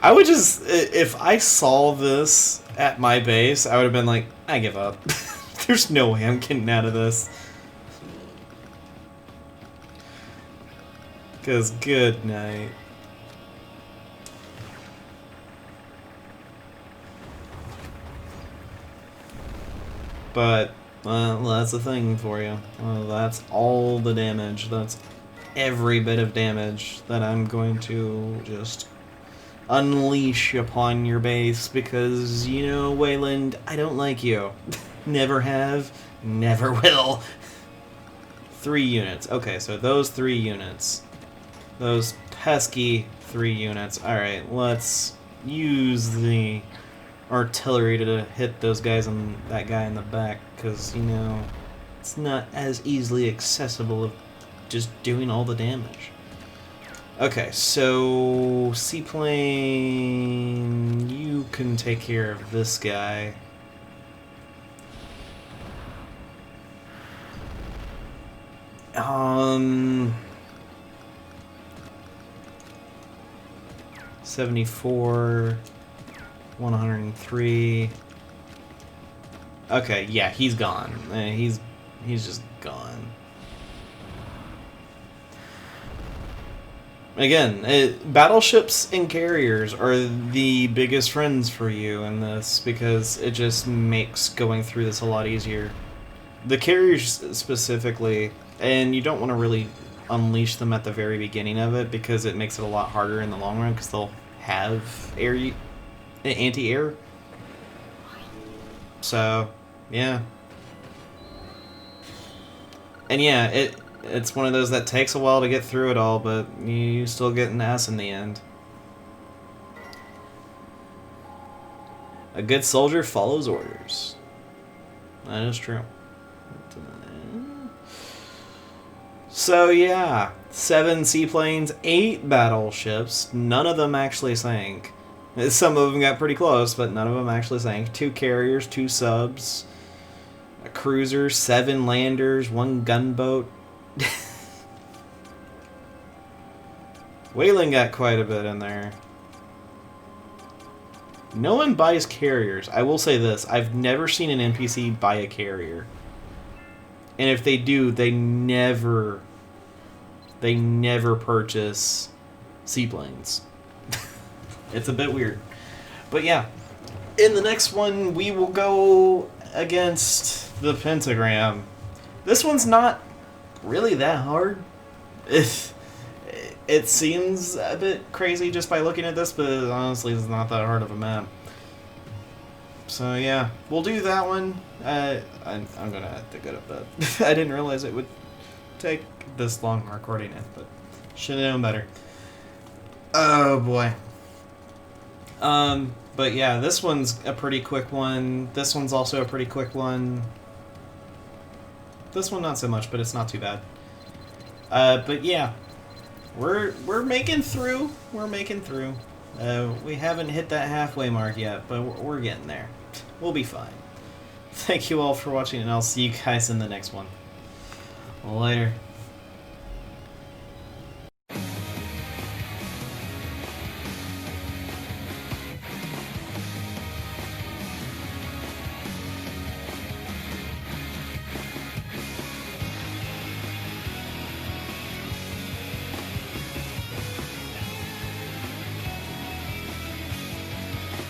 I would just, if I saw this at my base, I would have been like, I give up. There's no way I'm getting out of this. Because good night. But, well, that's the thing for you. Well, that's all the damage. That's every bit of damage that I'm going to just unleash upon your base because, you know, Wayland, I don't like you. Never have, never will. 3 units. Okay, so those 3 units. Those pesky 3 units. Alright, let's use the artillery to hit those guys and that guy in the back because, you know, it's not as easily accessible of just doing all the damage. Okay, so seaplane, you can take care of this guy. Um, 74, 103. Okay, yeah, he's gone. He's just gone. Again, battleships and carriers are the biggest friends for you in this because it just makes going through this a lot easier. The carriers specifically, and you don't want to really unleash them at the very beginning of it because it makes it a lot harder in the long run because they'll have anti-air. So, yeah. And yeah, it's one of those that takes a while to get through it all, but you still get an S in the end. A good soldier follows orders. That is true. So yeah, 7 seaplanes, 8 battleships, none of them actually sank. Some of them got pretty close, but none of them actually sank. 2 carriers, 2 subs, a cruiser, 7 landers, 1 gunboat. Whaling got quite a bit in there. No one buys carriers. I will say this. I've never seen an NPC buy a carrier. And if they do, they never purchase seaplanes. It's a bit weird. But yeah. In the next one, we will go against the Pentagram. This one's not really that hard. It seems a bit crazy just by looking at this, but honestly, it's not that hard of a map. So yeah, we'll do that one. I'm gonna have to go to bed. I didn't realize it would take this long recording it, but should have known better. Oh boy. But yeah, this one's a pretty quick one. This one's also a pretty quick one. This one not so much, but it's not too bad. But yeah. We're making through. We're making through. We haven't hit that halfway mark yet, but we're getting there. We'll be fine. Thank you all for watching, and I'll see you guys in the next one. Later.